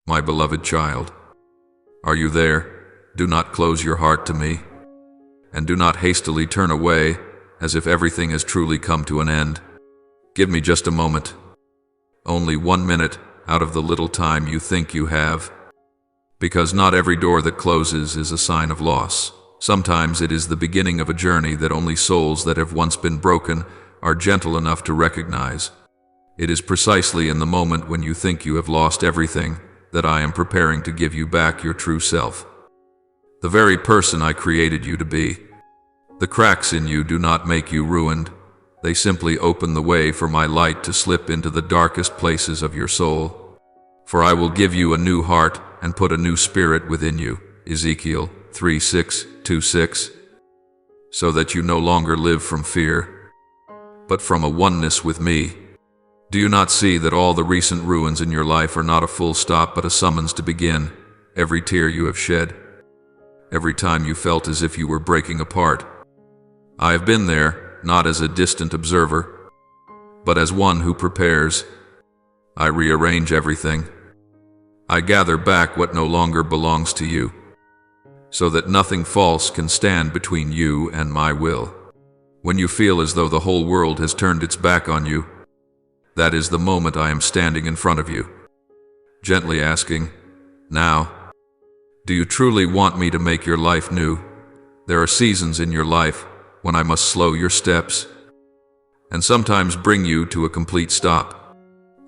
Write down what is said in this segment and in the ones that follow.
My beloved child, are you there? Do not close your heart to me, and do not hastily turn away as if everything has truly come to an end. Give me just a moment, only 1 minute out of the little time you think you have, because not every door that closes is a sign of loss. Sometimes it is the beginning of a journey that only souls that have once been broken are gentle enough to recognize. It is precisely in the moment when you think you have lost everything that I am preparing to give you back your true self, the very person I created you to be. The cracks in you do not make you ruined. They simply open the way for my light to slip into the darkest places of your soul. For I will give you a new heart and put a new spirit within you, Ezekiel 3:6-26, so that you no longer live from fear, but from a oneness with me. Do you not see that all the recent ruins in your life are not a full stop but a summons to begin? Every tear you have shed, every time you felt as if you were breaking apart, I have been there, not as a distant observer, but as one who prepares. I rearrange everything. I gather back what no longer belongs to you, so that nothing false can stand between you and my will. When you feel as though the whole world has turned its back on you, that is the moment I am standing in front of you, gently asking, "Now, do you truly want me to make your life new?" There are seasons in your life when I must slow your steps, and sometimes bring you to a complete stop.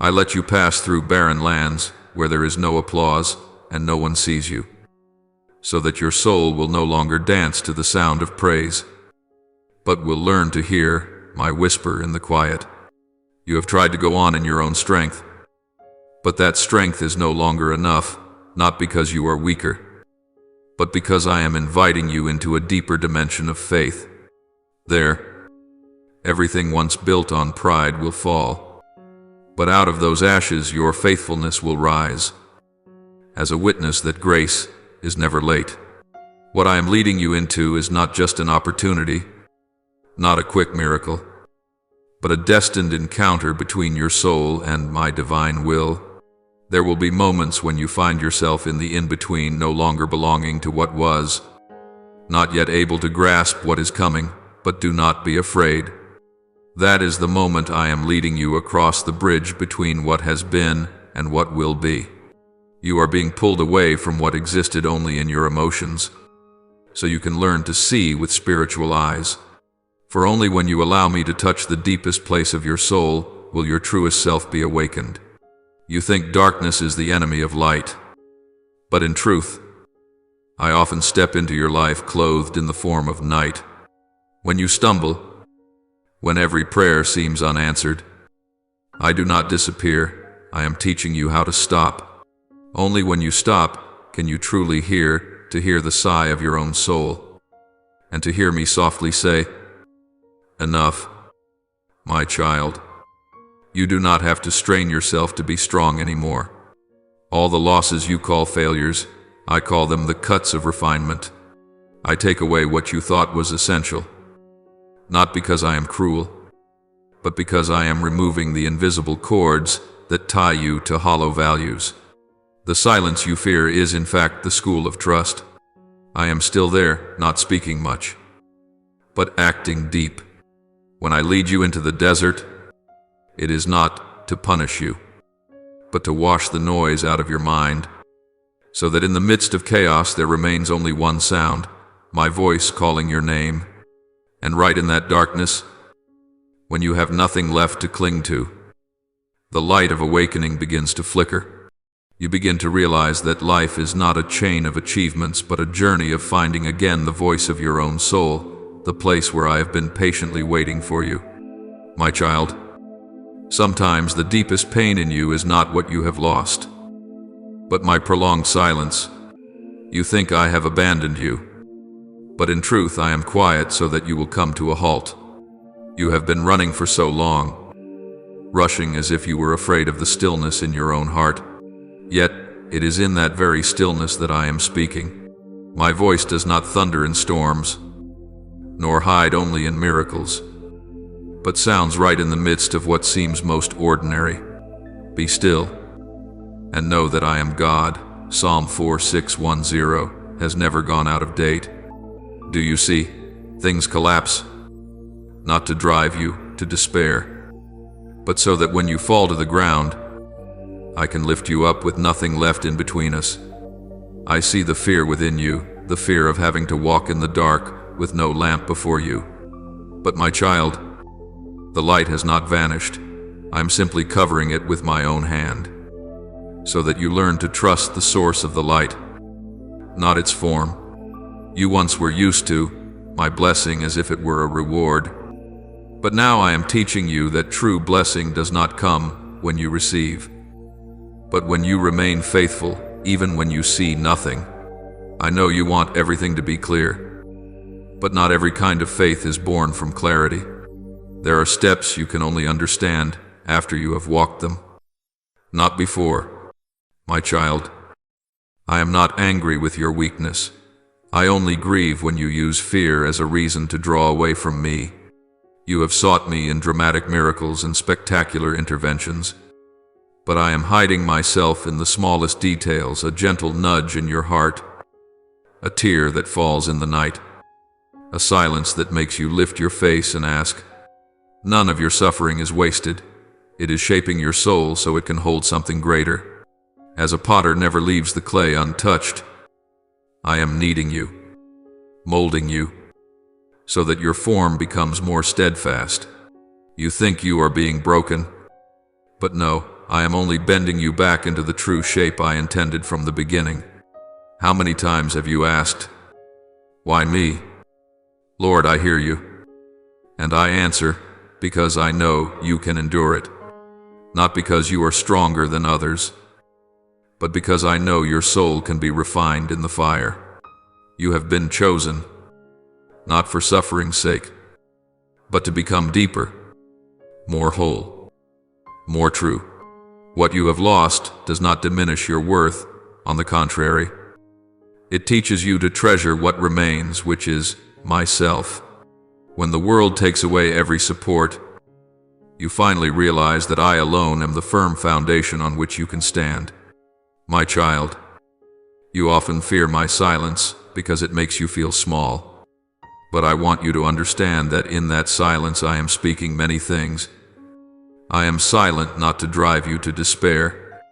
I let you pass through barren lands where there is no applause and no one sees you, so that your soul will no longer dance to the sound of praise, but will learn to hear my whisper in the quiet. You have tried to go on in your own strength, but that strength is no longer enough, not because you are weaker, but because I am inviting you into a deeper dimension of faith. There, everything once built on pride will fall, but out of those ashes your faithfulness will rise, as a witness that grace is never late. What I am leading you into is not just an opportunity, not a quick miracle, but a destined encounter between your soul and my divine will. There will be moments when you find yourself in the in-between, no longer belonging to what was, not yet able to grasp what is coming, but do not be afraid. That is the moment I am leading you across the bridge between what has been and what will be. You are being pulled away from what existed only in your emotions, so you can learn to see with spiritual eyes. For only when you allow me to touch the deepest place of your soul will your truest self be awakened. You think darkness is the enemy of light, but in truth, I often step into your life clothed in the form of night. When you stumble, when every prayer seems unanswered, I do not disappear. I am teaching you how to stop. Only when you stop can you truly hear the sigh of your own soul, and to hear me softly say, "Enough, my child." You do not have to strain yourself to be strong anymore. All the losses you call failures, I call them the cuts of refinement. I take away what you thought was essential, not because I am cruel, but because I am removing the invisible cords that tie you to hollow values. The silence you fear is in fact the school of trust. I am still there, not speaking much, but acting deep. When I lead you into the desert, it is not to punish you, but to wash the noise out of your mind, so that in the midst of chaos there remains only one sound, my voice calling your name. And right in that darkness, when you have nothing left to cling to, the light of awakening begins to flicker. You begin to realize that life is not a chain of achievements, but a journey of finding again the voice of your own soul, the place where I have been patiently waiting for you. My child, sometimes the deepest pain in you is not what you have lost, but my prolonged silence. You think I have abandoned you, but in truth I am quiet so that you will come to a halt. You have been running for so long, rushing as if you were afraid of the stillness in your own heart. Yet it is in that very stillness that I am speaking. My voice does not thunder in storms, nor hide only in miracles, but sounds right in the midst of what seems most ordinary. Be still. and know that I am God. Psalm 46:10 has never gone out of date. Do you see? Things collapse, not to drive you to despair, but so that when you fall to the ground, I can lift you up with nothing left in between us. I see the fear within you, the fear of having to walk in the dark with no lamp before you. But my child, the light has not vanished. I'm simply covering it with my own hand, so that you learn to trust the source of the light, not its form. You once were used to my blessing as if it were a reward, but now I am teaching you that true blessing does not come when you receive, but when you remain faithful, even when you see nothing. I know you want everything to be clear, but not every kind of faith is born from clarity. There are steps you can only understand after you have walked them, not before. My child, I am not angry with your weakness. I only grieve when you use fear as a reason to draw away from me. You have sought me in dramatic miracles and spectacular interventions, but I am hiding myself in the smallest details, a gentle nudge in your heart, a tear that falls in the night, a silence that makes you lift your face and ask. None of your suffering is wasted. It is shaping your soul so it can hold something greater. As a potter never leaves the clay untouched, I am kneading you, molding you, so that your form becomes more steadfast. You think you are being broken, but no, I am only bending you back into the true shape I intended from the beginning. How many times have you asked, "Why me?" Lord, I hear you, and I answer, because I know you can endure it. Not because you are stronger than others, but because I know your soul can be refined in the fire. You have been chosen, not for suffering's sake, but to become deeper, more whole, more true. What you have lost does not diminish your worth. On the contrary, it teaches you to treasure what remains, which is myself. When the world takes away every support, you finally realize that I alone am the firm foundation on which you can stand. My child, you often fear my silence because it makes you feel small. But I want you to understand that in that silence I am speaking many things. I am silent not to drive you to despair,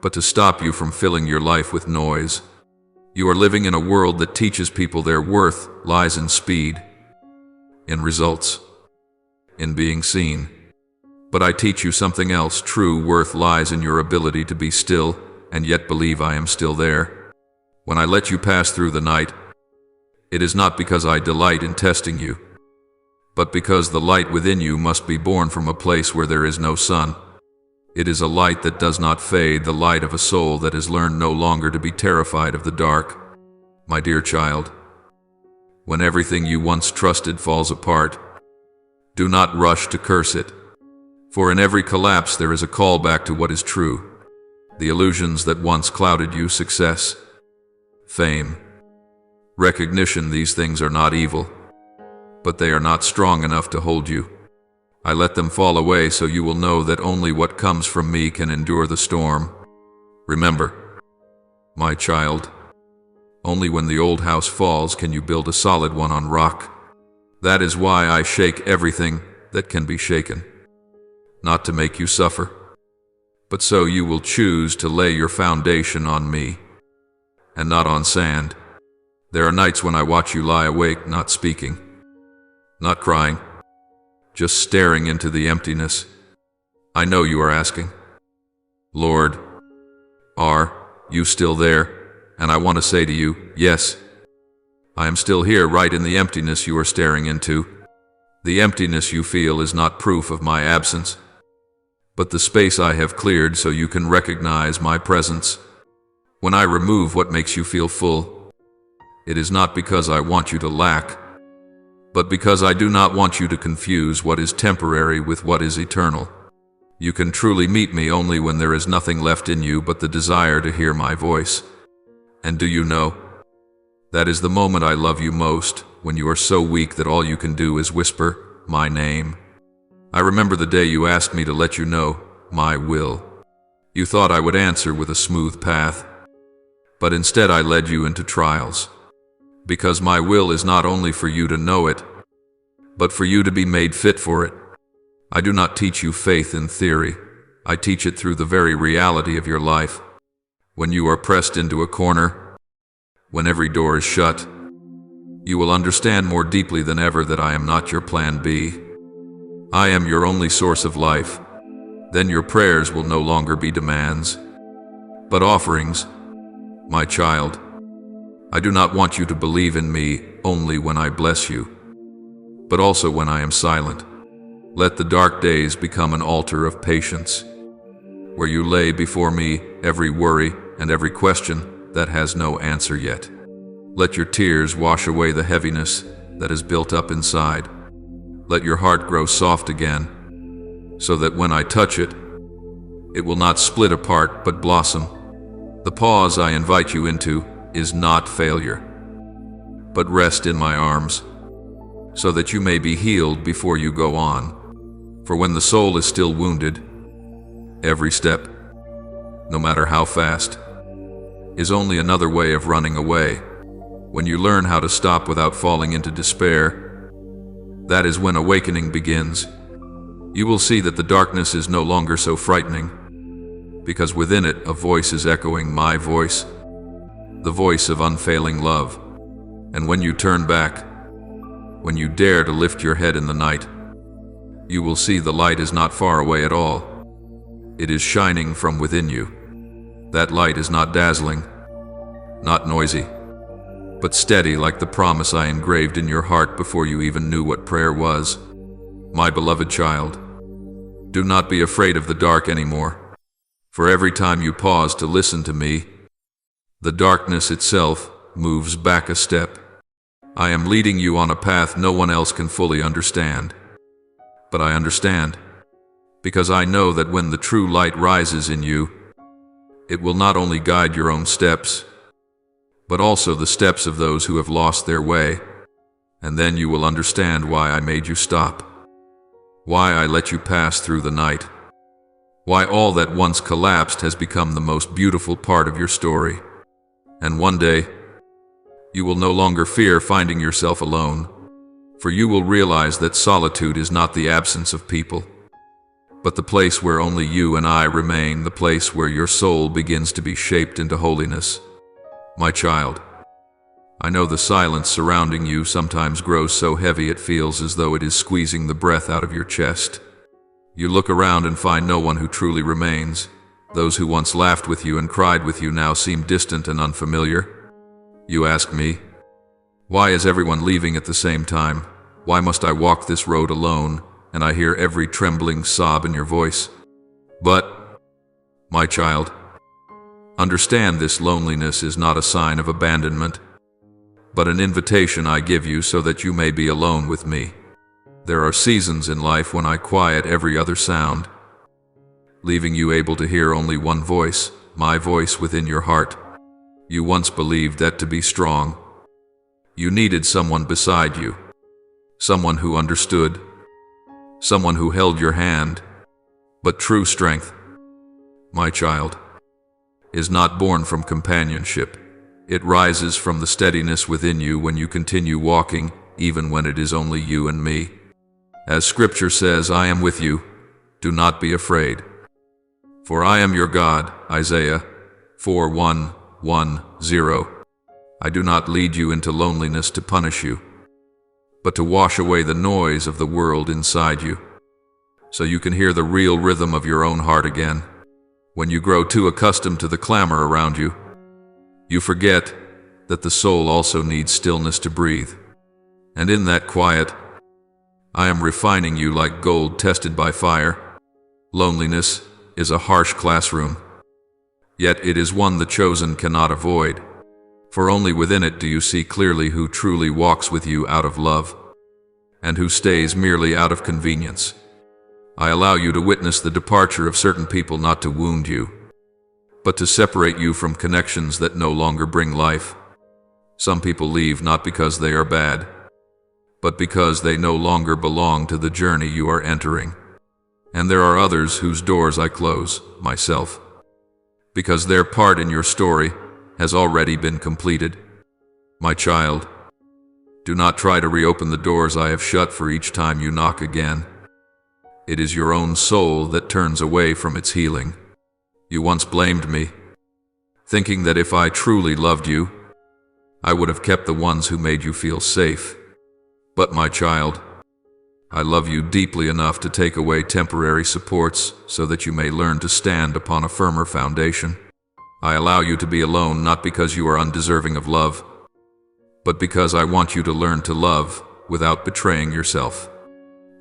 but to stop you from filling your life with noise. You are living in a world that teaches people their worth lies in speed, in results, in being seen. But I teach you something else. True worth lies in your ability to be still and yet believe I am still there. When I let you pass through the night, it is not because I delight in testing you, but because the light within you must be born from a place where there is no sun. It is a light that does not fade, the light of a soul that has learned no longer to be terrified of the dark. My dear child, when everything you once trusted falls apart, do not rush to curse it, for in every collapse there is a call back to what is true. The illusions that once clouded you, success, fame, recognition, these things are not evil, but they are not strong enough to hold you. I let them fall away so you will know that only what comes from me can endure the storm. Remember, my child, only when the old house falls can you build a solid one on rock. That is why I shake everything that can be shaken, not to make you suffer, but so you will choose to lay your foundation on me, and not on sand. There are nights when I watch you lie awake, not speaking, not crying, just staring into the emptiness. I know you are asking, Lord, are you still there? And I want to say to you, yes, I am still here, right in the emptiness you are staring into. The emptiness you feel is not proof of my absence, but the space I have cleared so you can recognize my presence. When I remove what makes you feel full, it is not because I want you to lack, but because I do not want you to confuse what is temporary with what is eternal. You can truly meet me only when there is nothing left in you but the desire to hear my voice. And do you know, that is the moment I love you most, when you are so weak that all you can do is whisper my name. I remember the day you asked me to let you know my will, You thought I would answer with a smooth path, but instead I led you into trials, because my will is not only for you to know it, but for you to be made fit for it. I do not teach you faith in theory. I teach it through the very reality of your life. When you are pressed into a corner, when every door is shut, you will understand more deeply than ever that I am not your plan B. I am your only source of life. Then your prayers will no longer be demands, but offerings. My child, I do not want you to believe in me only when I bless you, but also when I am silent. Let the dark days become an altar of patience, where you lay before me every worry and every question that has no answer yet. Let your tears wash away the heaviness that is built up inside. Let your heart grow soft again, so that when I touch it, it will not split apart but blossom. The pause I invite you into is not failure, but rest in my arms, so that you may be healed before you go on. For when the soul is still wounded, every step, no matter how fast, is only another way of running away. When you learn how to stop without falling into despair, that is when awakening begins. You will see that the darkness is no longer so frightening, because within it a voice is echoing my voice, the voice of unfailing love. And when you turn back, when you dare to lift your head in the night, you will see the light is not far away at all. It is shining from within you. That light is not dazzling, not noisy, but steady like the promise I engraved in your heart before you even knew what prayer was. My beloved child, do not be afraid of the dark anymore. For every time you pause to listen to me, the darkness itself moves back a step. I am leading you on a path no one else can fully understand. But I understand, because I know that when the true light rises in you, it will not only guide your own steps, but also the steps of those who have lost their way. And then you will understand why I made you stop, why I let you pass through the night, why all that once collapsed has become the most beautiful part of your story. And one day, you will no longer fear finding yourself alone, for you will realize that solitude is not the absence of people, but the place where only you and I remain, the place where your soul begins to be shaped into holiness. My child, I know the silence surrounding you sometimes grows so heavy it feels as though it is squeezing the breath out of your chest. You look around and find no one who truly remains. Those who once laughed with you and cried with you now seem distant and unfamiliar. You ask me, why is everyone leaving at the same time? Why must I walk this road alone? And I hear every trembling sob in your voice. But, my child, understand this loneliness is not a sign of abandonment, but an invitation I give you so that you may be alone with me. There are seasons in life when I quiet every other sound, leaving you able to hear only one voice, my voice within your heart. You once believed that to be strong, you needed someone beside you, someone who understood, someone who held your hand. But true strength, my child, is not born from companionship. It rises from the steadiness within you when you continue walking, even when it is only you and me. As Scripture says, I am with you, do not be afraid. For I am your God, Isaiah 4:1-1-0. I do not lead you into loneliness to punish you, but to wash away the noise of the world inside you, so you can hear the real rhythm of your own heart again. When you grow too accustomed to the clamor around you, you forget that the soul also needs stillness to breathe. And in that quiet, I am refining you like gold tested by fire. Loneliness is a harsh classroom, yet it is one the chosen cannot avoid, for only within it do you see clearly who truly walks with you out of love, and who stays merely out of convenience. I allow you to witness the departure of certain people not to wound you, but to separate you from connections that no longer bring life. Some people leave not because they are bad, but because they no longer belong to the journey you are entering. And there are others whose doors I close, myself. because their part in your story has already been completed. My child, do not try to reopen the doors I have shut for each time you knock again. It is your own soul that turns away from its healing. You once blamed me, thinking that if I truly loved you, I would have kept the ones who made you feel safe. But my child, I love you deeply enough to take away temporary supports so that you may learn to stand upon a firmer foundation. I allow you to be alone not because you are undeserving of love, but because I want you to learn to love without betraying yourself.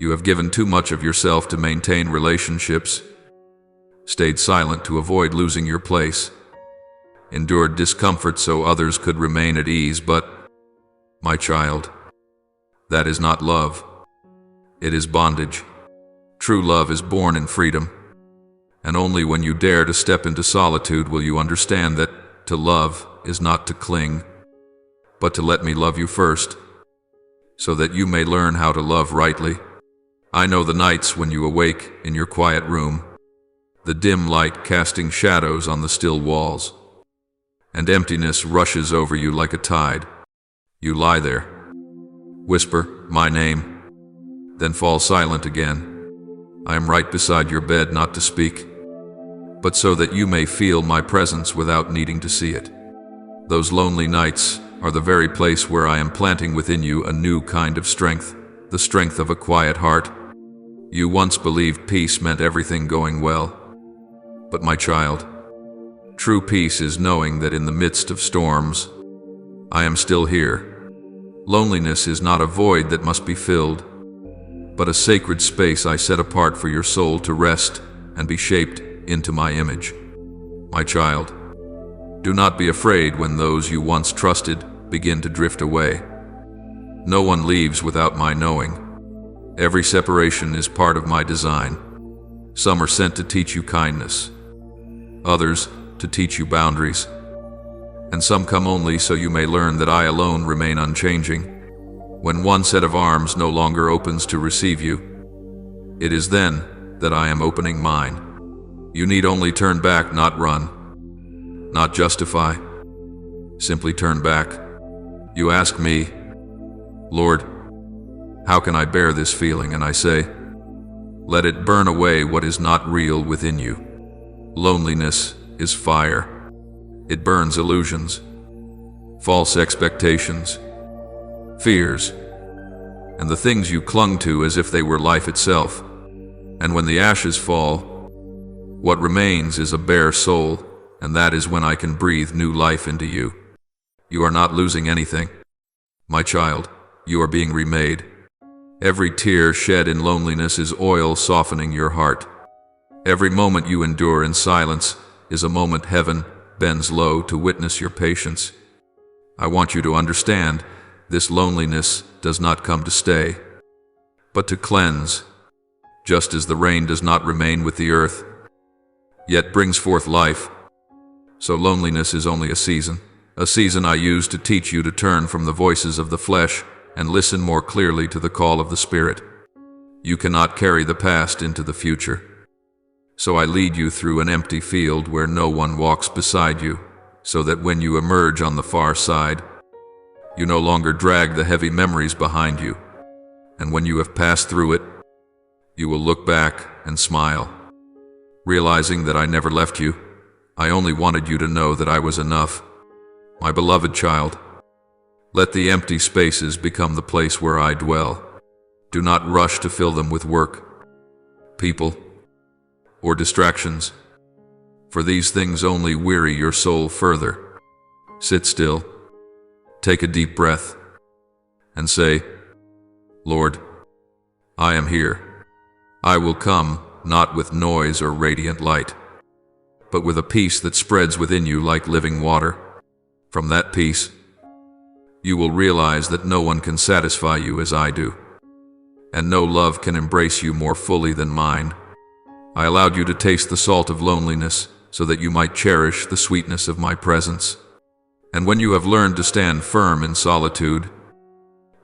You have given too much of yourself to maintain relationships, stayed silent to avoid losing your place, endured discomfort so others could remain at ease, but, my child, that is not love. It is bondage. True love is born in freedom, and only when you dare to step into solitude will you understand that to love is not to cling, but to let me love you first, so that you may learn how to love rightly. I know the nights when you awake in your quiet room, the dim light casting shadows on the still walls, and emptiness rushes over you like a tide. You lie there, whisper my name, then fall silent again. I am right beside your bed, not to speak, but so that you may feel my presence without needing to see it. Those lonely nights are the very place where I am planting within you a new kind of strength, the strength of a quiet heart. You once believed peace meant everything going well. But my child, true peace is knowing that in the midst of storms, I am still here. Loneliness is not a void that must be filled, but a sacred space I set apart for your soul to rest and be shaped into my image. My child, do not be afraid when those you once trusted begin to drift away. No one leaves without my knowing. Every separation is part of my design. Some are sent to teach you kindness, others to teach you boundaries, and some come only so you may learn that I alone remain unchanging. When one set of arms no longer opens to receive you, it is then that I am opening mine. You need only turn back, not run, not justify. Simply turn back. You ask me, Lord, how can I bear this feeling? And I say, let it burn away what is not real within you. Loneliness is fire. It burns illusions, false expectations, fears, and the things you clung to as if they were life itself. And when the ashes fall, what remains is a bare soul, and that is when I can breathe new life into you. You are not losing anything. My child, you are being remade. Every tear shed in loneliness is oil softening your heart. Every moment you endure in silence is a moment heaven bends low to witness your patience. I want you to understand, this loneliness does not come to stay, but to cleanse, just as the rain does not remain with the earth, yet brings forth life. So loneliness is only a season I use to teach you to turn from the voices of the flesh and listen more clearly to the call of the Spirit. You cannot carry the past into the future, so I lead you through an empty field where no one walks beside you, so that when you emerge on the far side, you no longer drag the heavy memories behind you, and when you have passed through it, you will look back and smile, realizing that I never left you. I only wanted you to know that I was enough. My beloved child, let the empty spaces become the place where I dwell. Do not rush to fill them with work, people, or distractions, for these things only weary your soul further. Sit still, take a deep breath, and say, Lord, I am here. I will come, not with noise or radiant light, but with a peace that spreads within you like living water. From that peace, you will realize that no one can satisfy you as I do, and no love can embrace you more fully than mine. I allowed you to taste the salt of loneliness so that you might cherish the sweetness of my presence. And when you have learned to stand firm in solitude,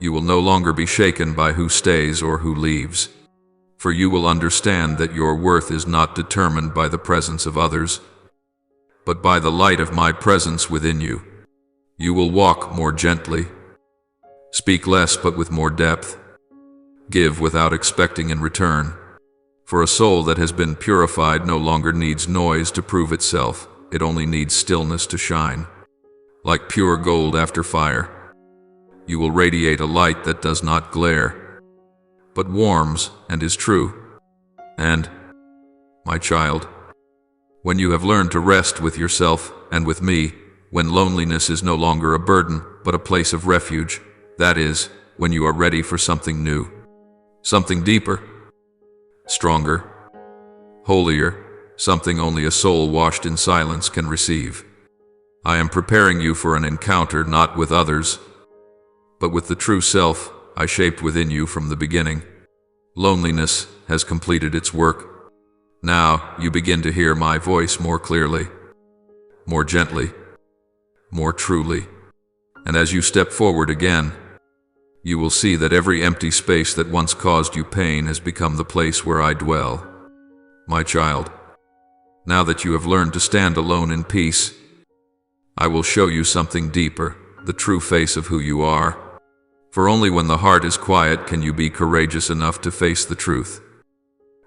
you will no longer be shaken by who stays or who leaves, for you will understand that your worth is not determined by the presence of others, but by the light of my presence within you. You will walk more gently, speak less but with more depth, give without expecting in return. For a soul that has been purified no longer needs noise to prove itself, it only needs stillness to shine. Like pure gold after fire, you will radiate a light that does not glare, but warms and is true. And, my child, when you have learned to rest with yourself and with me, when loneliness is no longer a burden but a place of refuge, that is, when you are ready for something new, something deeper, stronger, holier, something only a soul washed in silence can receive. I am preparing you for an encounter not with others, but with the true self I shaped within you from the beginning. Loneliness has completed its work. Now you begin to hear my voice more clearly, more gently, more truly. And as you step forward again, you will see that every empty space that once caused you pain has become the place where I dwell. My child, now that you have learned to stand alone in peace, I will show you something deeper, the true face of who you are. For only when the heart is quiet can you be courageous enough to face the truth,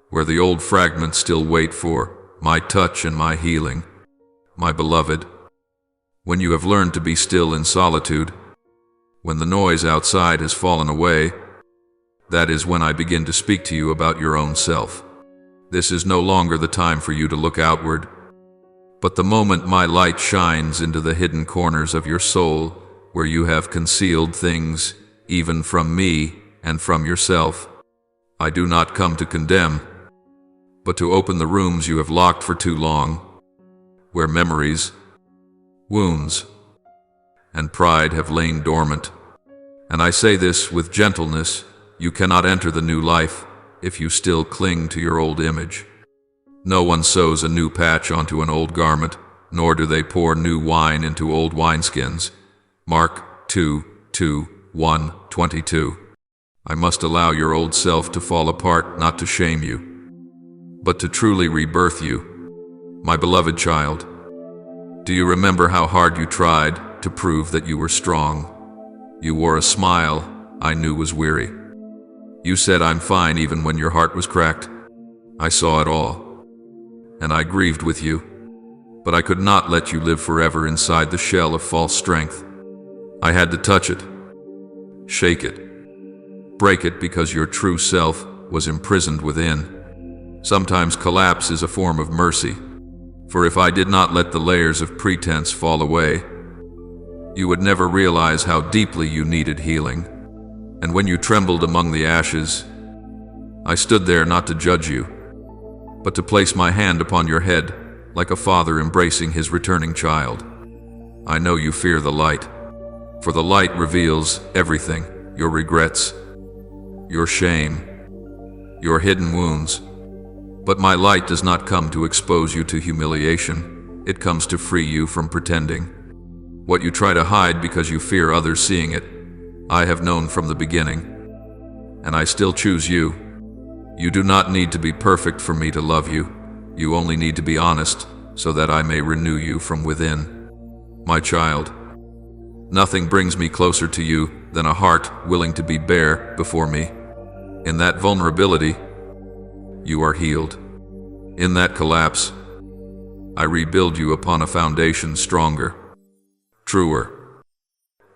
where the old fragments still wait for my touch and my healing. My beloved, when you have learned to be still in solitude, when the noise outside has fallen away, that is when I begin to speak to you about your own self. This is no longer the time for you to look outward, but the moment my light shines into the hidden corners of your soul, where you have concealed things, even from me and from yourself. I do not come to condemn, but to open the rooms you have locked for too long, where memories, wounds, and pride have lain dormant. And I say this with gentleness: you cannot enter the new life if you still cling to your old image. No one sews a new patch onto an old garment, nor do they pour new wine into old wineskins. Mark 2:1-22. I must allow your old self to fall apart, not to shame you, but to truly rebirth you. My beloved child, do you remember how hard you tried to prove that you were strong? You wore a smile I knew was weary. You said, "I'm fine," even when your heart was cracked. I saw it all, and I grieved with you, but I could not let you live forever inside the shell of false strength. I had to touch it, shake it, break it, because your true self was imprisoned within. Sometimes collapse is a form of mercy, for if I did not let the layers of pretense fall away, you would never realize how deeply you needed healing. And when you trembled among the ashes, I stood there not to judge you, but to place my hand upon your head, like a father embracing his returning child. I know you fear the light, for the light reveals everything: your regrets, your shame, your hidden wounds. But my light does not come to expose you to humiliation. It comes to free you from pretending. What you try to hide because you fear others seeing it, I have known from the beginning, and I still choose you. You do not need to be perfect for me to love you. You only need to be honest, so that I may renew you from within. My child, nothing brings me closer to you than a heart willing to be bare before me. In that vulnerability, you are healed. In that collapse, I rebuild you upon a foundation stronger, truer,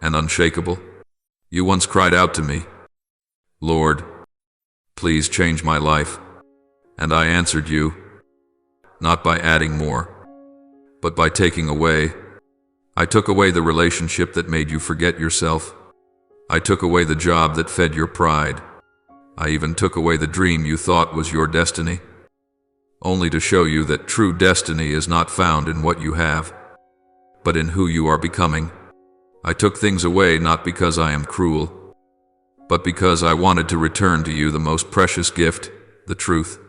and unshakable. You once cried out to me, "Lord, please change my life." And I answered you, not by adding more, but by taking away. I took away the relationship that made you forget yourself. I took away the job that fed your pride. I even took away the dream you thought was your destiny, only to show you that true destiny is not found in what you have, but in who you are becoming. I took things away not because I am cruel, but because I wanted to return to you the most precious gift, the truth.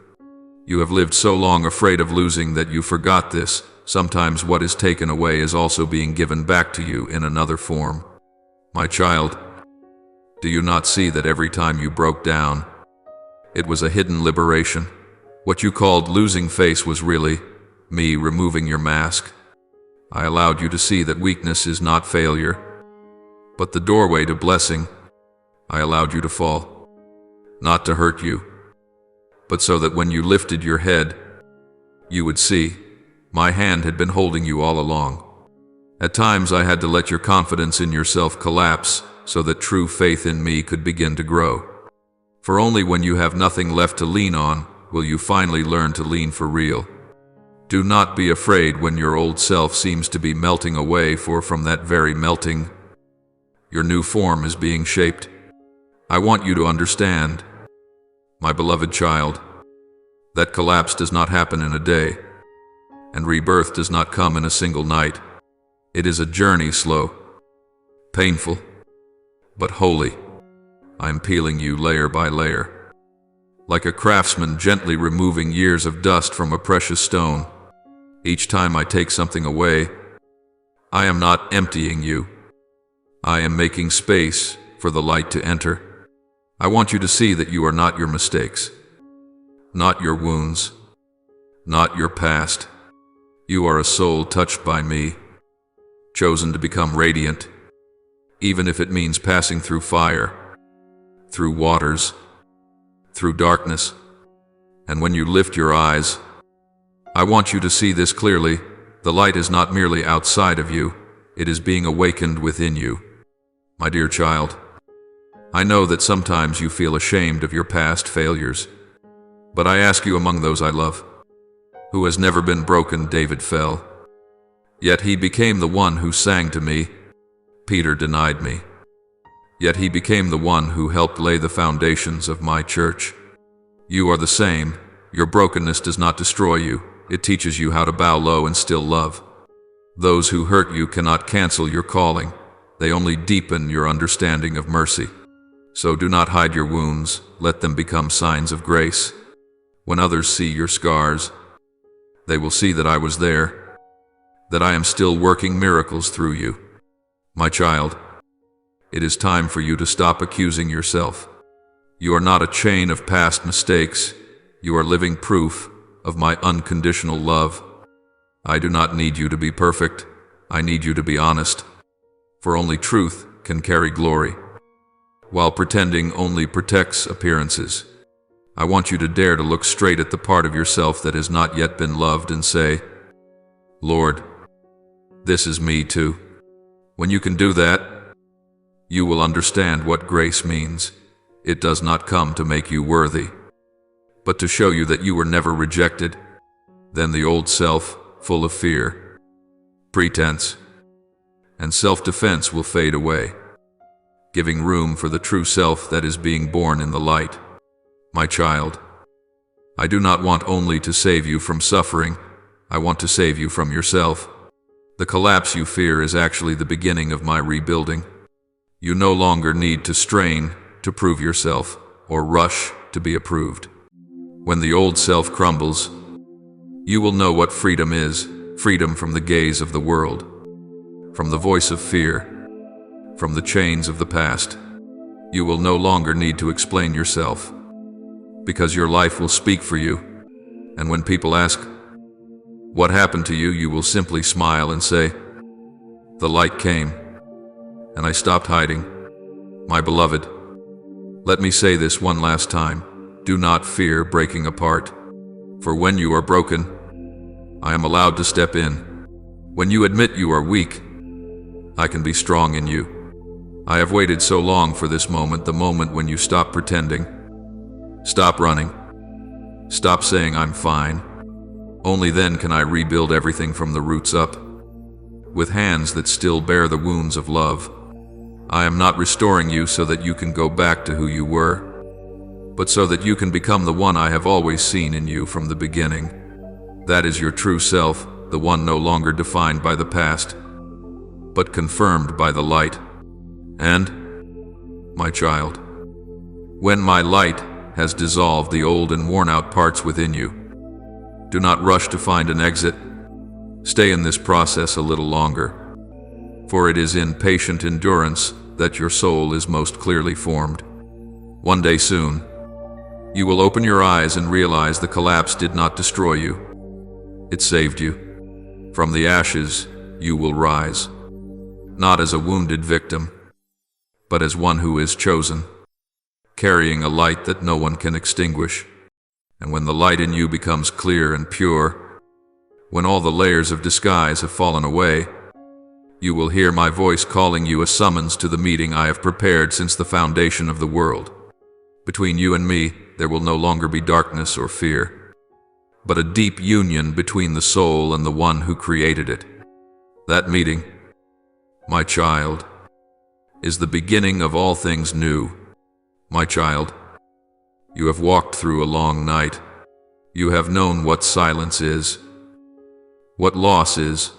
You have lived so long afraid of losing that you forgot this. Sometimes what is taken away is also being given back to you in another form. My child, do you not see that every time you broke down, it was a hidden liberation? What you called losing face was really me removing your mask. I allowed you to see that weakness is not failure, but the doorway to blessing. I allowed you to fall, not to hurt you, but so that when you lifted your head, you would see my hand had been holding you all along. At times I had to let your confidence in yourself collapse so that true faith in me could begin to grow. For only when you have nothing left to lean on will you finally learn to lean for real. Do not be afraid when your old self seems to be melting away, for from that very melting, your new form is being shaped. I want you to understand, my beloved child, that collapse does not happen in a day, and rebirth does not come in a single night. It is a journey, slow, painful, but holy. I am peeling you layer by layer, like a craftsman gently removing years of dust from a precious stone. Each time I take something away, I am not emptying you. I am making space for the light to enter. I want you to see that you are not your mistakes, not your wounds, not your past. You are a soul touched by me, chosen to become radiant, even if it means passing through fire, through waters, through darkness. And when you lift your eyes, I want you to see this clearly. The light is not merely outside of you, it is being awakened within you. My dear child, I know that sometimes you feel ashamed of your past failures, but I ask you, among those I love, who has never been broken, David fell, yet he became the one who sang to me. Peter denied me, yet he became the one who helped lay the foundations of my church. You are the same. Your brokenness does not destroy you. It teaches you how to bow low and still love. Those who hurt you cannot cancel your calling. They only deepen your understanding of mercy. So do not hide your wounds. Let them become signs of grace. When others see your scars, they will see that I was there, that I am still working miracles through you. My child, it is time for you to stop accusing yourself. You are not a chain of past mistakes. You are living proof of my unconditional love. I do not need you to be perfect. I need you to be honest, for only truth can carry glory, while pretending only protects appearances. I want you to dare to look straight at the part of yourself that has not yet been loved and say, Lord, this is me too. When you can do that, you will understand what grace means. It does not come to make you worthy, but to show you that you were never rejected. Then the old self, full of fear, pretense, and self-defense will fade away, giving room for the true self that is being born in the light. My child, I do not want only to save you from suffering, I want to save you from yourself. The collapse you fear is actually the beginning of my rebuilding. You no longer need to strain to prove yourself or rush to be approved. When the old self crumbles, you will know what freedom is, freedom from the gaze of the world, from the voice of fear, from the chains of the past. You will no longer need to explain yourself, because your life will speak for you. And when people ask, what happened to you, you will simply smile and say, the light came, and I stopped hiding. My beloved, let me say this one last time. Do not fear breaking apart, for when you are broken, I am allowed to step in. When you admit you are weak, I can be strong in you. I have waited so long for this moment, the moment when you stop pretending. Stop running. Stop saying I'm fine. Only then can I rebuild everything from the roots up, with hands that still bear the wounds of love. I am not restoring you so that you can go back to who you were, but so that you can become the one I have always seen in you from the beginning. That is your true self, the one no longer defined by the past, but confirmed by the light. And, my child, when my light has dissolved the old and worn-out parts within you, do not rush to find an exit. Stay in this process a little longer, for it is in patient endurance that your soul is most clearly formed. One day soon, you will open your eyes and realize the collapse did not destroy you. It saved you. From the ashes, you will rise, not as a wounded victim, but as one who is chosen, carrying a light that no one can extinguish. And when the light in you becomes clear and pure, when all the layers of disguise have fallen away, you will hear my voice calling you a summons to the meeting I have prepared since the foundation of the world. Between you and me, there will no longer be darkness or fear, but a deep union between the soul and the one who created it. That meeting, my child, is the beginning of all things new. My child, you have walked through a long night. You have known what silence is, what loss is,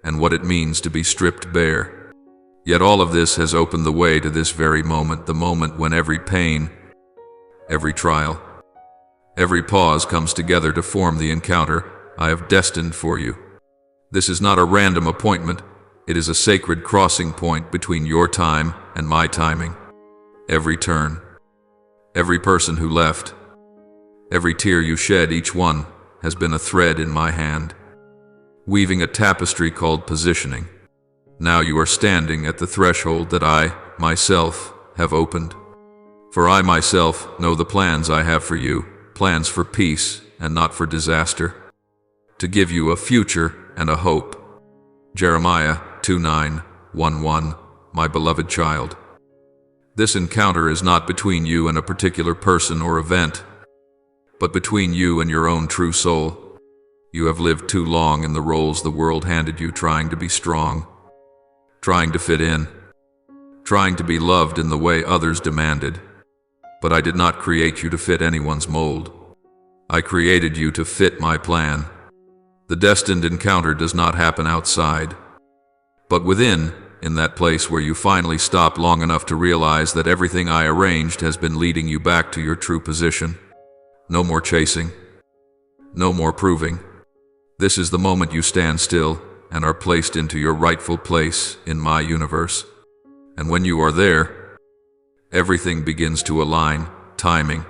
and what it means to be stripped bare. Yet all of this has opened the way to this very moment, the moment when every pain, every trial, every pause comes together to form the encounter I have destined for you. This is not a random appointment. It is a sacred crossing point between your time and my timing. Every turn, every person who left, every tear you shed, each one has been a thread in my hand, weaving a tapestry called positioning. Now you are standing at the threshold that I, myself, have opened. For I myself know the plans I have for you, plans for peace and not for disaster, to give you a future and a hope. Jeremiah 29:11, my beloved child. This encounter is not between you and a particular person or event, but between you and your own true soul. You have lived too long in the roles the world handed you, trying to be strong, trying to fit in, trying to be loved in the way others demanded. But I did not create you to fit anyone's mold. I created you to fit my plan. The destined encounter does not happen outside, but within, in that place where you finally stop long enough to realize that everything I arranged has been leading you back to your true position. No more chasing, no more proving. This is the moment you stand still and are placed into your rightful place in my universe. And when you are there, everything begins to align: timing,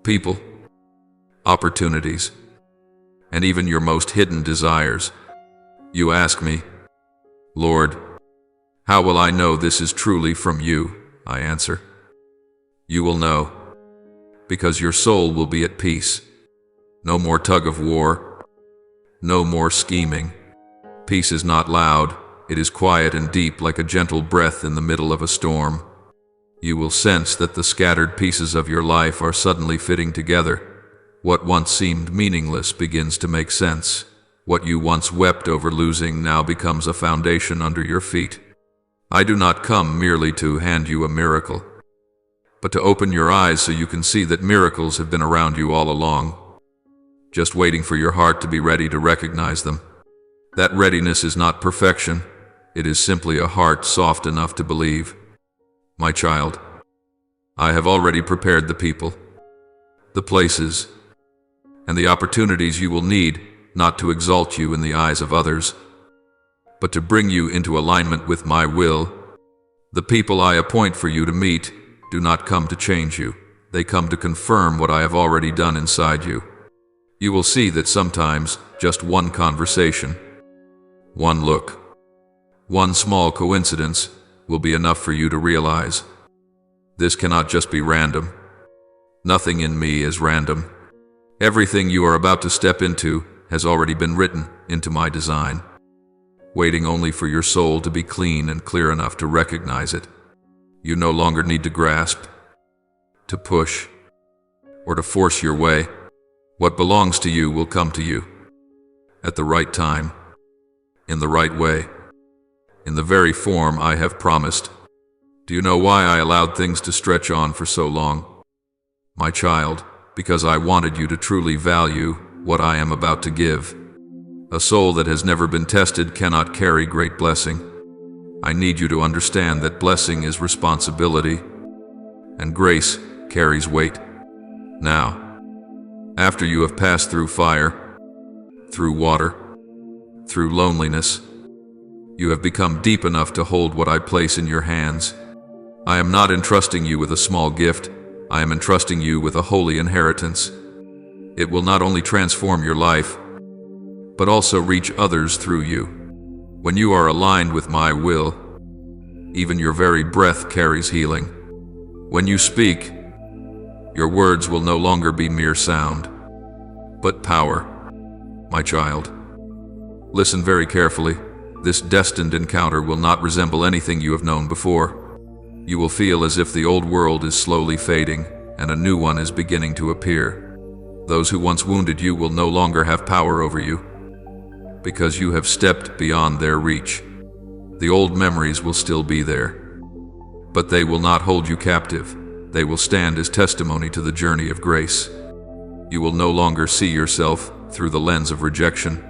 people, opportunities, and even your most hidden desires. You ask me, Lord, how will I know this is truly from you? I answer, you will know, because your soul will be at peace. No more tug of war, no more scheming. Peace is not loud, it is quiet and deep, like a gentle breath in the middle of a storm. You will sense that the scattered pieces of your life are suddenly fitting together. What once seemed meaningless begins to make sense. What you once wept over losing now becomes a foundation under your feet. I do not come merely to hand you a miracle, but to open your eyes so you can see that miracles have been around you all along, just waiting for your heart to be ready to recognize them. That readiness is not perfection, it is simply a heart soft enough to believe. My child, I have already prepared the people, the places, and the opportunities you will need, not to exalt you in the eyes of others, but to bring you into alignment with my will. The people I appoint for you to meet do not come to change you. They come to confirm what I have already done inside you. You will see that sometimes just one conversation, one look, one small coincidence will be enough for you to realize this cannot just be random. Nothing in me is random. Everything you are about to step into has already been written into my design, waiting only for your soul to be clean and clear enough to recognize it. You no longer need to grasp, to push, or to force your way. What belongs to you will come to you, at the right time, in the right way, in the very form I have promised. Do you know why I allowed things to stretch on for so long? My child, because I wanted you to truly value what I am about to give. A soul that has never been tested cannot carry great blessing. I need you to understand that blessing is responsibility, and grace carries weight. Now, after you have passed through fire, through water, through loneliness, you have become deep enough to hold what I place in your hands. I am not entrusting you with a small gift, I am entrusting you with a holy inheritance. It will not only transform your life, but also reach others through you. When you are aligned with my will, even your very breath carries healing. When you speak, your words will no longer be mere sound, but power. My child, listen very carefully. This destined encounter will not resemble anything you have known before. You will feel as if the old world is slowly fading and a new one is beginning to appear. Those who once wounded you will no longer have power over you, because you have stepped beyond their reach. The old memories will still be there, but they will not hold you captive. They will stand as testimony to the journey of grace. You will no longer see yourself through the lens of rejection,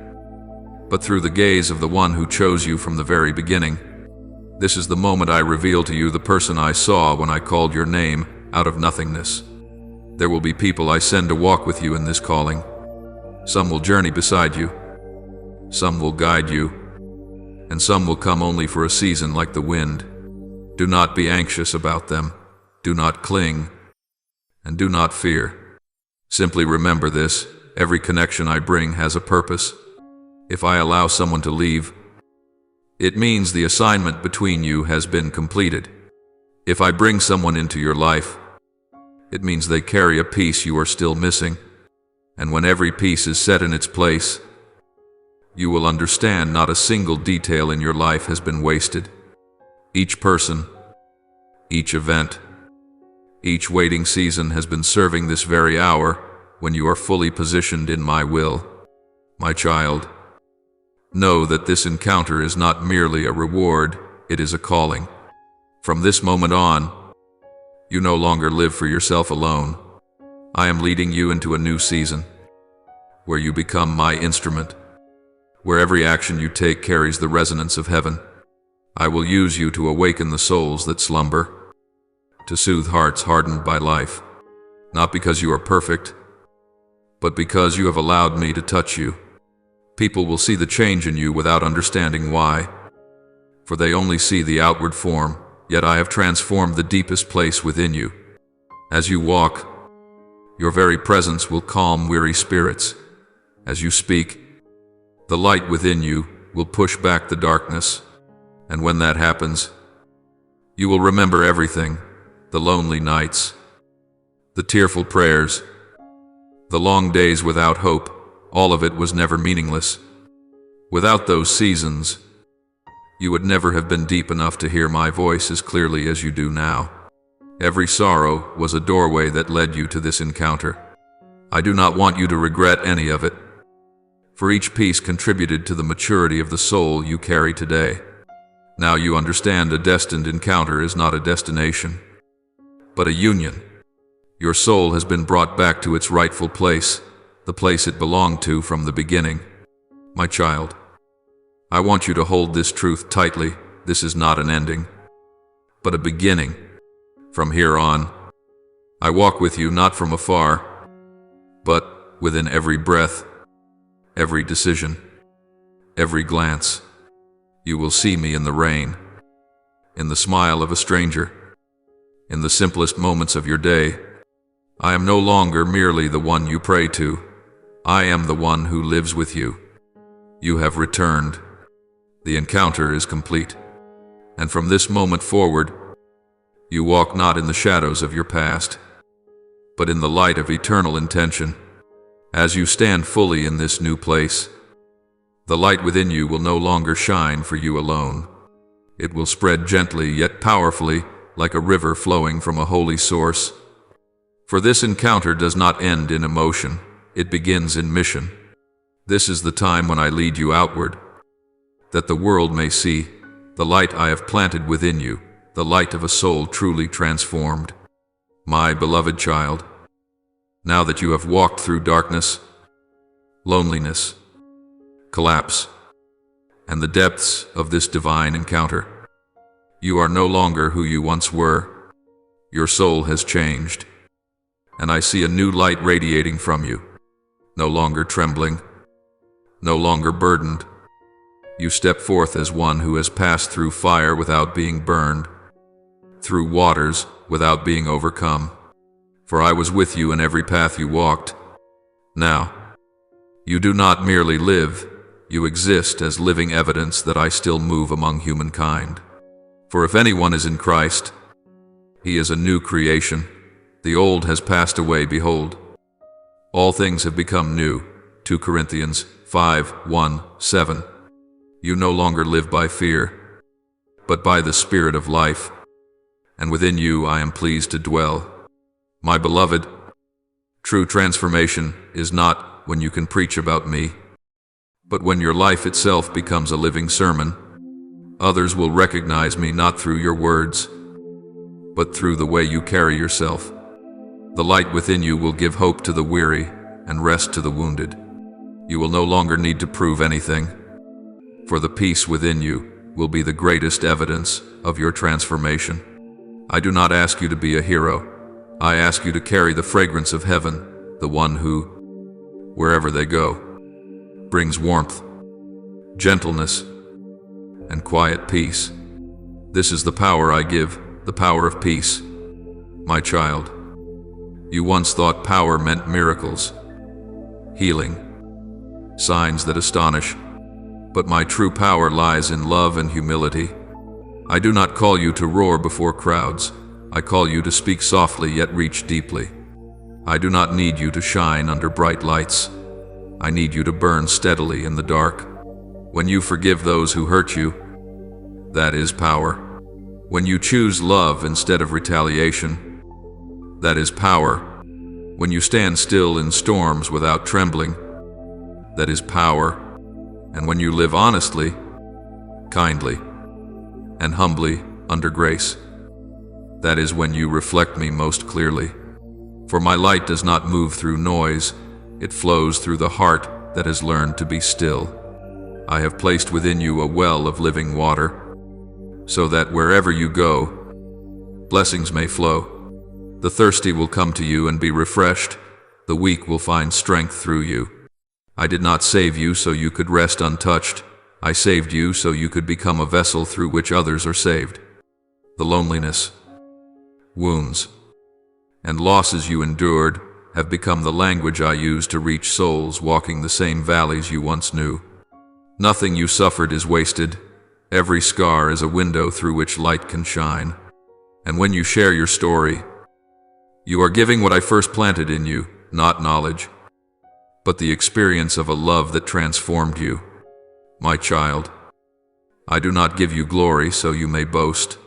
but through the gaze of the one who chose you from the very beginning. This is the moment I reveal to you the person I saw when I called your name out of nothingness. There will be people I send to walk with you in this calling. Some will journey beside you, some will guide you, and some will come only for a season like the wind. Do not be anxious about them. Do not cling, and do not fear. Simply remember this: every connection I bring has a purpose. If I allow someone to leave, it means the assignment between you has been completed. If I bring someone into your life, it means they carry a piece you are still missing. And when every piece is set in its place, you will understand not a single detail in your life has been wasted. Each person, each event, each waiting season has been serving this very hour when you are fully positioned in my will. My child, know that this encounter is not merely a reward, it is a calling. From this moment on, you no longer live for yourself alone. I am leading you into a new season, where you become my instrument, where every action you take carries the resonance of heaven. I will use you to awaken the souls that slumber, to soothe hearts hardened by life, not because you are perfect, but because you have allowed me to touch you. People will see the change in you without understanding why, for they only see the outward form, yet I have transformed the deepest place within you. As you walk, your very presence will calm weary spirits. As you speak, the light within you will push back the darkness, and when that happens, you will remember everything: the lonely nights, the tearful prayers, the long days without hope. All of it was never meaningless. Without those seasons, you would never have been deep enough to hear my voice as clearly as you do now. Every sorrow was a doorway that led you to this encounter. I do not want you to regret any of it, for each piece contributed to the maturity of the soul you carry today. Now you understand a destined encounter is not a destination, but a union. Your soul has been brought back to its rightful place, the place it belonged to from the beginning. My child, I want you to hold this truth tightly. This is not an ending, but a beginning. From here on, I walk with you not from afar, but within every breath, every decision, every glance. You will see me in the rain, in the smile of a stranger, in the simplest moments of your day. I am no longer merely the one you pray to. I am the one who lives with you. You have returned. The encounter is complete. And from this moment forward, you walk not in the shadows of your past, but in the light of eternal intention. As you stand fully in this new place, the light within you will no longer shine for you alone. It will spread gently yet powerfully, like a river flowing from a holy source. For this encounter does not end in emotion, it begins in mission. This is the time when I lead you outward, that the world may see the light I have planted within you, the light of a soul truly transformed. My beloved child, now that you have walked through darkness, loneliness, collapse, and the depths of this divine encounter, you are no longer who you once were. Your soul has changed, and I see a new light radiating from you. No longer trembling, no longer burdened, you step forth as one who has passed through fire without being burned, through waters without being overcome. For I was with you in every path you walked. Now, you do not merely live, you exist as living evidence that I still move among humankind. For if anyone is in Christ, he is a new creation. The old has passed away, behold, all things have become new. 2 Corinthians 5:1-7. You no longer live by fear, but by the Spirit of life, and within you I am pleased to dwell. My beloved, true transformation is not when you can preach about me, but when your life itself becomes a living sermon. Others will recognize me not through your words, but through the way you carry yourself. The light within you will give hope to the weary and rest to the wounded. You will no longer need to prove anything, for the peace within you will be the greatest evidence of your transformation. I do not ask you to be a hero. I ask you to carry the fragrance of heaven, the one who, wherever they go, brings warmth, gentleness, and quiet peace. This is the power I give, the power of peace. My child, you once thought power meant miracles, healing, signs that astonish, but my true power lies in love and humility. I do not call you to roar before crowds. I call you to speak softly yet reach deeply. I do not need you to shine under bright lights. I need you to burn steadily in the dark. When you forgive those who hurt you, that is power. When you choose love instead of retaliation, that is power. When you stand still in storms without trembling, that is power. And when you live honestly, kindly, and humbly under grace, that is when you reflect me most clearly. For my light does not move through noise, it flows through the heart that has learned to be still. I have placed within you a well of living water, so that wherever you go, blessings may flow. The thirsty will come to you and be refreshed. The weak will find strength through you. I did not save you so you could rest untouched. I saved you so you could become a vessel through which others are saved. The loneliness, wounds, and losses you endured have become the language I use to reach souls walking the same valleys you once knew. Nothing you suffered is wasted. Every scar is a window through which light can shine. And when you share your story, you are giving what I first planted in you, not knowledge, but the experience of a love that transformed you. My child, I do not give you glory so you may boast,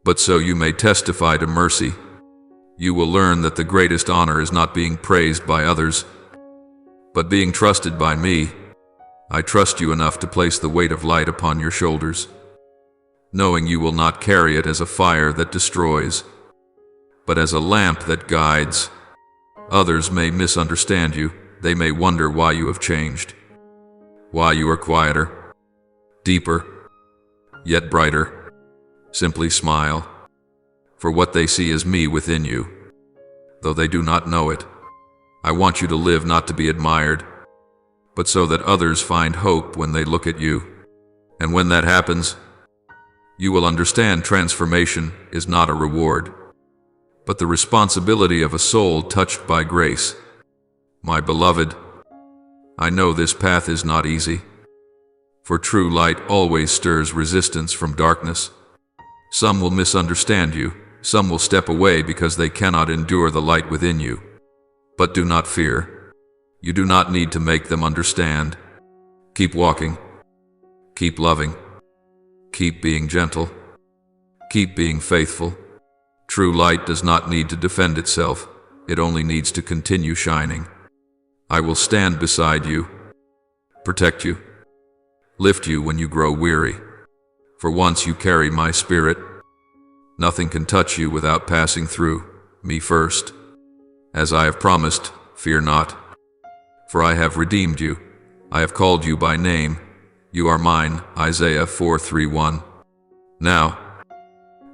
but so you may testify to mercy. You will learn that the greatest honor is not being praised by others, but being trusted by me. I trust you enough to place the weight of light upon your shoulders, knowing you will not carry it as a fire that destroys, but as a lamp that guides. Others may misunderstand you. They may wonder why you have changed, why you are quieter, deeper, yet brighter. Simply smile, for what they see is me within you, though they do not know it. I want you to live not to be admired, but so that others find hope when they look at you. And when that happens, you will understand transformation is not a reward, but the responsibility of a soul touched by grace. My beloved, I know this path is not easy, for true light always stirs resistance from darkness. Some will misunderstand you, some will step away because they cannot endure the light within you. But do not fear. You do not need to make them understand. Keep walking, keep loving, keep being gentle, keep being faithful. True light does not need to defend itself, it only needs to continue shining. I will stand beside you, protect you, lift you when you grow weary. For once you carry my spirit, nothing can touch you without passing through me first. As I have promised, fear not, for I have redeemed you. I have called you by name. You are mine, Isaiah 4:3-1. Now,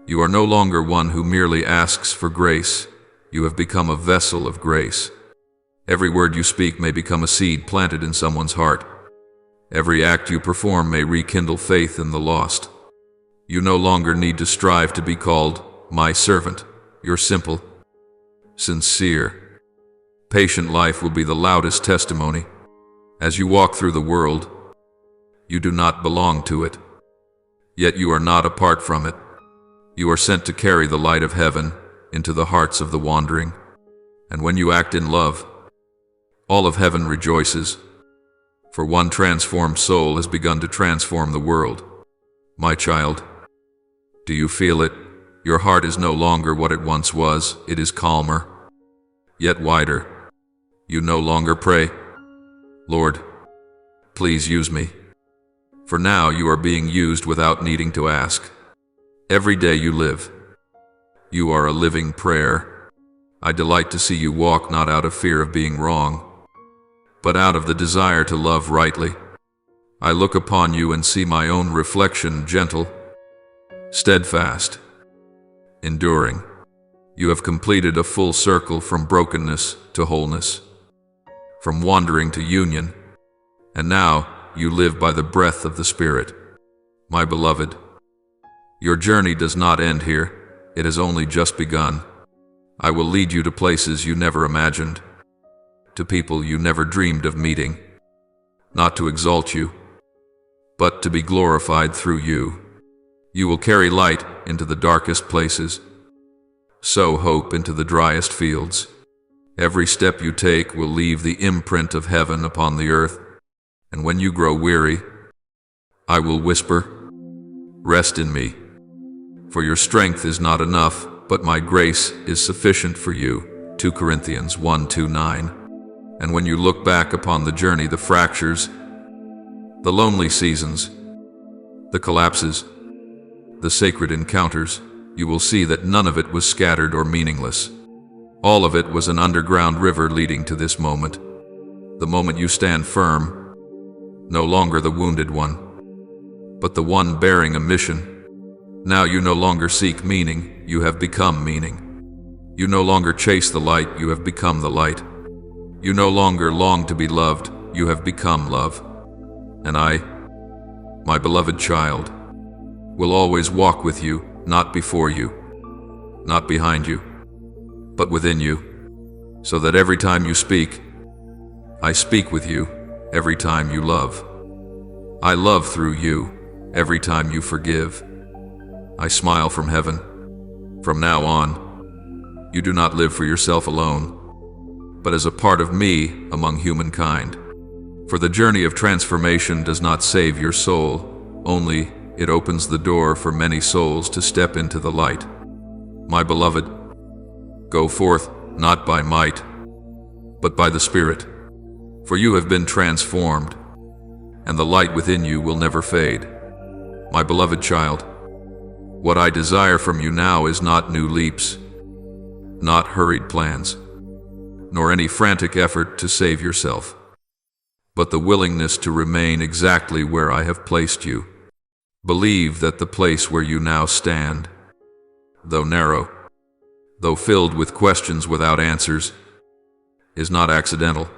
you are no longer one who merely asks for grace. You have become a vessel of grace. Every word you speak may become a seed planted in someone's heart. Every act you perform may rekindle faith in the lost. You no longer need to strive to be called my servant. Your simple, sincere, patient life will be the loudest testimony. As you walk through the world, You do not belong to it. Yet you are not apart from it. You are sent to carry the light of heaven into the hearts of the wandering. And when you act in love, all of heaven rejoices. For one transformed soul has begun to transform the world. My child, do you feel it? Your heart is no longer what it once was. It is calmer, yet wider. You no longer pray, Lord, please use me. For now you are being used without needing to ask. Every day you live, you are a living prayer. I delight to see you walk not out of fear of being wrong, but out of the desire to love rightly. I look upon you and see my own reflection, gentle, steadfast, enduring. You have completed a full circle from brokenness to wholeness, from wandering to union, and now you live by the breath of the Spirit. My beloved, your journey does not end here. It has only just begun. I will lead you to places you never imagined, to people you never dreamed of meeting, not to exalt you, but to be glorified through you. You will carry light into the darkest places, sow hope into the driest fields. Every step you take will leave the imprint of heaven upon the earth, and when you grow weary, I will whisper, "Rest in me, for your strength is not enough, but my grace is sufficient for you." 2 Corinthians 1:2-9. And when you look back upon the journey, the fractures, the lonely seasons, the collapses, the sacred encounters, you will see that none of it was scattered or meaningless. All of it was an underground river leading to this moment. The moment you stand firm, no longer the wounded one, but the one bearing a mission. Now you no longer seek meaning, you have become meaning. You no longer chase the light, you have become the light. You no longer long to be loved, you have become love. And I, my beloved child, will always walk with you, not before you, not behind you, but within you, so that every time you speak, I speak with you. Every time you love, I love through you. Every time you forgive, I smile from heaven. From now on, you do not live for yourself alone, but as a part of me among humankind. For the journey of transformation does not save your soul, only it opens the door for many souls to step into the light. My beloved, go forth, not by might, but by the Spirit. For you have been transformed, and the light within you will never fade. My beloved child, what I desire from you now is not new leaps, not hurried plans, nor any frantic effort to save yourself, but the willingness to remain exactly where I have placed you. Believe that the place where you now stand, though narrow, though filled with questions without answers, is not accidental.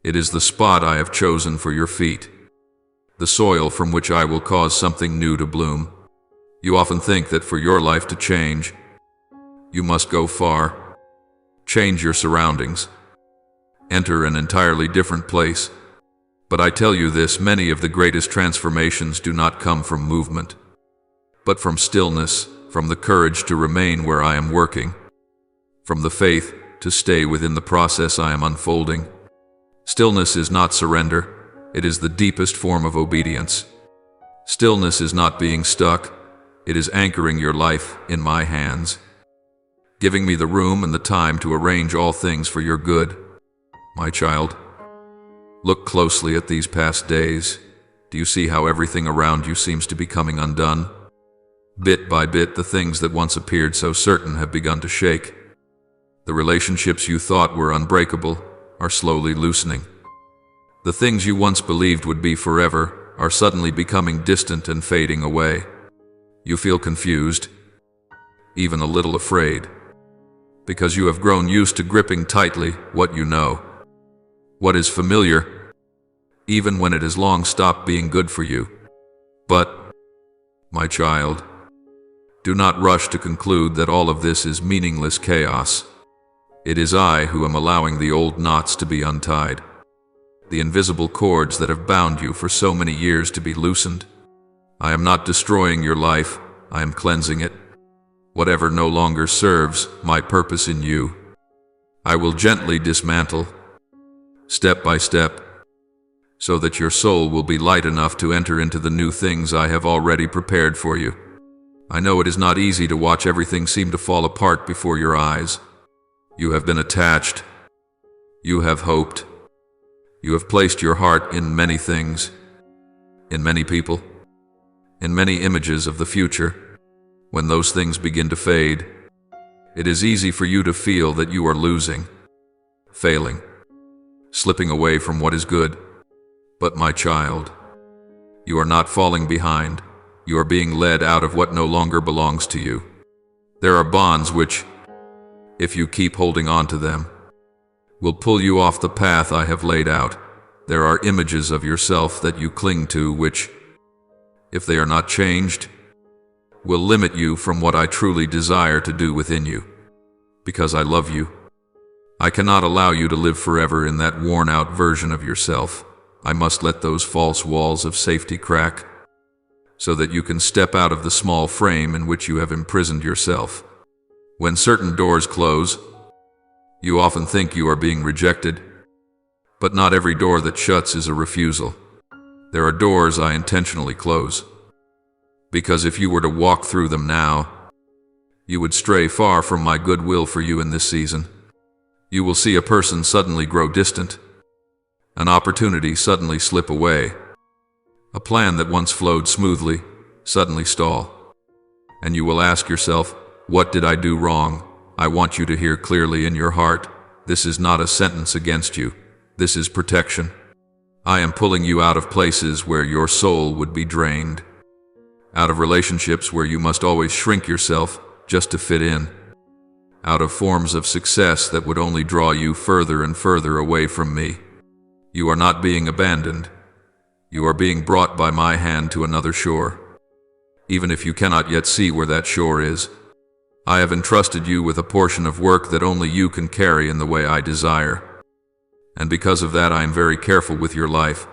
It is the spot I have chosen for your feet, the soil from which I will cause something new to bloom. You often think that for your life to change, you must go far, change your surroundings, enter an entirely different place. But I tell you this, many of the greatest transformations do not come from movement, but from stillness, from the courage to remain where I am working, from the faith to stay within the process I am unfolding. Stillness is not surrender, it is the deepest form of obedience. Stillness is not being stuck, it is anchoring your life in my hands, giving me the room and the time to arrange all things for your good. My child, look closely at these past days. Do you see how everything around you seems to be coming undone? Bit by bit, the things that once appeared so certain have begun to shake. The relationships you thought were unbreakable are slowly loosening. The things you once believed would be forever are suddenly becoming distant and fading away. You feel confused, even a little afraid, because you have grown used to gripping tightly what you know, what is familiar, even when it has long stopped being good for you. But, my child, do not rush to conclude that all of this is meaningless chaos. It is I who am allowing the old knots to be untied. the invisible cords that have bound you for so many years to be loosened. I am not destroying your life, I am cleansing it. Whatever no longer serves my purpose in you, I will gently dismantle, step by step, so that your soul will be light enough to enter into the new things I have already prepared for you. I know it is not easy to watch everything seem to fall apart before your eyes. You have been attached. You have hoped. You have placed your heart in many things, in many people, in many images of the future. When those things begin to fade, it is easy for you to feel that you are losing, failing, slipping away from what is good. But my child, you are not falling behind. You are being led out of what no longer belongs to you. There are bonds which, if you keep holding on to them, will pull you off the path I have laid out. There are images of yourself that you cling to which, if they are not changed, will limit you from what I truly desire to do within you. Because I love you, I cannot allow you to live forever in that worn-out version of yourself. I must let those false walls of safety crack, so that you can step out of the small frame in which you have imprisoned yourself. When certain doors close, you often think you are being rejected, but not every door that shuts is a refusal. There are doors I intentionally close, because if you were to walk through them now, you would stray far from my goodwill for you in this season. You will see a person suddenly grow distant, an opportunity suddenly slip away, a plan that once flowed smoothly suddenly stall. And you will ask yourself, what did I do wrong? I want you to hear clearly in your heart, this is not a sentence against you, this is protection. I am pulling you out of places where your soul would be drained, out of relationships where you must always shrink yourself just to fit in, out of forms of success that would only draw you further and further away from me. You are not being abandoned. You are being brought by my hand to another shore. Even if you cannot yet see where that shore is, I have entrusted you with a portion of work that only you can carry in the way I desire. And because of that I am very careful with your life.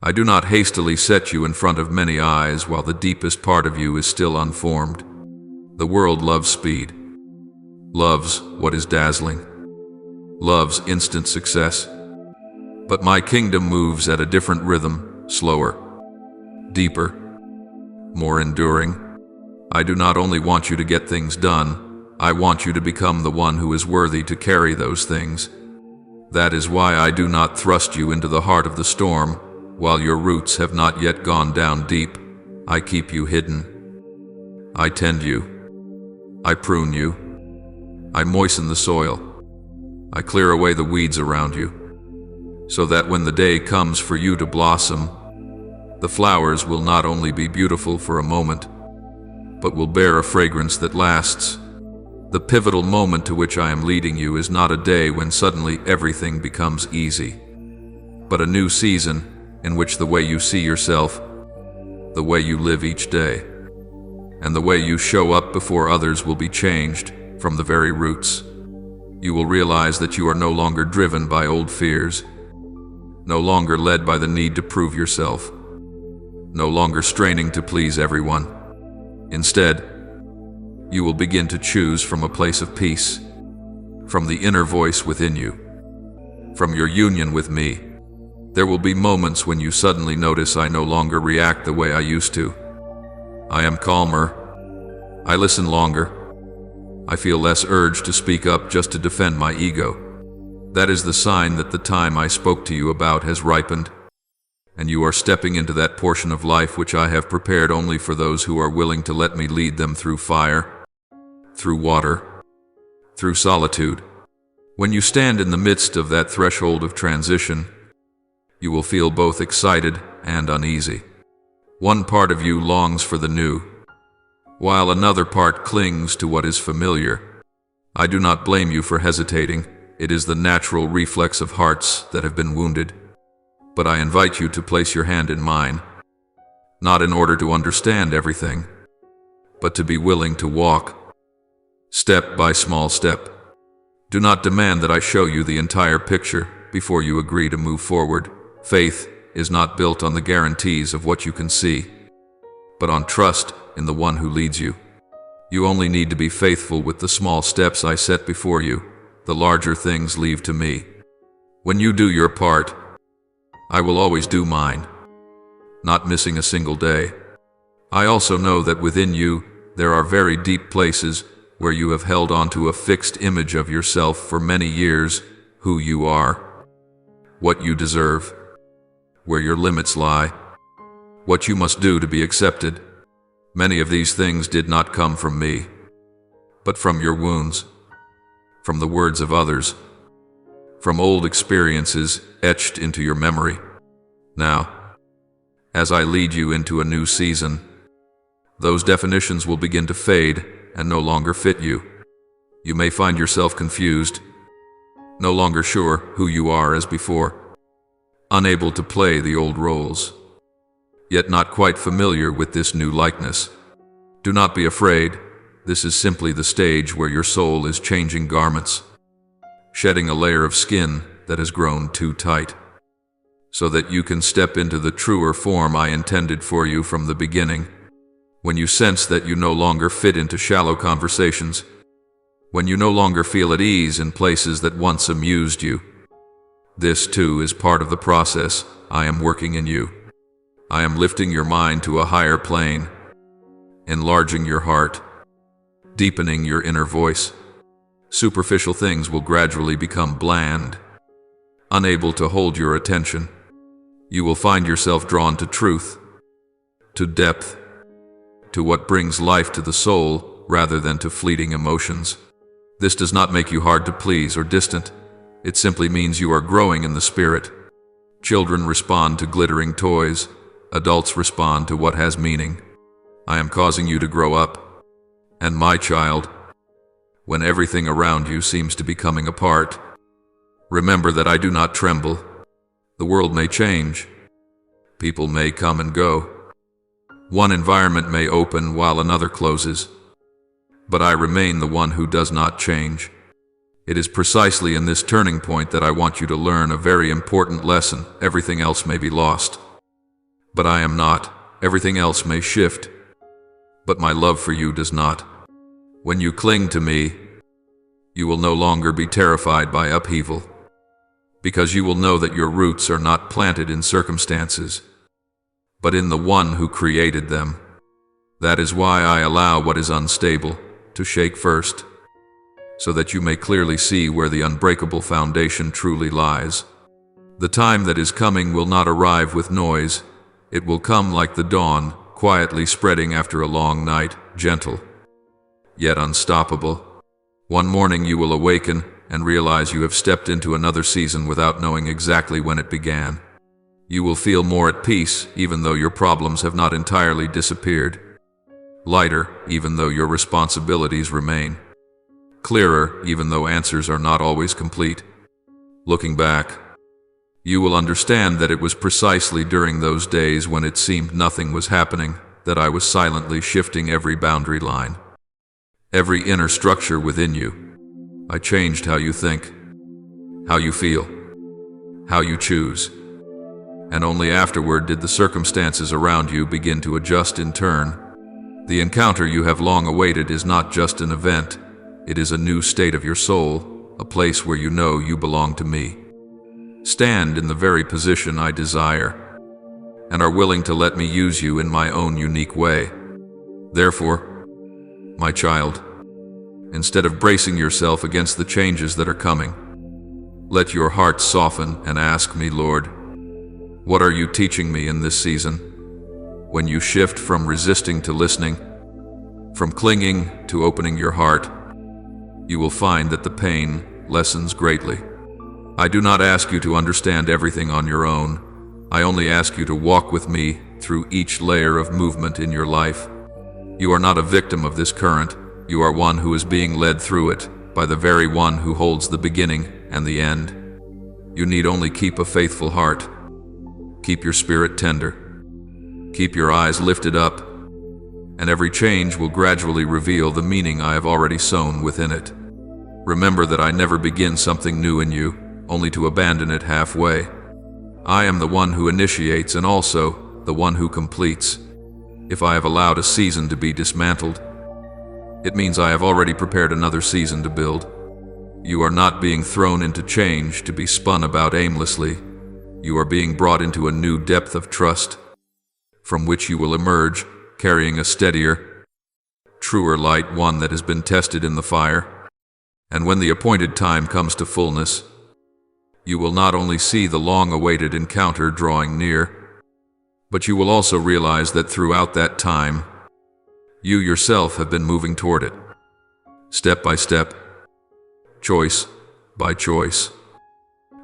I do not hastily set you in front of many eyes while the deepest part of you is still unformed. The world loves speed, loves what is dazzling, loves instant success. But my kingdom moves at a different rhythm, slower, deeper, more enduring. I do not only want you to get things done, I want you to become the one who is worthy to carry those things. That is why I do not thrust you into the heart of the storm while your roots have not yet gone down deep. I keep you hidden. I tend you. I prune you. I moisten the soil. I clear away the weeds around you, so that when the day comes for you to blossom, the flowers will not only be beautiful for a moment, but will bear a fragrance that lasts. The pivotal moment to which I am leading you is not a day when suddenly everything becomes easy, but a new season in which the way you see yourself, the way you live each day, and the way you show up before others will be changed from the very roots. You will realize that you are no longer driven by old fears, no longer led by the need to prove yourself, no longer straining to please everyone. Instead, you will begin to choose from a place of peace, from the inner voice within you, from your union with me. There will be moments when you suddenly notice I no longer react the way I used to. I am calmer. I listen longer. I feel less urge to speak up just to defend my ego. That is the sign that the time I spoke to you about has ripened, and you are stepping into that portion of life which I have prepared only for those who are willing to let me lead them through fire, through water, through solitude. When you stand in the midst of that threshold of transition, you will feel both excited and uneasy. One part of you longs for the new, while another part clings to what is familiar. I do not blame you for hesitating. It is the natural reflex of hearts that have been wounded. But I invite you to place your hand in mine, not in order to understand everything, but to be willing to walk, step by small step. Do not demand that I show you the entire picture before you agree to move forward. Faith is not built on the guarantees of what you can see, but on trust in the one who leads you. You only need to be faithful with the small steps I set before you. The larger things leave to me. When you do your part, I will always do mine, not missing a single day. I also know that within you there are very deep places where you have held on to a fixed image of yourself for many years, who you are, what you deserve, where your limits lie, what you must do to be accepted. Many of these things did not come from me, but from your wounds, from the words of others, from old experiences etched into your memory. Now, as I lead you into a new season, those definitions will begin to fade and no longer fit you. You may find yourself confused, no longer sure who you are as before, unable to play the old roles, yet not quite familiar with this new likeness. Do not be afraid. This is simply the stage where your soul is changing garments, shedding a layer of skin that has grown too tight, so that you can step into the truer form I intended for you from the beginning. When you sense that you no longer fit into shallow conversations, when you no longer feel at ease in places that once amused you, this too is part of the process I am working in you. I am lifting your mind to a higher plane, enlarging your heart, deepening your inner voice. Superficial things will gradually become bland, unable to hold your attention. You will find yourself drawn to truth, to depth, to what brings life to the soul rather than to fleeting emotions. This does not make you hard to please or distant. It simply means you are growing in the spirit. Children respond to glittering toys. Adults respond to what has meaning. I am causing you to grow up. And my child, when everything around you seems to be coming apart, remember that I do not tremble. The world may change. People may come and go. One environment may open while another closes. But I remain the one who does not change. It is precisely in this turning point that I want you to learn a very important lesson. Everything else may be lost, but I am not. Everything else may shift, but my love for you does not. When you cling to me, you will no longer be terrified by upheaval, because you will know that your roots are not planted in circumstances, but in the one who created them. That is why I allow what is unstable to shake first, so that you may clearly see where the unbreakable foundation truly lies. The time that is coming will not arrive with noise. It will come like the dawn, quietly spreading after a long night, gentle, yet unstoppable. One morning you will awaken and realize you have stepped into another season without knowing exactly when it began. You will feel more at peace, even though your problems have not entirely disappeared. Lighter, even though your responsibilities remain. Clearer, even though answers are not always complete. Looking back, you will understand that it was precisely during those days when it seemed nothing was happening that I was silently shifting every boundary line, every inner structure within you. I changed how you think, how you feel, how you choose. And only afterward did the circumstances around you begin to adjust in turn. The encounter you have long awaited is not just an event. It is a new state of your soul, a place where you know you belong to me. Stand in the very position I desire, and are willing to let me use you in my own unique way. Therefore, my child, instead of bracing yourself against the changes that are coming, let your heart soften and ask me, Lord, what are you teaching me in this season? When you shift from resisting to listening, from clinging to opening your heart, you will find that the pain lessens greatly. I do not ask you to understand everything on your own. I only ask you to walk with me through each layer of movement in your life. You are not a victim of this current. You are one who is being led through it by the very one who holds the beginning and the end. You need only keep a faithful heart. Keep your spirit tender. Keep your eyes lifted up, and every change will gradually reveal the meaning I have already sown within it. Remember that I never begin something new in you, only to abandon it halfway. I am the one who initiates and also the one who completes. If I have allowed a season to be dismantled, it means I have already prepared another season to build. You are not being thrown into change to be spun about aimlessly. You are being brought into a new depth of trust, from which you will emerge carrying a steadier, truer light, one that has been tested in the fire. And when the appointed time comes to fullness, you will not only see the long-awaited encounter drawing near, but you will also realize that throughout that time, you yourself have been moving toward it, step by step, choice by choice,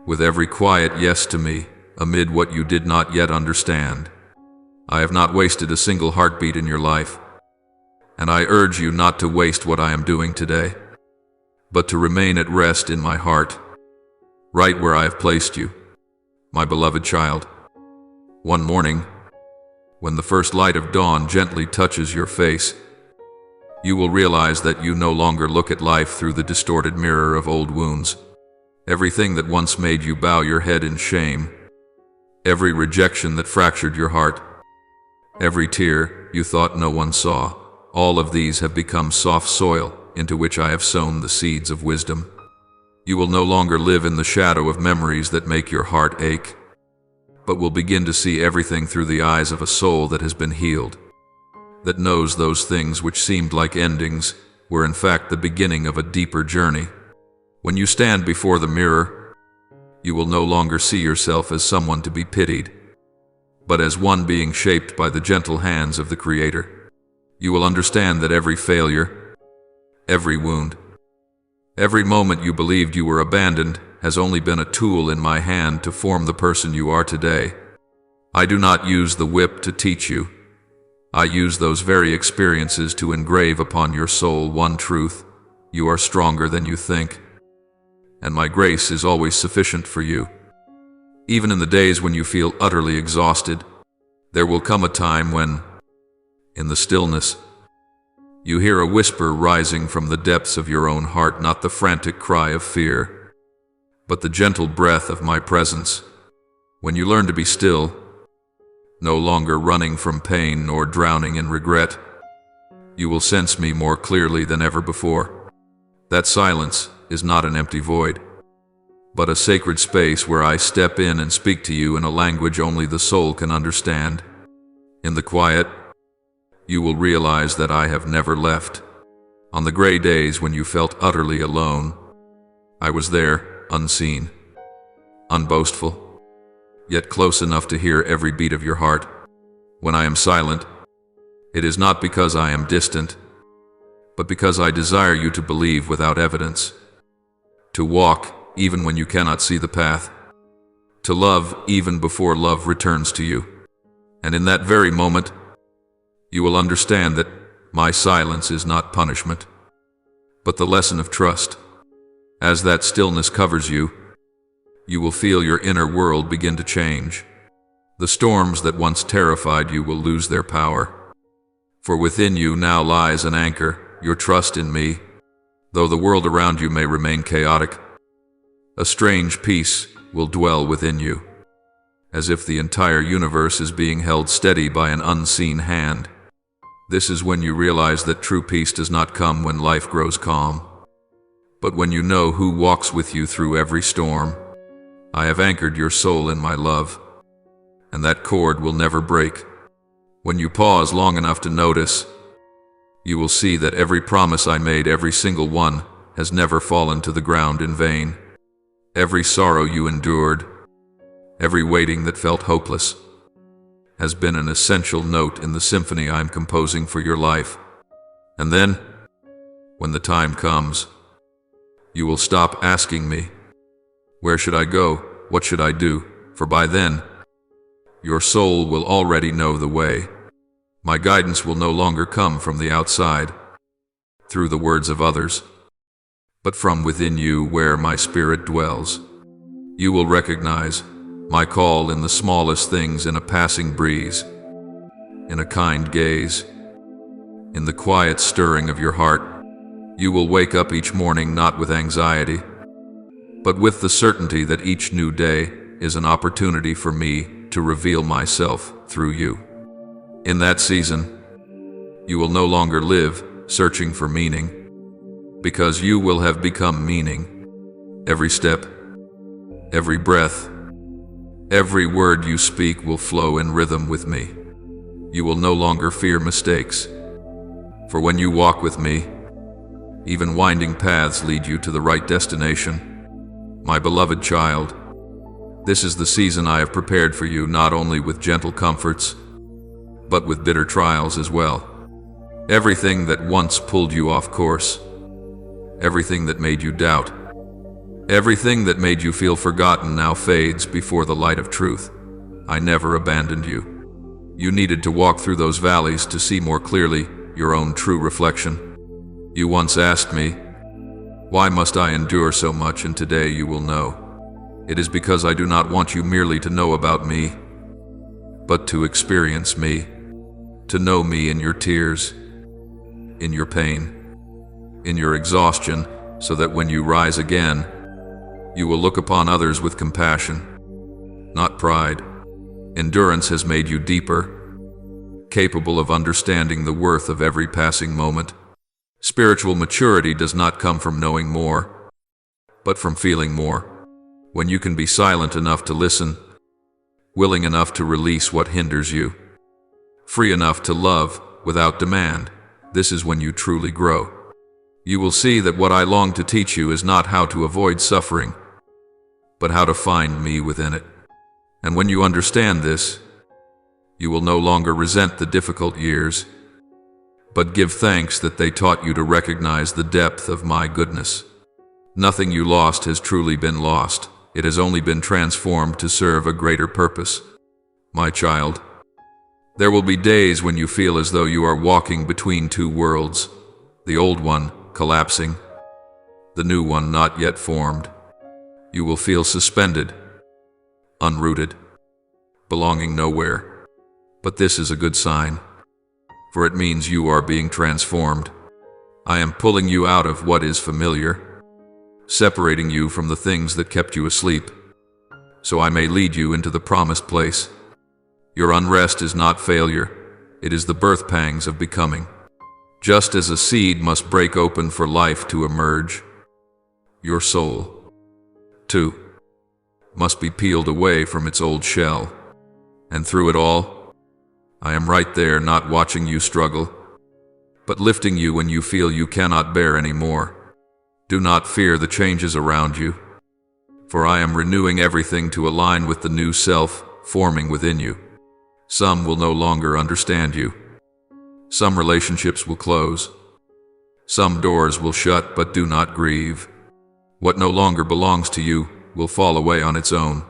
with every quiet yes to me, amid what you did not yet understand. I have not wasted a single heartbeat in your life, and I urge you not to waste what I am doing today, but to remain at rest in my heart, right where I have placed you, my beloved child. One morning, when the first light of dawn gently touches your face, you will realize that you no longer look at life through the distorted mirror of old wounds. Everything that once made you bow your head in shame, every rejection that fractured your heart, every tear you thought no one saw, all of these have become soft soil into which I have sown the seeds of wisdom. You will no longer live in the shadow of memories that make your heart ache, but will begin to see everything through the eyes of a soul that has been healed, that knows those things which seemed like endings were in fact the beginning of a deeper journey. When you stand before the mirror, you will no longer see yourself as someone to be pitied, but as one being shaped by the gentle hands of the Creator. You will understand that every failure, every wound, every moment you believed you were abandoned has only been a tool in my hand to form the person you are today. I do not use the whip to teach you. I use those very experiences to engrave upon your soul one truth: you are stronger than you think, and my grace is always sufficient for you. Even in the days when you feel utterly exhausted, there will come a time when, in the stillness, you hear a whisper rising from the depths of your own heart, not the frantic cry of fear, but the gentle breath of my presence. When you learn to be still, no longer running from pain nor drowning in regret, you will sense me more clearly than ever before. That silence is not an empty void, but a sacred space where I step in and speak to you in a language only the soul can understand. In the quiet, you will realize that I have never left. On the gray days when you felt utterly alone, I was there, unseen, unboastful, yet close enough to hear every beat of your heart. When I am silent, it is not because I am distant, but because I desire you to believe without evidence, to walk even when you cannot see the path, to love even before love returns to you. And in that very moment, you will understand that my silence is not punishment, but the lesson of trust. As that stillness covers you, you will feel your inner world begin to change. The storms that once terrified you will lose their power, for within you now lies an anchor, your trust in me. Though the world around you may remain chaotic, a strange peace will dwell within you, as if the entire universe is being held steady by an unseen hand. This is when you realize that true peace does not come when life grows calm, but when you know who walks with you through every storm. I have anchored your soul in my love, and that cord will never break. When you pause long enough to notice, you will see that every promise I made, every single one, has never fallen to the ground in vain. Every sorrow you endured, every waiting that felt hopeless, has been an essential note in the symphony I am composing for your life. And then, when the time comes, you will stop asking me, where should I go? What should I do? For by then, your soul will already know the way. My guidance will no longer come from the outside, through the words of others, but from within you where my spirit dwells. You will recognize my call in the smallest things, in a passing breeze, in a kind gaze, in the quiet stirring of your heart. You will wake up each morning not with anxiety, but with the certainty that each new day is an opportunity for me to reveal myself through you. In that season, you will no longer live searching for meaning, because you will have become meaning. Every step, every breath, every word you speak will flow in rhythm with me. You will no longer fear mistakes, for when you walk with me, even winding paths lead you to the right destination. My beloved child, this is the season I have prepared for you, not only with gentle comforts, but with bitter trials as well. Everything that once pulled you off course, everything that made you doubt, everything that made you feel forgotten now fades before the light of truth. I never abandoned you. You needed to walk through those valleys to see more clearly your own true reflection. You once asked me, why must I endure so much? And today you will know. It is because I do not want you merely to know about me, but to experience me, to know me in your tears, in your pain, in your exhaustion, so that when you rise again, you will look upon others with compassion, not pride. Endurance has made you deeper, capable of understanding the worth of every passing moment. Spiritual maturity does not come from knowing more, but from feeling more. When you can be silent enough to listen, willing enough to release what hinders you, free enough to love without demand, this is when you truly grow. You will see that what I long to teach you is not how to avoid suffering, but how to find me within it. And when you understand this, you will no longer resent the difficult years, but give thanks that they taught you to recognize the depth of my goodness. Nothing you lost has truly been lost. It has only been transformed to serve a greater purpose. My child, there will be days when you feel as though you are walking between two worlds, the old one collapsing, the new one not yet formed. You will feel suspended, unrooted, belonging nowhere. But this is a good sign, for it means you are being transformed. I am pulling you out of what is familiar, separating you from the things that kept you asleep, so I may lead you into the promised place. Your unrest is not failure, it is the birth pangs of becoming. Just as a seed must break open for life to emerge, your soul, too, must be peeled away from its old shell. And through it all, I am right there, not watching you struggle, but lifting you when you feel you cannot bear any more. Do not fear the changes around you, for I am renewing everything to align with the new self forming within you. Some will no longer understand you. Some relationships will close. Some doors will shut, but do not grieve. What no longer belongs to you will fall away on its own,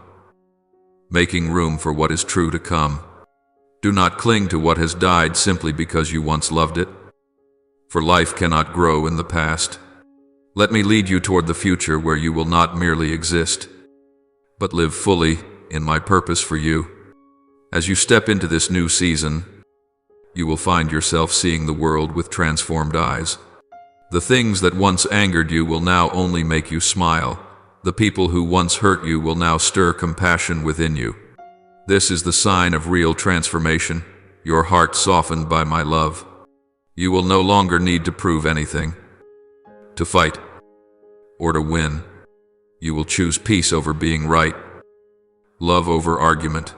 making room for what is true to come. Do not cling to what has died simply because you once loved it, for life cannot grow in the past. Let me lead you toward the future where you will not merely exist, but live fully in my purpose for you. As you step into this new season, you will find yourself seeing the world with transformed eyes. The things that once angered you will now only make you smile. The people who once hurt you will now stir compassion within you. This is the sign of real transformation, your heart softened by my love. You will no longer need to prove anything, to fight, or to win. You will choose peace over being right, love over argument,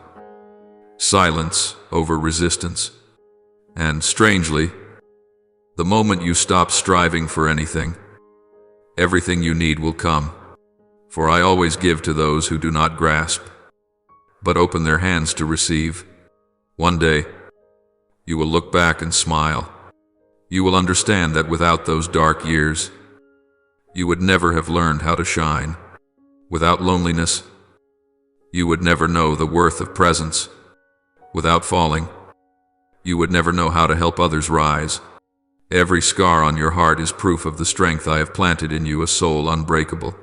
silence over resistance. And strangely, the moment you stop striving for anything, everything you need will come. For I always give to those who do not grasp, but open their hands to receive. One day, you will look back and smile. You will understand that without those dark years, you would never have learned how to shine. Without loneliness, you would never know the worth of presence. Without falling, you would never know how to help others rise. Every scar on your heart is proof of the strength I have planted in you, a soul unbreakable,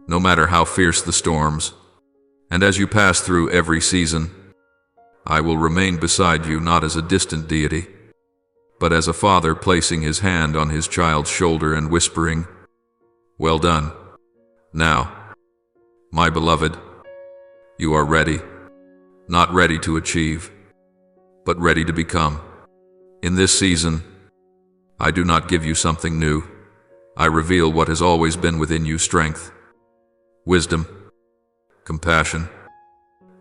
no matter how fierce the storms. And as you pass through every season, I will remain beside you, not as a distant deity, but as a father placing his hand on his child's shoulder and whispering, "Well done. Now, my beloved, You are ready, not ready to achieve, but ready to become. In this season, I do not give you something new. I reveal what has always been within you: strength, wisdom, compassion,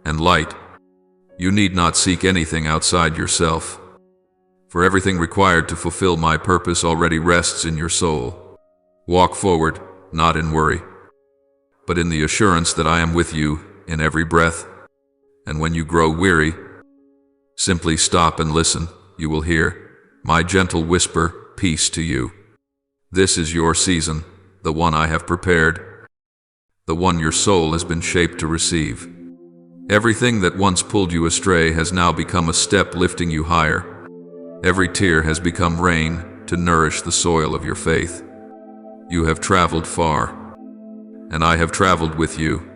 and light. You need not seek anything outside yourself, for everything required to fulfill my purpose already rests in your soul. Walk forward, not in worry, but in the assurance that I am with you in every breath. And when you grow weary, simply stop and listen. You will hear my gentle whisper, peace to you. This is your season, the one I have prepared, the one your soul has been shaped to receive. Everything that once pulled you astray has now become a step lifting you higher. Every tear has become rain to nourish the soil of your faith. You have traveled far, and I have traveled with you.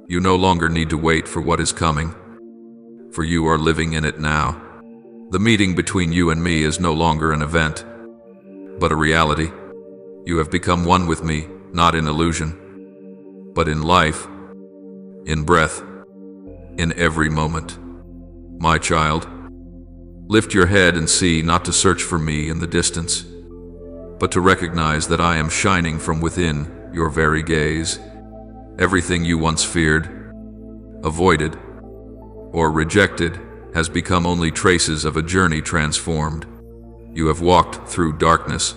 You no longer need to wait for what is coming, for you are living in it now. The meeting between you and me is no longer an event, but a reality. You have become one with me, not in illusion, but in life, in breath, in every moment. My child, lift your head and see, not to search for me in the distance, but to recognize that I am shining from within your very gaze. Everything you once feared, avoided, or rejected has become only traces of a journey transformed. You have walked through darkness,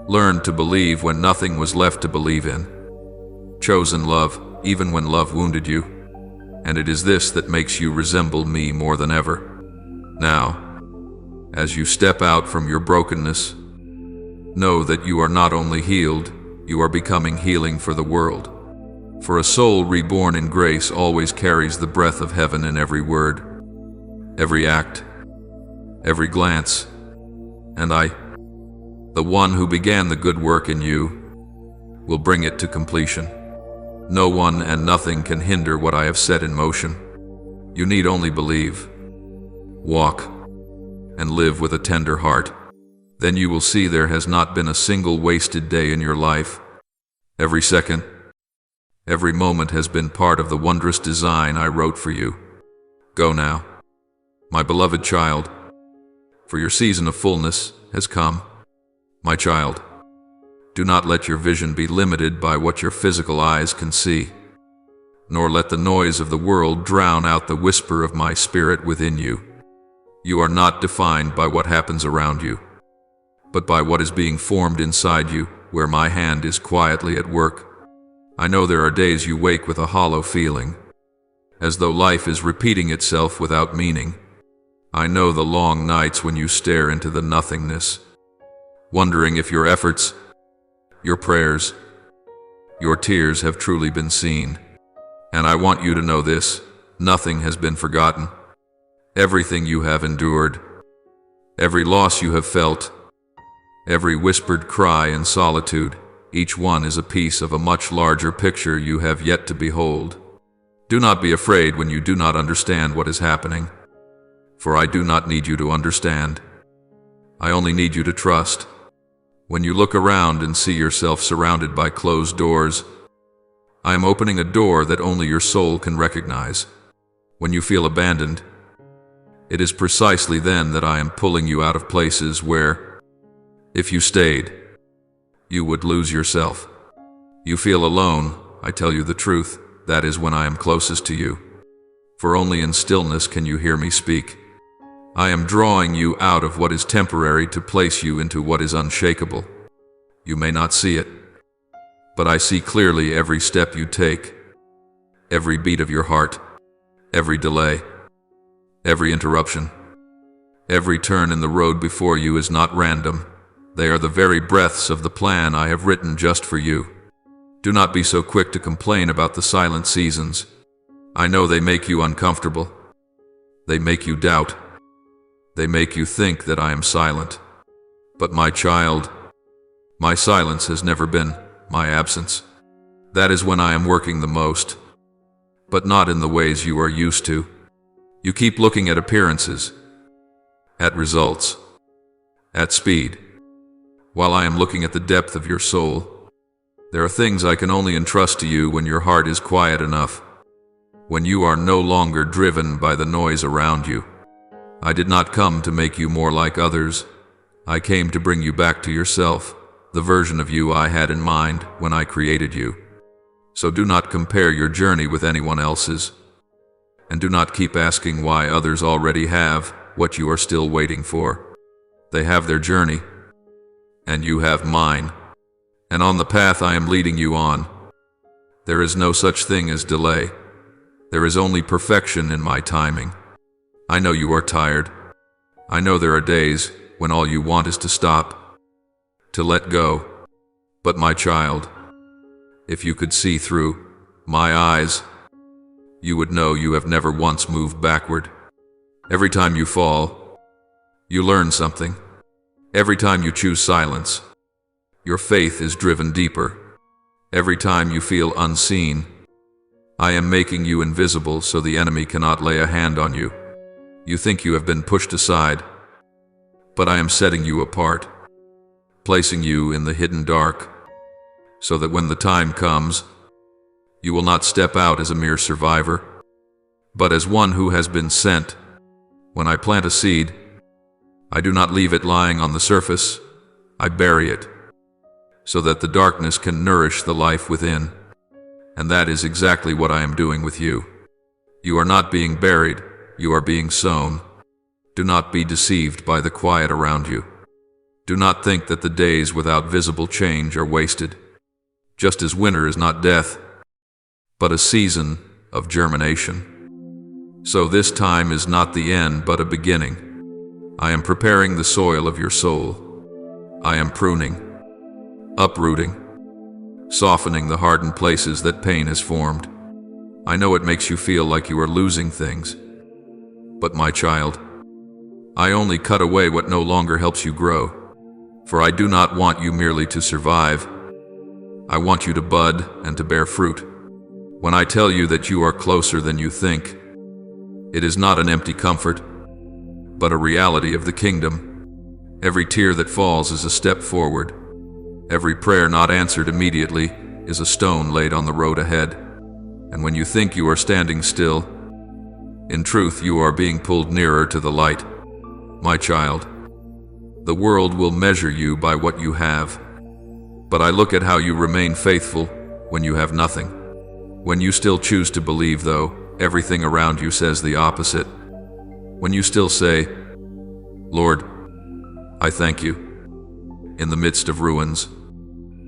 learned to believe when nothing was left to believe in, chosen love even when love wounded you, and it is this that makes you resemble me more than ever. Now, as you step out from your brokenness, know that you are not only healed, you are becoming healing for the world. For a soul reborn in grace always carries the breath of heaven in every word, every act, every glance. And I, the one who began the good work in you, will bring it to completion. No one and nothing can hinder what I have set in motion. You need only believe, walk, and live with a tender heart. Then you will see there has not been a single wasted day in your life. Every second, every moment has been part of the wondrous design I wrote for you. Go now, my beloved child, for your season of fullness has come. My child, do not let your vision be limited by what your physical eyes can see, nor let the noise of the world drown out the whisper of my spirit within you. You are not defined by what happens around you, but by what is being formed inside you, where my hand is quietly at work. I know there are days you wake with a hollow feeling, as though life is repeating itself without meaning. I know the long nights when you stare into the nothingness, wondering if your efforts, your prayers, your tears have truly been seen. And I want you to know this: nothing has been forgotten. Everything you have endured, every loss you have felt, every whispered cry in solitude, each one is a piece of a much larger picture you have yet to behold. Do not be afraid when you do not understand what is happening, for I do not need you to understand. I only need you to trust. When you look around and see yourself surrounded by closed doors, I am opening a door that only your soul can recognize. When you feel abandoned, it is precisely then that I am pulling you out of places where, if you stayed, you would lose yourself. You feel alone, I tell you the truth, that is when I am closest to you. For only in stillness can you hear me speak. I am drawing you out of what is temporary to place you into what is unshakable. You may not see it, but I see clearly every step you take, every beat of your heart, every delay, every interruption. Every turn in the road before you is not random. They are the very breaths of the plan I have written just for you. Do not be so quick to complain about the silent seasons. I know they make you uncomfortable. They make you doubt. They make you think that I am silent. But my child, my silence has never been my absence. That is when I am working the most, but not in the ways you are used to. You keep looking at appearances, at results, at speed, while I am looking at the depth of your soul. There are things I can only entrust to you when your heart is quiet enough, when you are no longer driven by the noise around you. I did not come to make you more like others. I came to bring you back to yourself, the version of you I had in mind when I created you. So do not compare your journey with anyone else's, and do not keep asking why others already have what you are still waiting for. They have their journey, and you have mine, and on the path I am leading you on, there is no such thing as delay. There is only perfection in my timing. I know you are tired. I know there are days when all you want is to stop, to let go. But my child, if you could see through my eyes, you would know you have never once moved backward. Every time you fall, you learn something. Every time you choose silence, your faith is driven deeper. Every time you feel unseen, I am making you invisible so the enemy cannot lay a hand on you. You think you have been pushed aside, but I am setting you apart, placing you in the hidden dark, so that when the time comes, you will not step out as a mere survivor, but as one who has been sent. When I plant a seed, I do not leave it lying on the surface. I bury it, so that the darkness can nourish the life within. And that is exactly what I am doing with you. You are not being buried, you are being sown. Do not be deceived by the quiet around you. Do not think that the days without visible change are wasted, just as winter is not death, but a season of germination. So this time is not the end, but a beginning. I am preparing the soil of your soul. I am pruning, uprooting, softening the hardened places that pain has formed. I know it makes you feel like you are losing things. But my child, I only cut away what no longer helps you grow. For I do not want you merely to survive. I want you to bud and to bear fruit. When I tell you that you are closer than you think, it is not an empty comfort, but a reality of the kingdom. Every tear that falls is a step forward. Every prayer not answered immediately is a stone laid on the road ahead. And when you think you are standing still, in truth you are being pulled nearer to the light. My child, the world will measure you by what you have, but I look at how you remain faithful when you have nothing. When you still choose to believe, though everything around you says the opposite. When you still say, Lord, I thank you, in the midst of ruins.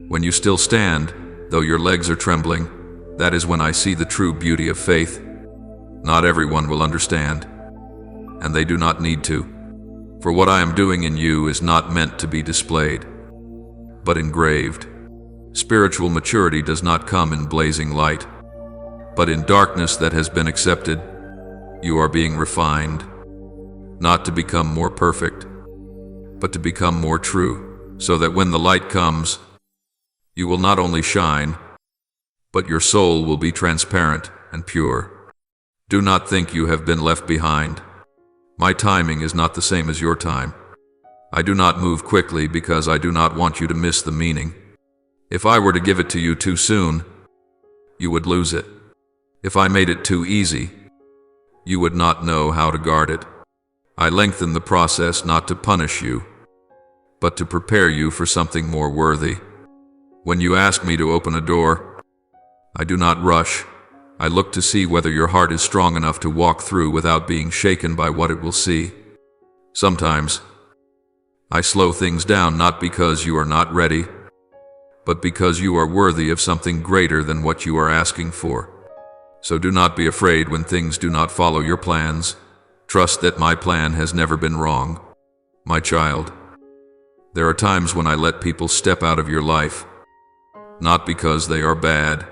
When you still stand, though your legs are trembling, that is when I see the true beauty of faith. Not everyone will understand, and they do not need to. For what I am doing in you is not meant to be displayed, but engraved. Spiritual maturity does not come in blazing light, but in darkness that has been accepted. You are being refined, not to become more perfect, but to become more true, so that when the light comes, you will not only shine, but your soul will be transparent and pure. Do not think you have been left behind. My timing is not the same as your time. I do not move quickly because I do not want you to miss the meaning. If I were to give it to you too soon, you would lose it. If I made it too easy, you would not know how to guard it. I lengthen the process not to punish you, but to prepare you for something more worthy. When you ask me to open a door, I do not rush. I look to see whether your heart is strong enough to walk through without being shaken by what it will see. Sometimes, I slow things down not because you are not ready, but because you are worthy of something greater than what you are asking for. So do not be afraid when things do not follow your plans. Trust that my plan has never been wrong. My child, there are times when I let people step out of your life, not because they are bad,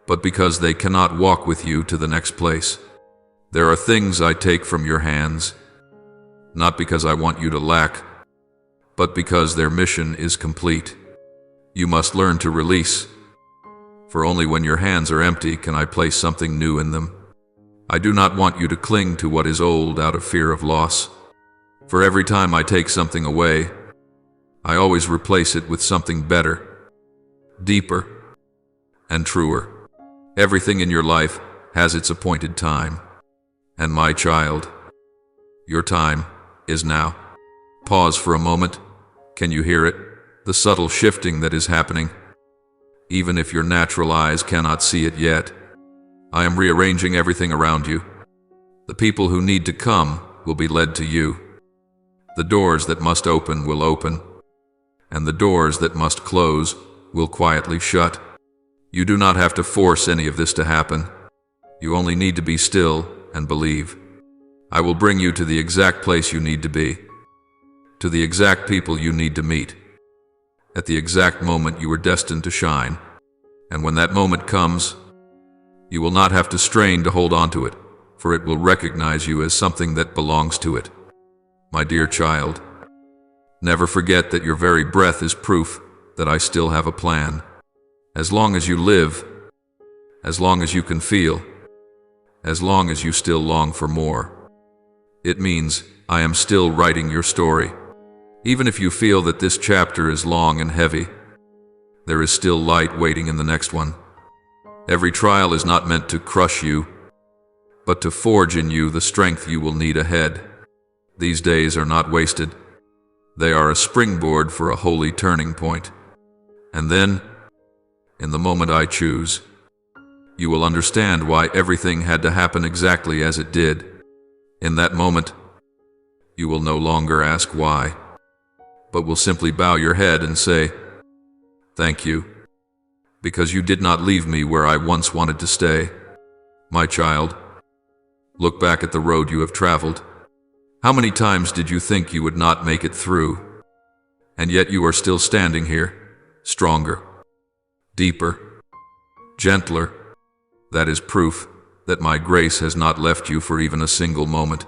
but because they cannot walk with you to the next place. There are things I take from your hands, not because I want you to lack, but because their mission is complete. You must learn to release, for only when your hands are empty can I place something new in them. I do not want you to cling to what is old out of fear of loss. For every time I take something away, I always replace it with something better, deeper, and truer. Everything in your life has its appointed time. And my child, your time is now. Pause for a moment. Can you hear it? The subtle shifting that is happening. Even if your natural eyes cannot see it yet, I am rearranging everything around you. The people who need to come will be led to you. The doors that must open will open, and the doors that must close will quietly shut. You do not have to force any of this to happen. You only need to be still and believe. I will bring you to the exact place you need to be, to the exact people you need to meet, at the exact moment you were destined to shine. And when that moment comes, you will not have to strain to hold on to it, for it will recognize you as something that belongs to it. My dear child, never forget that your very breath is proof that I still have a plan. As long as you live, as long as you can feel, as long as you still long for more, it means I am still writing your story. Even if you feel that this chapter is long and heavy, there is still light waiting in the next one. Every trial is not meant to crush you, but to forge in you the strength you will need ahead. These days are not wasted. They are a springboard for a holy turning point. And then, in the moment I choose, you will understand why everything had to happen exactly as it did. In that moment, you will no longer ask why, but will simply bow your head and say, "Thank you, because you did not leave me where I once wanted to stay." My child, look back at the road you have traveled. How many times did you think you would not make it through? And yet you are still standing here, stronger, deeper, gentler. That is proof that my grace has not left you for even a single moment.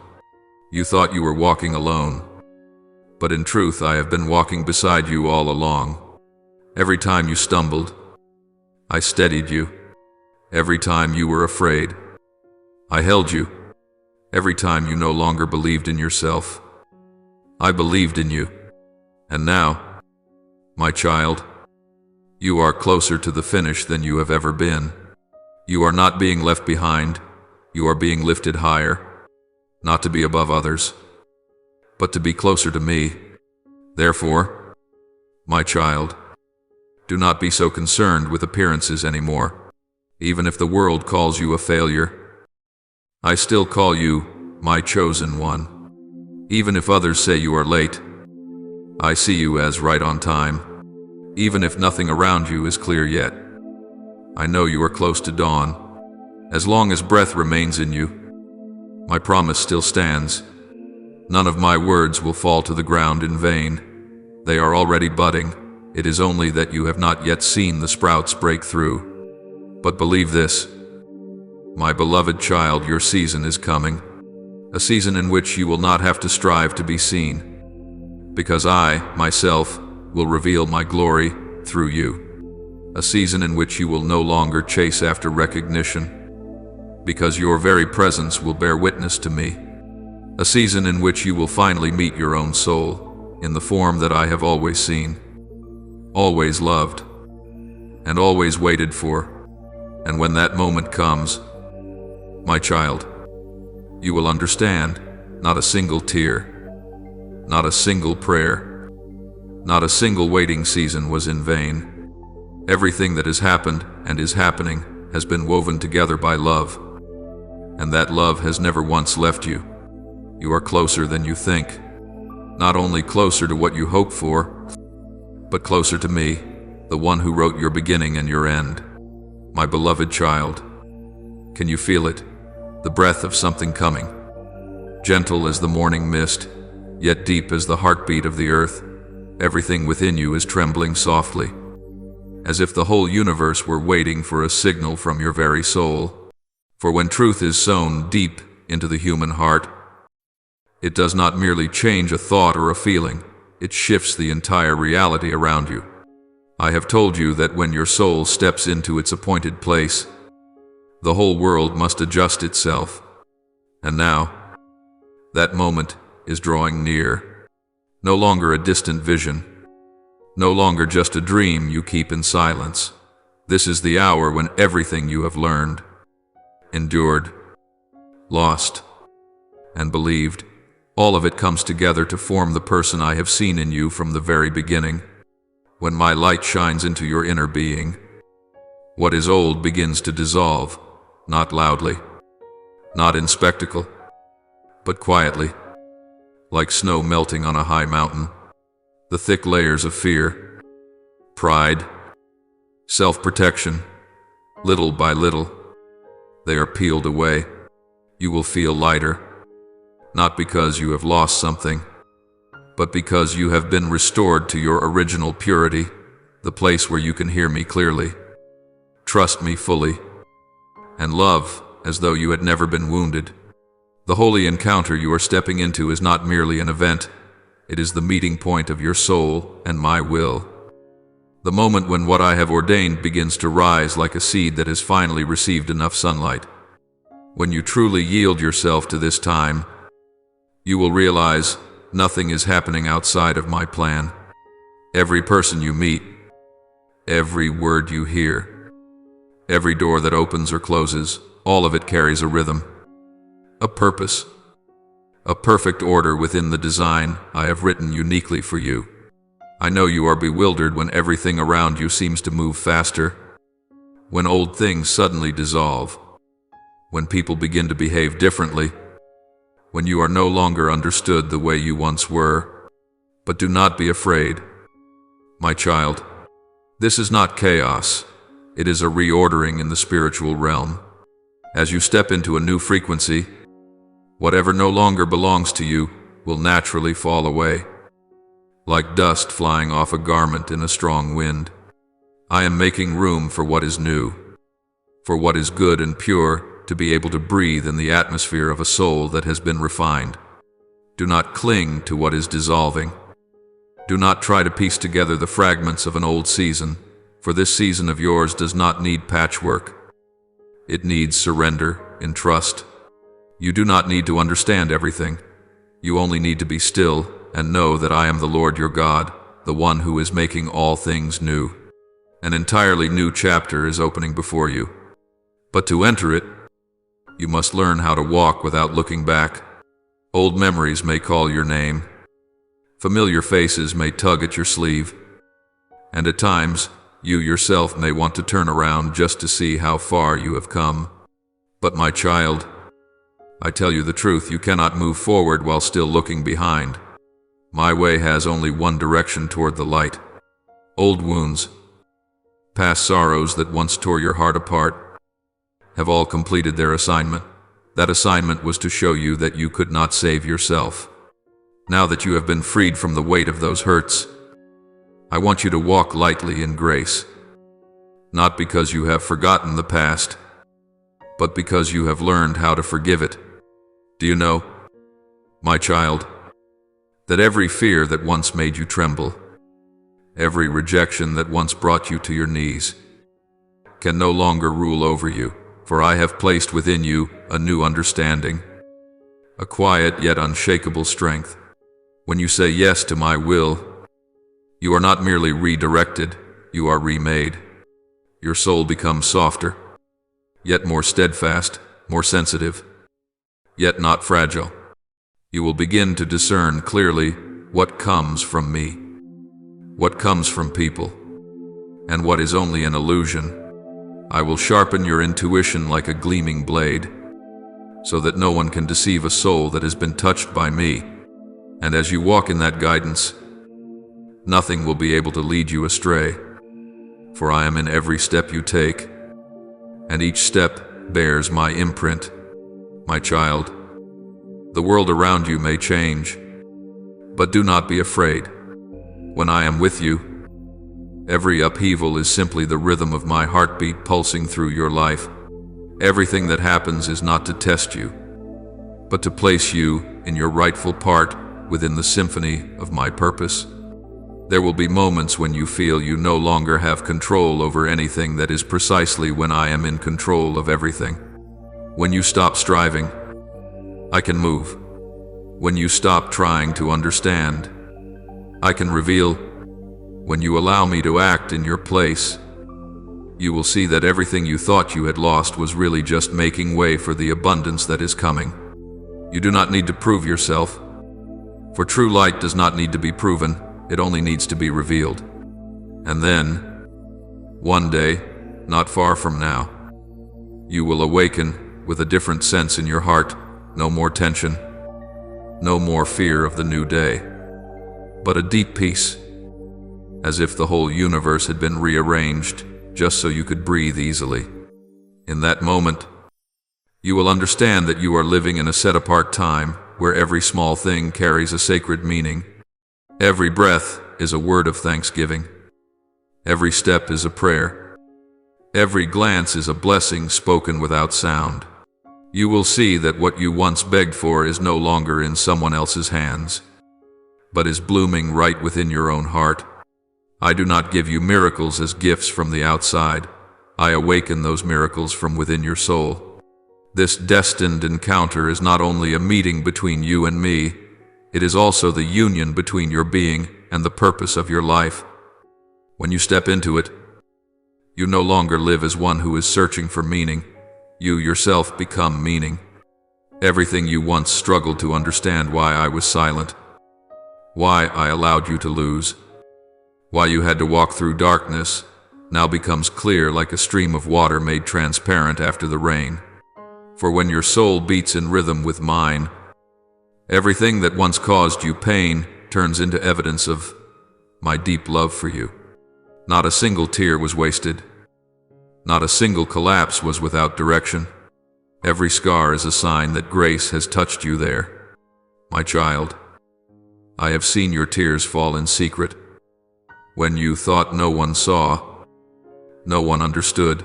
You thought you were walking alone, but in truth I have been walking beside you all along. Every time you stumbled, I steadied you. Every time you were afraid, I held you. Every time you no longer believed in yourself, I believed in you. And now, my child, you are closer to the finish than you have ever been. You are not being left behind. You are being lifted higher, not to be above others, but to be closer to me. Therefore, my child, do not be so concerned with appearances anymore. Even if the world calls you a failure, I still call you my chosen one. Even if others say you are late, I see you as right on time. Even if nothing around you is clear yet, I know you are close to dawn. As long as breath remains in you, my promise still stands. None of my words will fall to the ground in vain. They are already budding. It is only that you have not yet seen the sprouts break through. But believe this, my beloved child, your season is coming. A season in which you will not have to strive to be seen, because I, myself, will reveal my glory through you. A season in which you will no longer chase after recognition, because your very presence will bear witness to me. A season in which you will finally meet your own soul, in the form that I have always seen, always loved, and always waited for. And when that moment comes, my child, you will understand. Not a single tear, not a single prayer, not a single waiting season was in vain. Everything that has happened and is happening has been woven together by love, and that love has never once left you. You are closer than you think, not only closer to what you hope for, but closer to me, the one who wrote your beginning and your end. My beloved child, can you feel it? The breath of something coming, gentle as the morning mist, yet deep as the heartbeat of the earth. Everything within you is trembling softly, as if the whole universe were waiting for a signal from your very soul. For when truth is sown deep into the human heart, it does not merely change a thought or a feeling, it shifts the entire reality around you. I have told you that when your soul steps into its appointed place, the whole world must adjust itself. And now, that moment is drawing near. No longer a distant vision, no longer just a dream you keep in silence. This is the hour when everything you have learned, endured, lost, and believed. All of it comes together to form the person I have seen in you from the very beginning. When my light shines into your inner being, what is old begins to dissolve, not loudly, not in spectacle, but quietly, like snow melting on a high mountain. The thick layers of fear, pride, self-protection, little by little, they are peeled away. You will feel lighter, not because you have lost something, but because you have been restored to your original purity, the place where you can hear me clearly, trust me fully, and love as though you had never been wounded. The holy encounter you are stepping into is not merely an event, it is the meeting point of your soul and my will. The moment when what I have ordained begins to rise like a seed that has finally received enough sunlight. When you truly yield yourself to this time, you will realize nothing is happening outside of my plan. Every person you meet, every word you hear, every door that opens or closes, all of it carries a rhythm, a purpose, a perfect order within the design I have written uniquely for you. I know you are bewildered when everything around you seems to move faster, when old things suddenly dissolve, when people begin to behave differently, when you are no longer understood the way you once were. But do not be afraid, my child. This is not chaos. It is a reordering in the spiritual realm. As you step into a new frequency, whatever no longer belongs to you will naturally fall away, like dust flying off a garment in a strong wind. I am making room for what is new, for what is good and pure, to be able to breathe in the atmosphere of a soul that has been refined. Do not cling to what is dissolving. Do not try to piece together the fragments of an old season, for this season of yours does not need patchwork. It needs surrender in trust. You do not need to understand everything. You only need to be still and know that I am the Lord your God, the one who is making all things new. An entirely new chapter is opening before you. But to enter it, you must learn how to walk without looking back. Old memories may call your name. Familiar faces may tug at your sleeve. And at times, you yourself may want to turn around just to see how far you have come. But my child, I tell you the truth, you cannot move forward while still looking behind. My way has only one direction toward the light. Old wounds, past sorrows that once tore your heart apart, have all completed their assignment. That assignment was to show you that you could not save yourself. Now that you have been freed from the weight of those hurts, I want you to walk lightly in grace, not because you have forgotten the past, but because you have learned how to forgive it. Do you know, my child, that every fear that once made you tremble, every rejection that once brought you to your knees, can no longer rule over you? For I have placed within you a new understanding, a quiet yet unshakable strength. When you say yes to my will, you are not merely redirected, you are remade. Your soul becomes softer, yet more steadfast, more sensitive, yet not fragile. You will begin to discern clearly what comes from me, what comes from people, and what is only an illusion. I will sharpen your intuition like a gleaming blade, so that no one can deceive a soul that has been touched by me. And as you walk in that guidance, nothing will be able to lead you astray, for I am in every step you take, and each step bears my imprint. My child, the world around you may change, but do not be afraid. When I am with you, every upheaval is simply the rhythm of my heartbeat pulsing through your life. Everything that happens is not to test you, but to place you in your rightful part within the symphony of my purpose. There will be moments when you feel you no longer have control over anything. That is precisely when I am in control of everything. When you stop striving, I can move. When you stop trying to understand, I can reveal. When you allow me to act in your place, you will see that everything you thought you had lost was really just making way for the abundance that is coming. You do not need to prove yourself, for true light does not need to be proven, it only needs to be revealed. And then, one day, not far from now, you will awaken with a different sense in your heart, no more tension, no more fear of the new day, but a deep peace, as if the whole universe had been rearranged just so you could breathe easily. In that moment, you will understand that you are living in a set-apart time where every small thing carries a sacred meaning. Every breath is a word of thanksgiving. Every step is a prayer. Every glance is a blessing spoken without sound. You will see that what you once begged for is no longer in someone else's hands, but is blooming right within your own heart. I do not give you miracles as gifts from the outside. I awaken those miracles from within your soul. This destined encounter is not only a meeting between you and me, it is also the union between your being and the purpose of your life. When you step into it, you no longer live as one who is searching for meaning. You yourself become meaning. Everything you once struggled to understand, why I was silent, why I allowed you to lose, why you had to walk through darkness, now becomes clear like a stream of water made transparent after the rain. For when your soul beats in rhythm with mine, everything that once caused you pain turns into evidence of my deep love for you. Not a single tear was wasted. Not a single collapse was without direction. Every scar is a sign that grace has touched you there. My child, I have seen your tears fall in secret. When you thought no one saw, no one understood.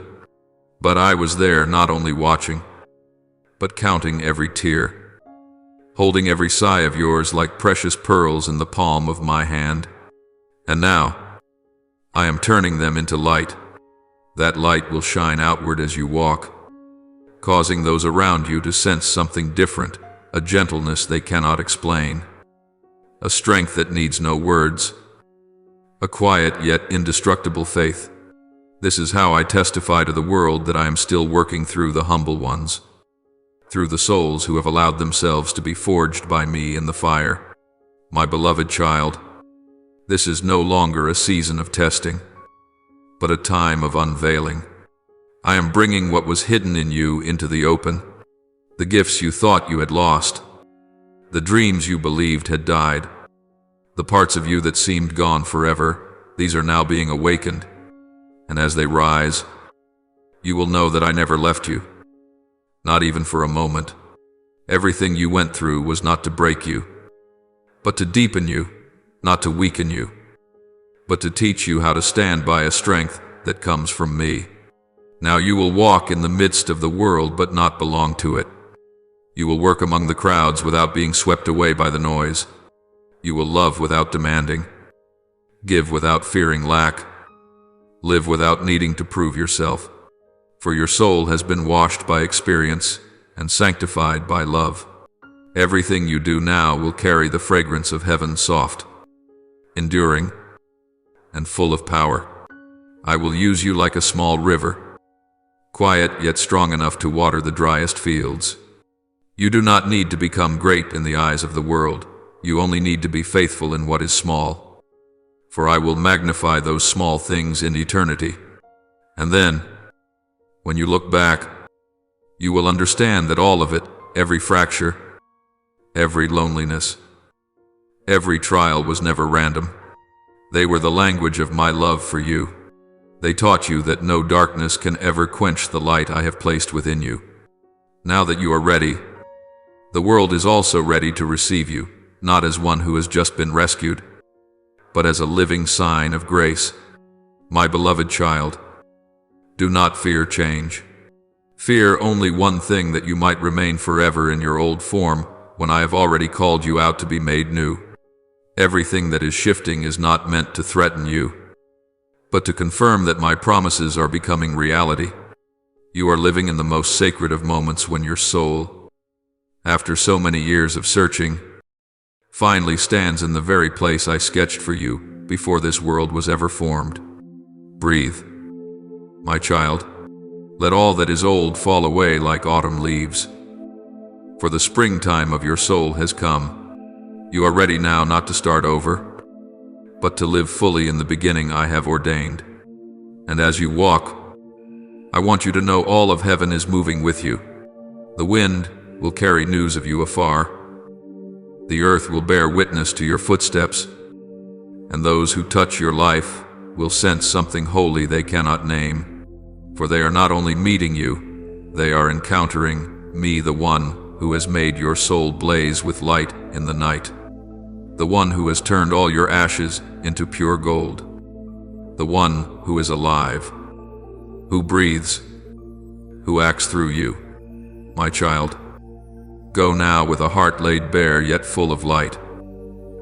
But I was there, not only watching, but counting every tear, holding every sigh of yours like precious pearls in the palm of my hand. And now, I am turning them into light. That light will shine outward as you walk, causing those around you to sense something different, a gentleness they cannot explain, a strength that needs no words, a quiet yet indestructible faith. This is how I testify to the world that I am still working through the humble ones, through the souls who have allowed themselves to be forged by me in the fire. My beloved child, this is no longer a season of testing, but a time of unveiling. I am bringing what was hidden in you into the open, the gifts you thought you had lost, the dreams you believed had died, the parts of you that seemed gone forever. These are now being awakened, and as they rise, you will know that I never left you, not even for a moment. Everything you went through was not to break you, but to deepen you, not to weaken you, but to teach you how to stand by a strength that comes from me. Now you will walk in the midst of the world but not belong to it. You will work among the crowds without being swept away by the noise. You will love without demanding, give without fearing lack, live without needing to prove yourself. For your soul has been washed by experience and sanctified by love. Everything you do now will carry the fragrance of heaven, soft, enduring, and full of power. I will use you like a small river, quiet yet strong enough to water the driest fields. You do not need to become great in the eyes of the world. You only need to be faithful in what is small. For I will magnify those small things in eternity. And then, when you look back, you will understand that all of it, every fracture, every loneliness, every trial was never random. They were the language of my love for you. They taught you that no darkness can ever quench the light I have placed within you. Now that you are ready, the world is also ready to receive you, not as one who has just been rescued, but as a living sign of grace. My beloved child, do not fear change. Fear only one thing, that you might remain forever in your old form when I have already called you out to be made new. Everything that is shifting is not meant to threaten you, but to confirm that my promises are becoming reality. You are living in the most sacred of moments when your soul, after so many years of searching, finally stands in the very place I sketched for you before this world was ever formed. Breathe. My child, let all that is old fall away like autumn leaves. For the springtime of your soul has come. You are ready now not to start over, but to live fully in the beginning I have ordained. And as you walk, I want you to know all of heaven is moving with you. The wind will carry news of you afar. The earth will bear witness to your footsteps, and those who touch your life will sense something holy they cannot name. For they are not only meeting you, they are encountering me, the one who has made your soul blaze with light in the night, the one who has turned all your ashes into pure gold, the one who is alive, who breathes, who acts through you. My child, go now with a heart laid bare yet full of light,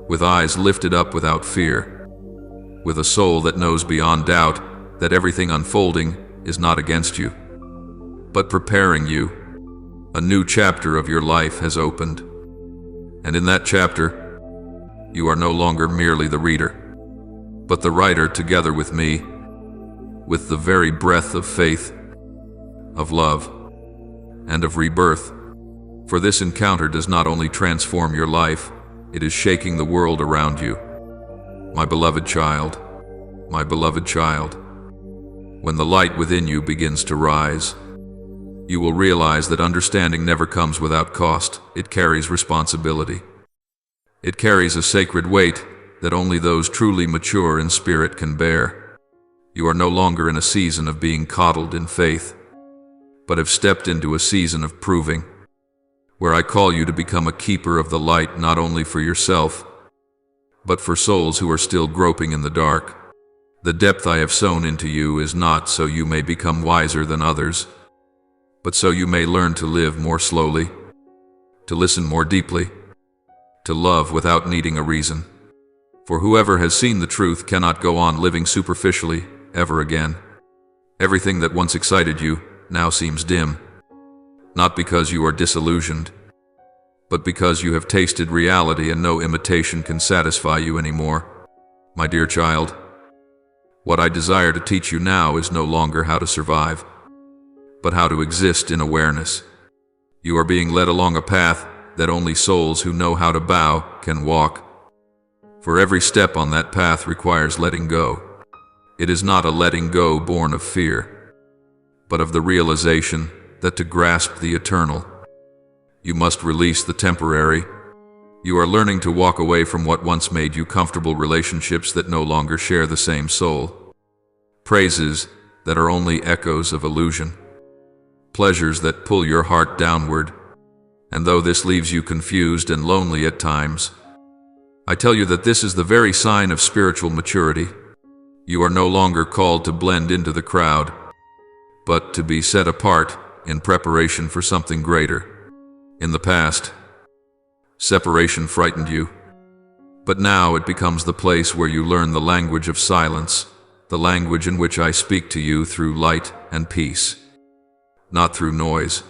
with eyes lifted up without fear, with a soul that knows beyond doubt that everything unfolding is not against you, but preparing you. A new chapter of your life has opened, and in that chapter, you are no longer merely the reader, but the writer together with me, with the very breath of faith, of love, and of rebirth. For this encounter does not only transform your life, it is shaking the world around you. My beloved child, my beloved child, when the light within you begins to rise, you will realize that understanding never comes without cost. It carries responsibility. It carries a sacred weight that only those truly mature in spirit can bear. You are no longer in a season of being coddled in faith, but have stepped into a season of proving, where I call you to become a keeper of the light not only for yourself, but for souls who are still groping in the dark. The depth I have sown into you is not so you may become wiser than others, but so you may learn to live more slowly, to listen more deeply, to love without needing a reason. For whoever has seen the truth cannot go on living superficially ever again. Everything that once excited you now seems dim, not because you are disillusioned, but because you have tasted reality and no imitation can satisfy you anymore. My dear child, what I desire to teach you now is no longer how to survive, but how to exist in awareness. You are being led along a path that only souls who know how to bow can walk. For every step on that path requires letting go. It is not a letting go born of fear, but of the realization that to grasp the eternal, you must release the temporary. You are learning to walk away from what once made you comfortable relationships that no longer share the same soul, praises that are only echoes of illusion, pleasures that pull your heart downward. And though this leaves you confused and lonely at times, I tell you that this is the very sign of spiritual maturity. You are no longer called to blend into the crowd, but to be set apart in preparation for something greater. In the past, separation frightened you, but now it becomes the place where you learn the language of silence, the language in which I speak to you through light and peace, not through noise.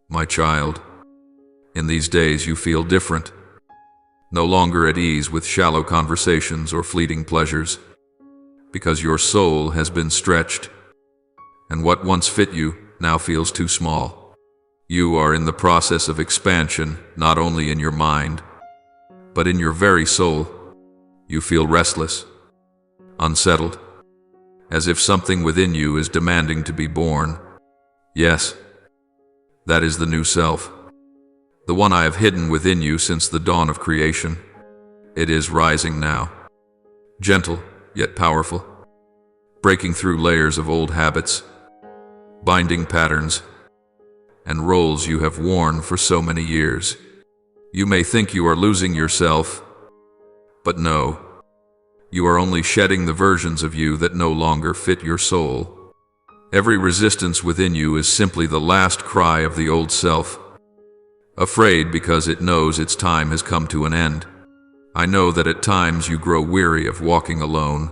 My child, in these days you feel different, no longer at ease with shallow conversations or fleeting pleasures, because your soul has been stretched, and what once fit you now feels too small. You are in the process of expansion, not only in your mind, but in your very soul. You feel restless, unsettled, as if something within you is demanding to be born. Yes, that is the new self, the one I have hidden within you since the dawn of creation. It is rising now, gentle yet powerful, breaking through layers of old habits, binding patterns, and roles you have worn for so many years. You may think you are losing yourself, but no, you are only shedding the versions of you that no longer fit your soul. Every resistance within you is simply the last cry of the old self, afraid because it knows its time has come to an end. I know that at times you grow weary of walking alone,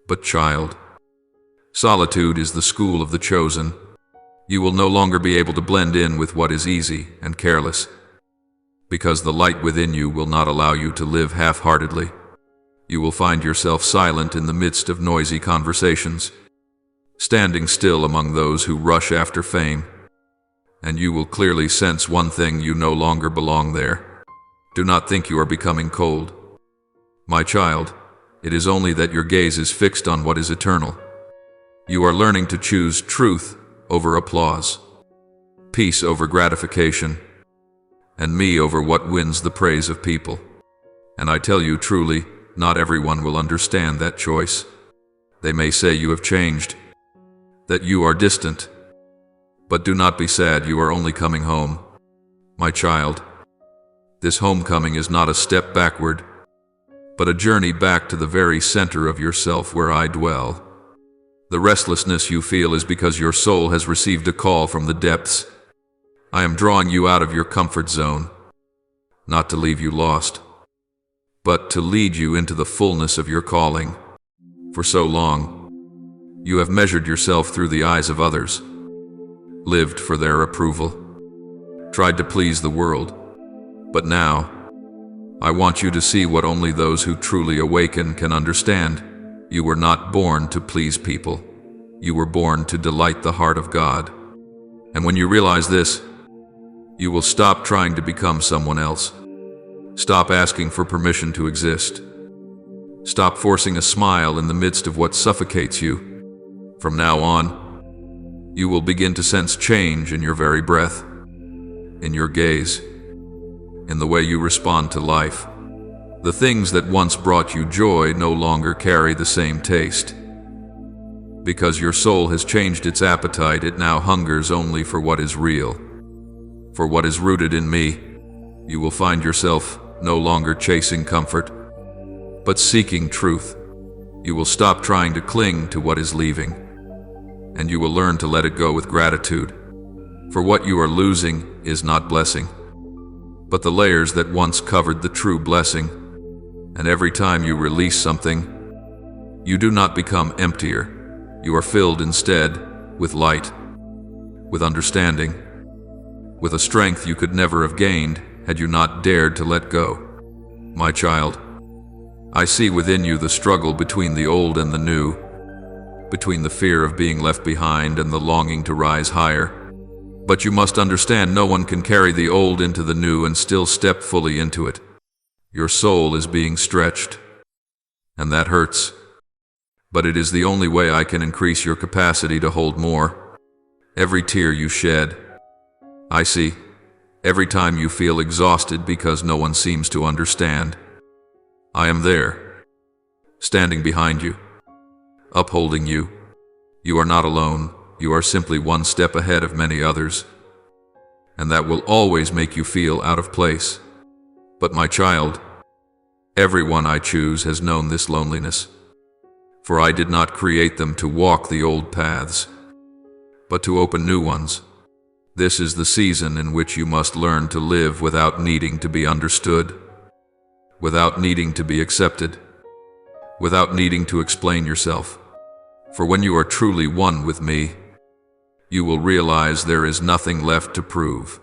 but child, solitude is the school of the chosen. You will no longer be able to blend in with what is easy and careless, because the light within you will not allow you to live half-heartedly. You will find yourself silent in the midst of noisy conversations, standing still among those who rush after fame, and you will clearly sense one thing: you no longer belong there. Do not think you are becoming cold. My child, it is only that your gaze is fixed on what is eternal. You are learning to choose truth over applause, peace over gratification, and me over what wins the praise of people. And I tell you truly, not everyone will understand that choice. They may say you have changed, that you are distant. But do not be sad, you are only coming home. My child, this homecoming is not a step backward, but a journey back to the very center of yourself where I dwell. The restlessness you feel is because your soul has received a call from the depths. I am drawing you out of your comfort zone, not to leave you lost, but to lead you into the fullness of your calling. For so long, you have measured yourself through the eyes of others, lived for their approval, tried to please the world. But now, I want you to see what only those who truly awaken can understand. You were not born to please people. You were born to delight the heart of God. And when you realize this, you will stop trying to become someone else. Stop asking for permission to exist. Stop forcing a smile in the midst of what suffocates you. From now on, you will begin to sense change in your very breath, in your gaze, in the way you respond to life. The things that once brought you joy no longer carry the same taste. Because your soul has changed its appetite, it now hungers only for what is real, for what is rooted in me. You will find yourself no longer chasing comfort, but seeking truth. You will stop trying to cling to what is leaving, and you will learn to let it go with gratitude. For what you are losing is not blessing, but the layers that once covered the true blessing. And every time you release something, you do not become emptier. You are filled instead with light, with understanding, with a strength you could never have gained had you not dared to let go. My child, I see within you the struggle between the old and the new, between the fear of being left behind and the longing to rise higher. But you must understand, no one can carry the old into the new and still step fully into it. Your soul is being stretched, and that hurts. But it is the only way I can increase your capacity to hold more. Every tear you shed, I see. Every time you feel exhausted because no one seems to understand, I am there, standing behind you, upholding you. You are not alone. You are simply one step ahead of many others, and that will always make you feel out of place. But my child, everyone I choose has known this loneliness, for I did not create them to walk the old paths, but to open new ones. This is the season in which you must learn to live without needing to be understood, without needing to be accepted, without needing to explain yourself. For when you are truly one with me, you will realize there is nothing left to prove.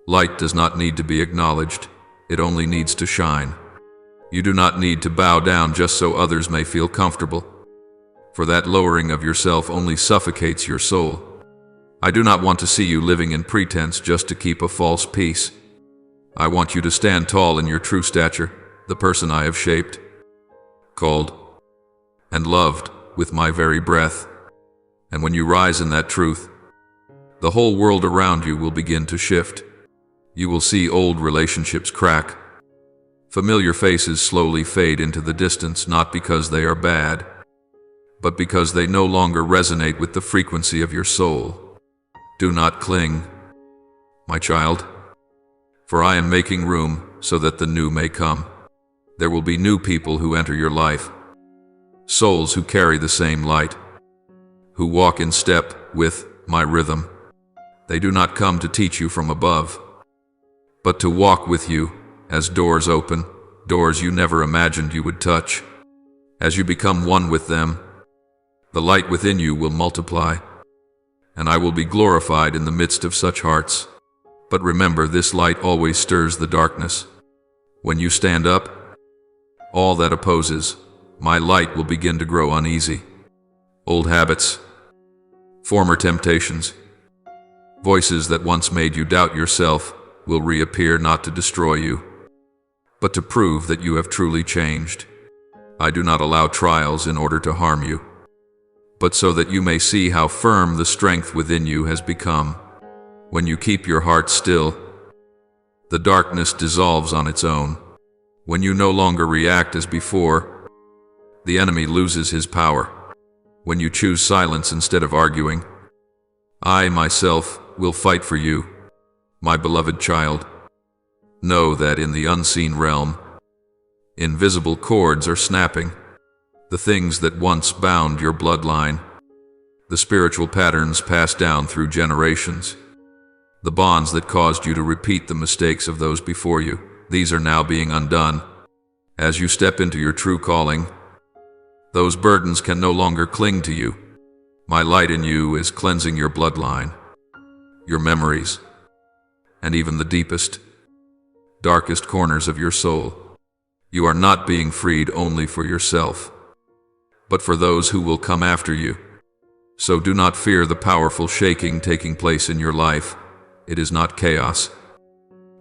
Light does not need to be acknowledged. It only needs to shine. You do not need to bow down just so others may feel comfortable, for that lowering of yourself only suffocates your soul. I do not want to see you living in pretense just to keep a false peace. I want you to stand tall in your true stature, the person I have shaped, called, and loved with my very breath. And when you rise in that truth, the whole world around you will begin to shift. You will see old relationships crack. Familiar faces slowly fade into the distance, not because they are bad, but because they no longer resonate with the frequency of your soul. Do not cling, my child, for I am making room so that the new may come. There will be new people who enter your life, souls who carry the same light, who walk in step with my rhythm. They do not come to teach you from above, but to walk with you as doors open, doors you never imagined you would touch. As you become one with them, the light within you will multiply, and I will be glorified in the midst of such hearts. But remember, this light always stirs the darkness. When you stand up, all that opposes my light will begin to grow uneasy. Old habits, Former temptations, voices that once made you doubt yourself, will reappear not to destroy you, but to prove that you have truly changed. I do not allow trials in order to harm you, but so that you may see how firm the strength within you has become. When you keep your heart still, the darkness dissolves on its own. When you no longer react as before, the enemy loses his power. When you choose silence instead of arguing, I myself will fight for you, my beloved child. Know that in the unseen realm, invisible cords are snapping. The things that once bound your bloodline, the spiritual patterns passed down through generations, the bonds that caused you to repeat the mistakes of those before you, these are now being undone. As you step into your true calling, those burdens can no longer cling to you. My light in you is cleansing your bloodline, your memories, and even the deepest, darkest corners of your soul. You are not being freed only for yourself, but for those who will come after you. So do not fear the powerful shaking taking place in your life. It is not chaos,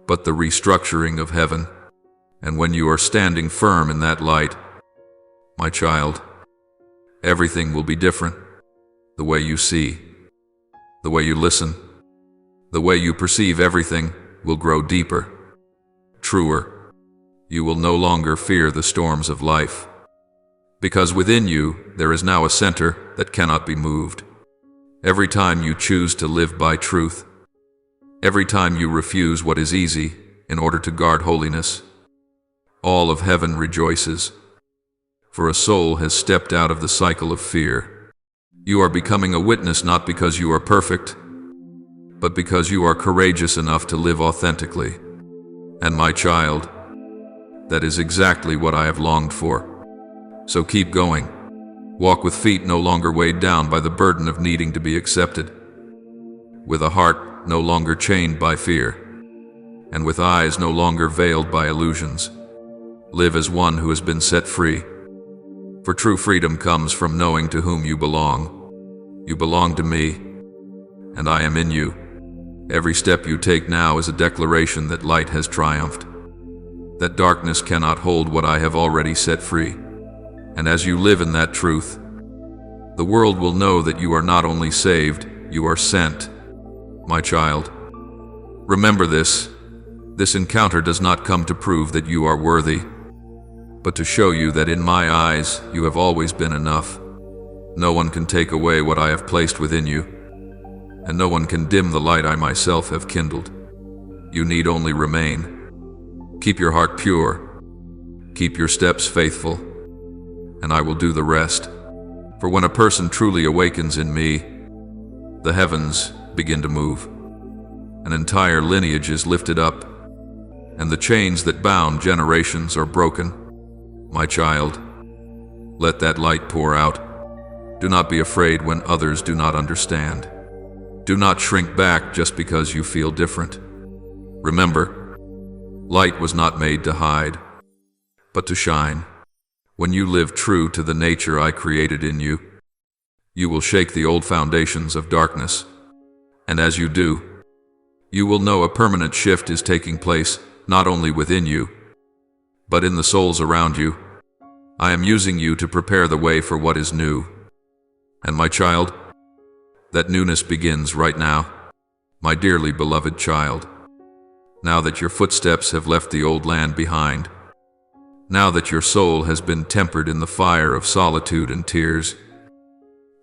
but the restructuring of heaven. And when you are standing firm in that light, my child, everything will be different. The way you see, the way you listen, the way you perceive everything will grow deeper, truer. You will no longer fear the storms of life, because within you there is now a center that cannot be moved. Every time you choose to live by truth, every time you refuse what is easy in order to guard holiness, all of heaven rejoices, for a soul has stepped out of the cycle of fear. You are becoming a witness not because you are perfect, but because you are courageous enough to live authentically. And my child, that is exactly what I have longed for. So keep going. Walk with feet no longer weighed down by the burden of needing to be accepted, with a heart no longer chained by fear, and with eyes no longer veiled by illusions. Live as one who has been set free. For true freedom comes from knowing to whom you belong. You belong to me, and I am in you. Every step you take now is a declaration that light has triumphed, that darkness cannot hold what I have already set free. And as you live in that truth, the world will know that you are not only saved, you are sent. My child, remember this. This encounter does not come to prove that you are worthy, but to show you that in my eyes you have always been enough. No one can take away what I have placed within you, and no one can dim the light I myself have kindled. You need only remain. Keep your heart pure. Keep your steps faithful, and I will do the rest. For when a person truly awakens in me, the heavens begin to move. An entire lineage is lifted up, and the chains that bound generations are broken. My child, let that light pour out. Do not be afraid when others do not understand. Do not shrink back just because you feel different. Remember, light was not made to hide, but to shine. When you live true to the nature I created in you, you will shake the old foundations of darkness. And as you do, you will know a permanent shift is taking place, not only within you, but in the souls around you. I am using you to prepare the way for what is new. And my child, that newness begins right now, my dearly beloved child. Now that your footsteps have left the old land behind, now that your soul has been tempered in the fire of solitude and tears,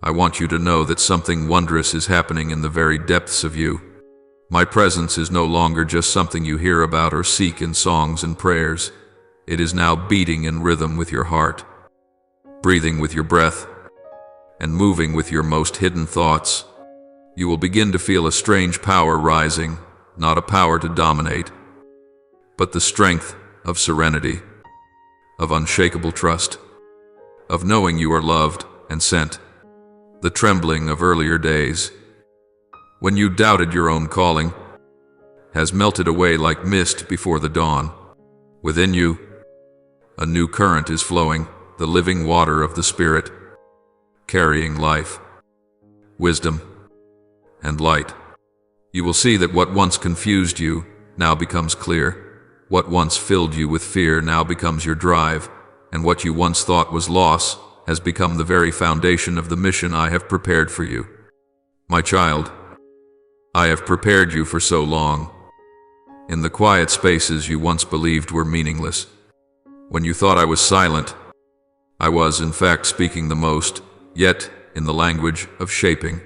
I want you to know that something wondrous is happening in the very depths of you. My presence is no longer just something you hear about or seek in songs and prayers. It is now beating in rhythm with your heart, breathing with your breath, and moving with your most hidden thoughts. You will begin to feel a strange power rising, not a power to dominate, but the strength of serenity, of unshakable trust, of knowing you are loved and sent. The trembling of earlier days, when you doubted your own calling, has melted away like mist before the dawn. Within you, a new current is flowing, the living water of the Spirit, carrying life, wisdom, and light. You will see that what once confused you now becomes clear. What once filled you with fear now becomes your drive, and what you once thought was loss has become the very foundation of the mission I have prepared for you. My child, I have prepared you for so long. In the quiet spaces you once believed were meaningless, when you thought I was silent, I was in fact speaking the most, yet in the language of shaping.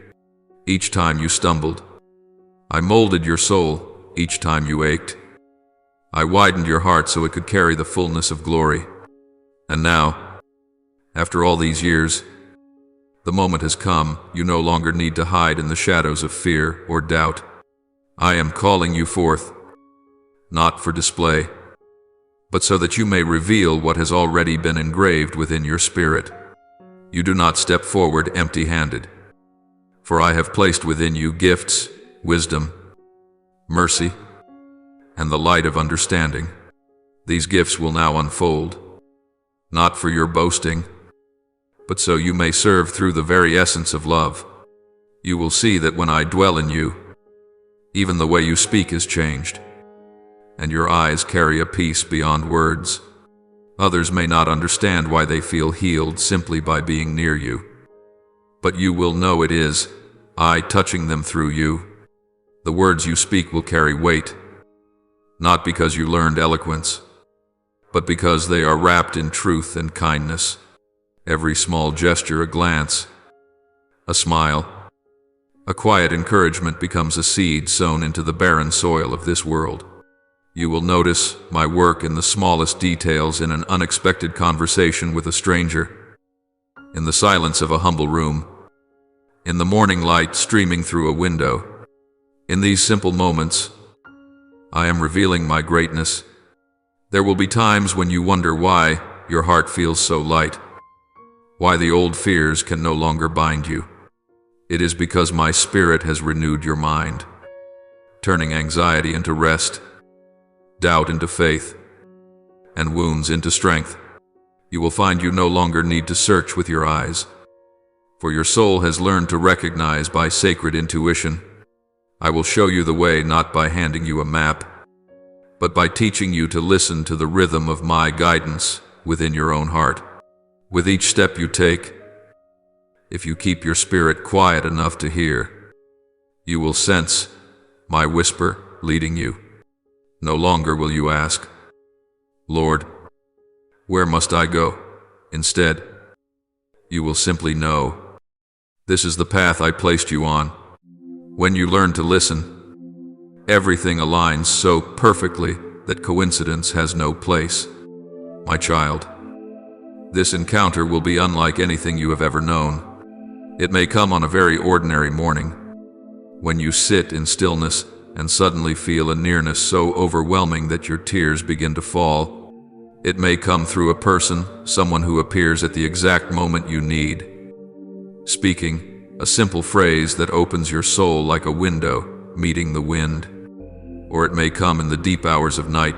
Each time you stumbled, I molded your soul. Each time you ached, I widened your heart so it could carry the fullness of glory. And now, after all these years, the moment has come. You no longer need to hide in the shadows of fear or doubt. I am calling you forth, not for display, but so that you may reveal what has already been engraved within your spirit. You do not step forward empty-handed, for I have placed within you gifts, wisdom, mercy, and the light of understanding. These gifts will now unfold, not for your boasting, but so you may serve through the very essence of love. You will see that when I dwell in you, even the way you speak is changed, and your eyes carry a peace beyond words. Others may not understand why they feel healed simply by being near you, but you will know it is I touching them through you. The words you speak will carry weight, not because you learned eloquence, but because they are wrapped in truth and kindness. Every small gesture, a glance, a smile, a quiet encouragement becomes a seed sown into the barren soil of this world. You will notice my work in the smallest details, in an unexpected conversation with a stranger, in the silence of a humble room, in the morning light streaming through a window. In these simple moments, I am revealing my greatness. There will be times when you wonder why your heart feels so light, why the old fears can no longer bind you. It is because my spirit has renewed your mind, turning anxiety into rest, doubt into faith, and wounds into strength. You will find you no longer need to search with your eyes, for your soul has learned to recognize by sacred intuition. I will show you the way not by handing you a map, but by teaching you to listen to the rhythm of my guidance within your own heart. With each step you take, if you keep your spirit quiet enough to hear, you will sense my whisper leading you. No longer will you ask, Lord, where must I go? Instead, you will simply know, this is the path I placed you on. When you learn to listen, everything aligns so perfectly that coincidence has no place. My child, this encounter will be unlike anything you have ever known. It may come on a very ordinary morning, when you sit in stillness and suddenly feel a nearness so overwhelming that your tears begin to fall. It may come through a person, someone who appears at the exact moment you need, speaking a simple phrase that opens your soul like a window meeting the wind. Or it may come in the deep hours of night,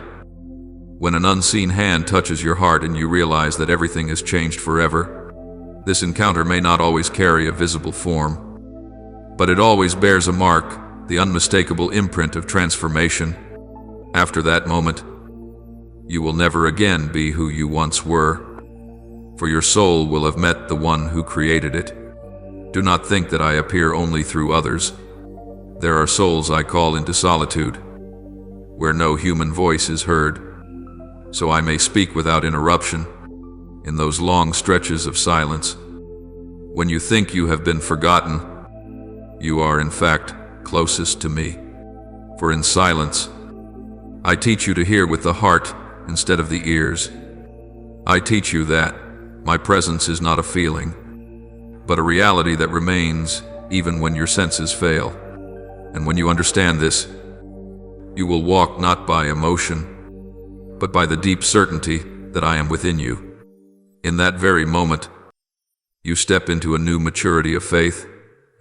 when an unseen hand touches your heart and you realize that everything has changed forever. This encounter may not always carry a visible form, but it always bears a mark, the unmistakable imprint of transformation. After that moment, you will never again be who you once were, for your soul will have met the one who created it. Do not think that I appear only through others. There are souls I call into solitude, where no human voice is heard, so I may speak without interruption, in those long stretches of silence. When you think you have been forgotten, you are in fact closest to me. For in silence, I teach you to hear with the heart instead of the ears. I teach you that my presence is not a feeling, but a reality that remains even when your senses fail. And when you understand this, you will walk not by emotion, but by the deep certainty that I am within you. In that very moment, you step into a new maturity of faith,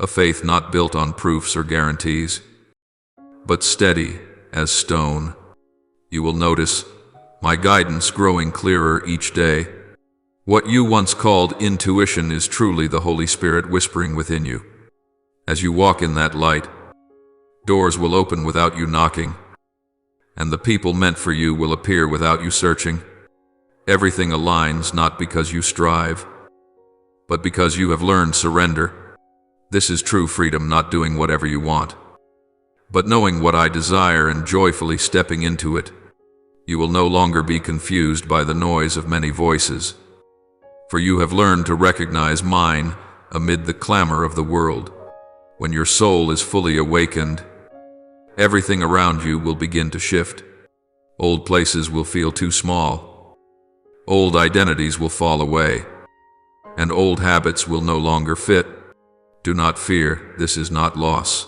a faith not built on proofs or guarantees, but steady as stone. You will notice my guidance growing clearer each day. What you once called intuition is truly the Holy Spirit whispering within you. As you walk in that light, doors will open without you knocking, and the people meant for you will appear without you searching. Everything aligns not because you strive, but because you have learned surrender. This is true freedom, not doing whatever you want, but knowing what I desire and joyfully stepping into it. You will no longer be confused by the noise of many voices, for you have learned to recognize mine amid the clamor of the world. When your soul is fully awakened, everything around you will begin to shift. Old places will feel too small. Old identities will fall away, and old habits will no longer fit. Do not fear, this is not loss,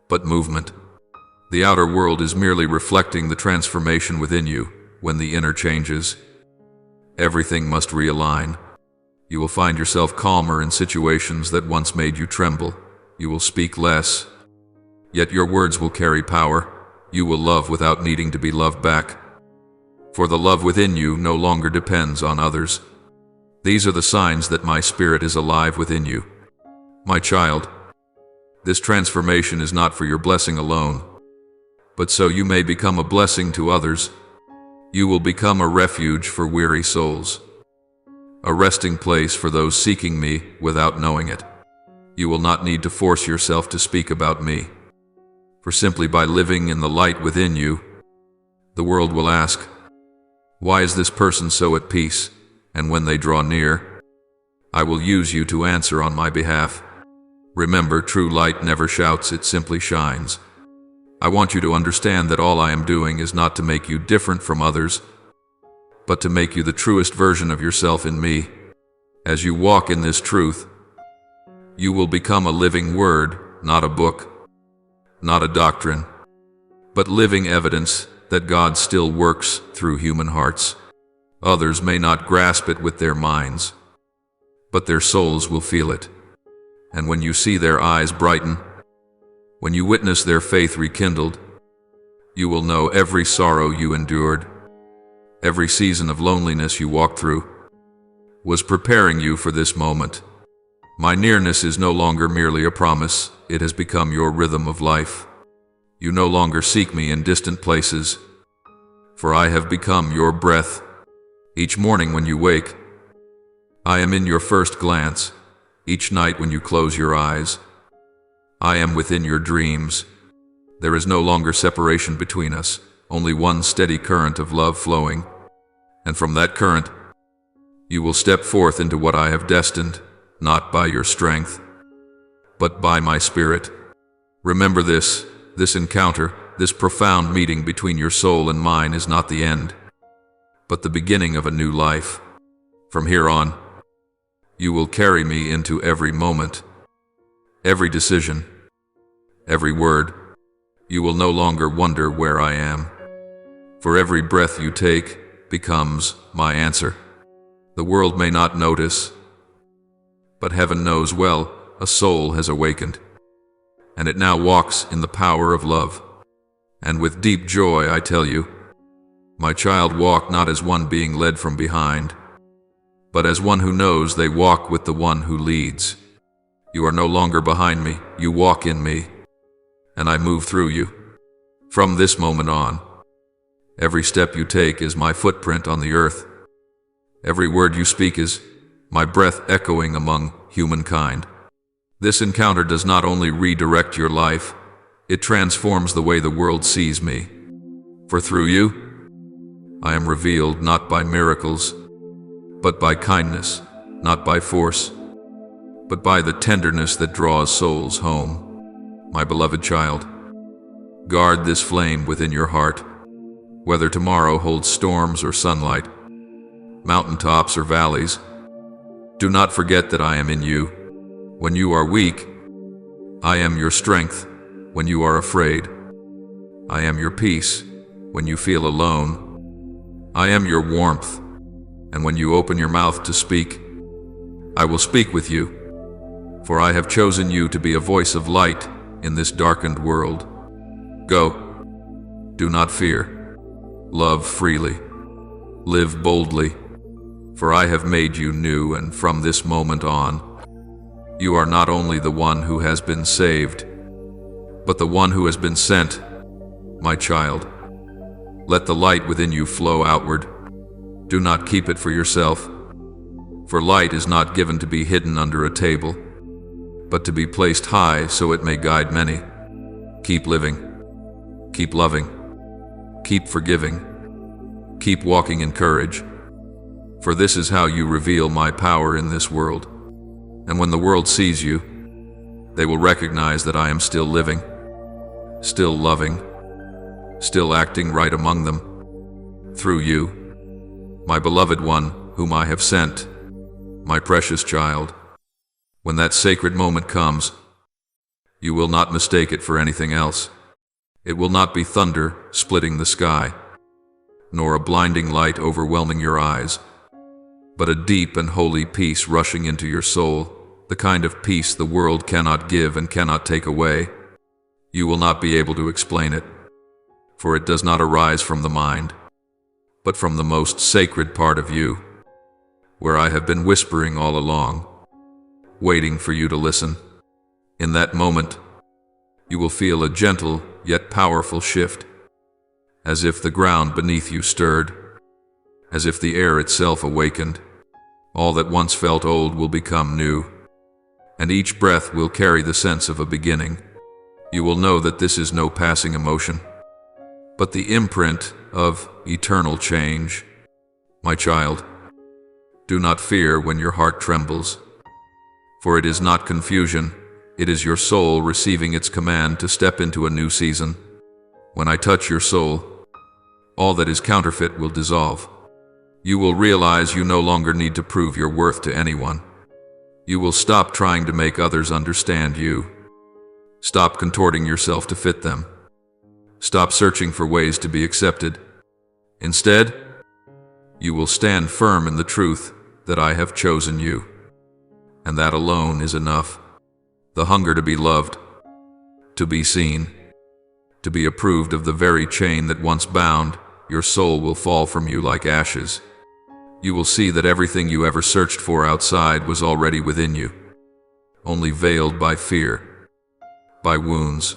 but movement. The outer world is merely reflecting the transformation within you. When the inner changes, everything must realign. You will find yourself calmer in situations that once made you tremble. You will speak less, yet your words will carry power. You will love without needing to be loved back, for the love within you no longer depends on others. These are the signs that my spirit is alive within you. My child, this transformation is not for your blessing alone, but so you may become a blessing to others. You will become a refuge for weary souls, a resting place for those seeking me without knowing it. You will not need to force yourself to speak about me, for simply by living in the light within you, the world will ask, "Why is this person so at peace?" And when they draw near, I will use you to answer on my behalf. Remember, true light never shouts, it simply shines. I want you to understand that all I am doing is not to make you different from others, but to make you the truest version of yourself in me. As you walk in this truth, you will become a living word, not a book, not a doctrine, but living evidence that God still works through human hearts. Others may not grasp it with their minds, but their souls will feel it. And when you see their eyes brighten, when you witness their faith rekindled, you will know every sorrow you endured, every season of loneliness you walked through, was preparing you for this moment. My nearness is no longer merely a promise, it has become your rhythm of life. You no longer seek me in distant places, for I have become your breath. Each morning when you wake, I am in your first glance. Each night when you close your eyes, I am within your dreams. There is no longer separation between us, only one steady current of love flowing. And from that current, you will step forth into what I have destined, not by your strength, but by my spirit. Remember this encounter, this profound meeting between your soul and mine is not the end, but the beginning of a new life. From here on, you will carry me into every moment, every decision, every word. You will no longer wonder where I am, for every breath you take becomes my answer. The world may not notice, but heaven knows well a soul has awakened, and it now walks in the power of love. And with deep joy I tell you, my child, walk not as one being led from behind, but as one who knows they walk with the one who leads. You are no longer behind me, you walk in me, and I move through you. From this moment on, every step you take is my footprint on the earth. Every word you speak is my breath echoing among humankind. This encounter does not only redirect your life, it transforms the way the world sees me. For through you, I am revealed not by miracles, but by kindness, not by force, but by the tenderness that draws souls home. My beloved child, guard this flame within your heart, whether tomorrow holds storms or sunlight, mountaintops or valleys. Do not forget that I am in you. When you are weak, I am your strength. When you are afraid, I am your peace. When you feel alone, I am your warmth. And when you open your mouth to speak, I will speak with you, for I have chosen you to be a voice of light in this darkened world. Go. Do not fear. Love freely. Live boldly, for I have made you new, and from this moment on, You are not only the one who has been saved, but the one who has been sent, my child. Let the light within you flow outward. Do not keep it for yourself, for light is not given to be hidden under a table, but to be placed high so it may guide many. Keep living, keep loving, keep forgiving, keep walking in courage, for this is how you reveal my power in this world. And when the world sees you, they will recognize that I am still living, still loving, still acting right among them. Through you, my beloved one, whom I have sent, my precious child. When that sacred moment comes, you will not mistake it for anything else. It will not be thunder splitting the sky, nor a blinding light overwhelming your eyes, but a deep and holy peace rushing into your soul, the kind of peace the world cannot give and cannot take away. You will not be able to explain it, for it does not arise from the mind, but from the most sacred part of you, where I have been whispering all along, waiting for you to listen. In that moment, you will feel a gentle yet powerful shift, as if the ground beneath you stirred, as if the air itself awakened. All that once felt old will become new, and each breath will carry the sense of a beginning. You will know that this is no passing emotion, but the imprint of eternal change. My child, do not fear when your heart trembles, for it is not confusion, it is your soul receiving its command to step into a new season. When I touch your soul, all that is counterfeit will dissolve. You will realize you no longer need to prove your worth to anyone. You will stop trying to make others understand you. Stop contorting yourself to fit them. Stop searching for ways to be accepted. Instead, you will stand firm in the truth that I have chosen you, and that alone is enough. The hunger to be loved, to be seen, to be approved of the very chain that once bound, your soul will fall from you like ashes. You will see that everything you ever searched for outside was already within you, only veiled by fear, by wounds,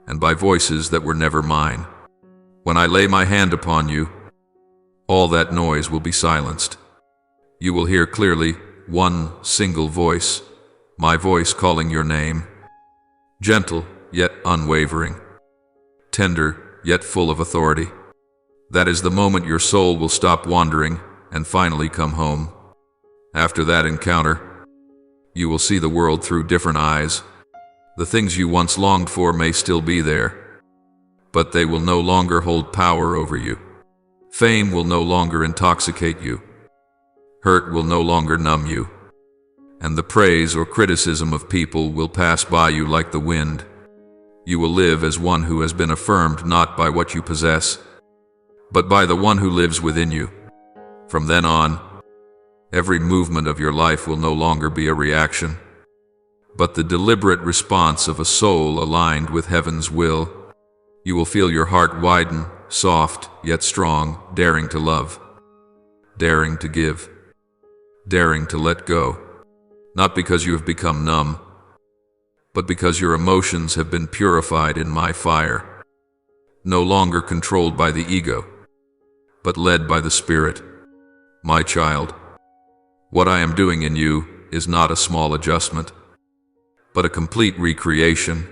and by voices that were never mine. When I lay my hand upon you, all that noise will be silenced. You will hear clearly one single voice, my voice calling your name, gentle yet unwavering, tender yet full of authority. That is the moment your soul will stop wandering and finally come home. After that encounter, you will see the world through different eyes. The things you once longed for may still be there, but they will no longer hold power over you. Fame will no longer intoxicate you. Hurt will no longer numb you, and the praise or criticism of people will pass by you like the wind. You will live as one who has been affirmed not by what you possess, but by the one who lives within you. From then on, every movement of your life will no longer be a reaction, but the deliberate response of a soul aligned with heaven's will. You will feel your heart widen, soft yet strong, daring to love, daring to give, daring to let go, not because you have become numb, but because your emotions have been purified in my fire, no longer controlled by the ego, but led by the Spirit. My child, what I am doing in you is not a small adjustment, but a complete recreation.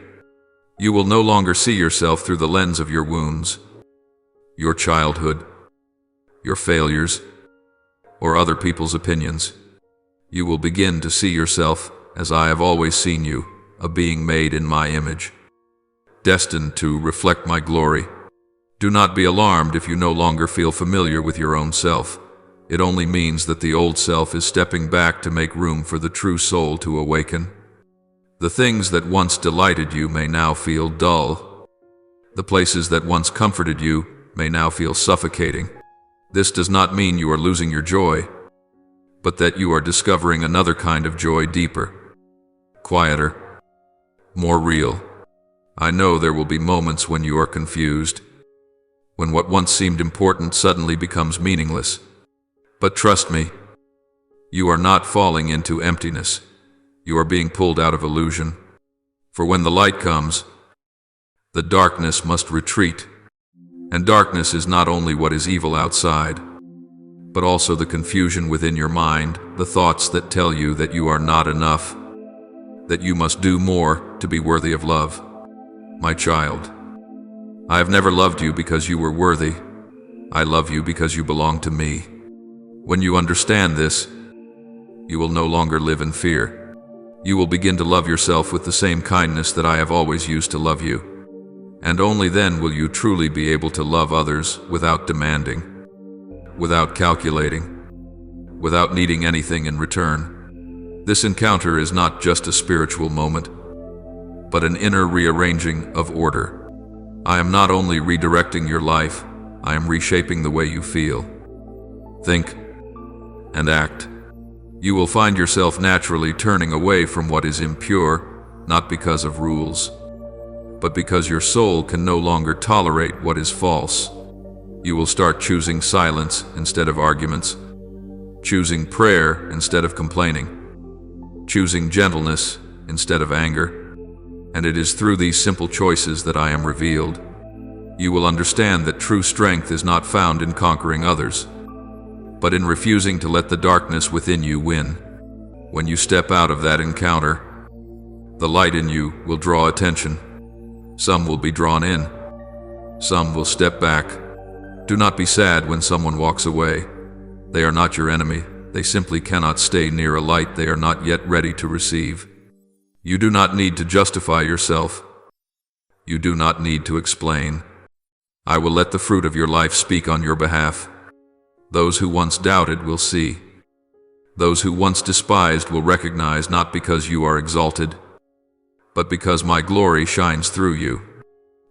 You will no longer see yourself through the lens of your wounds, your childhood, your failures, or other people's opinions. You will begin to see yourself as I have always seen you, a being made in my image, destined to reflect my glory. Do not be alarmed if you no longer feel familiar with your own self. It only means that the old self is stepping back to make room for the true soul to awaken. The things that once delighted you may now feel dull. The places that once comforted you may now feel suffocating. This does not mean you are losing your joy, but that you are discovering another kind of joy, deeper, quieter, more real. I know there will be moments when you are confused, when what once seemed important suddenly becomes meaningless. But trust me, you are not falling into emptiness. You are being pulled out of illusion. For when the light comes, the darkness must retreat. And darkness is not only what is evil outside, but also the confusion within your mind, the thoughts that tell you that you are not enough, that you must do more to be worthy of love. My child, I have never loved you because you were worthy. I love you because you belong to me. When you understand this, you will no longer live in fear. You will begin to love yourself with the same kindness that I have always used to love you. And only then will you truly be able to love others without demanding, without calculating, without needing anything in return. This encounter is not just a spiritual moment, but an inner rearranging of order. I am not only redirecting your life, I am reshaping the way you feel, think, and act. You will find yourself naturally turning away from what is impure, not because of rules, but because your soul can no longer tolerate what is false. You will start choosing silence instead of arguments, choosing prayer instead of complaining, choosing gentleness instead of anger. And it is through these simple choices that I am revealed. You will understand that true strength is not found in conquering others, but in refusing to let the darkness within you win. When you step out of that encounter, the light in you will draw attention. Some will be drawn in. Some will step back. Do not be sad when someone walks away. They are not your enemy. They simply cannot stay near a light they are not yet ready to receive. You do not need to justify yourself. You do not need to explain. I will let the fruit of your life speak on your behalf. Those who once doubted will see. Those who once despised will recognize, not because you are exalted, but because my glory shines through you.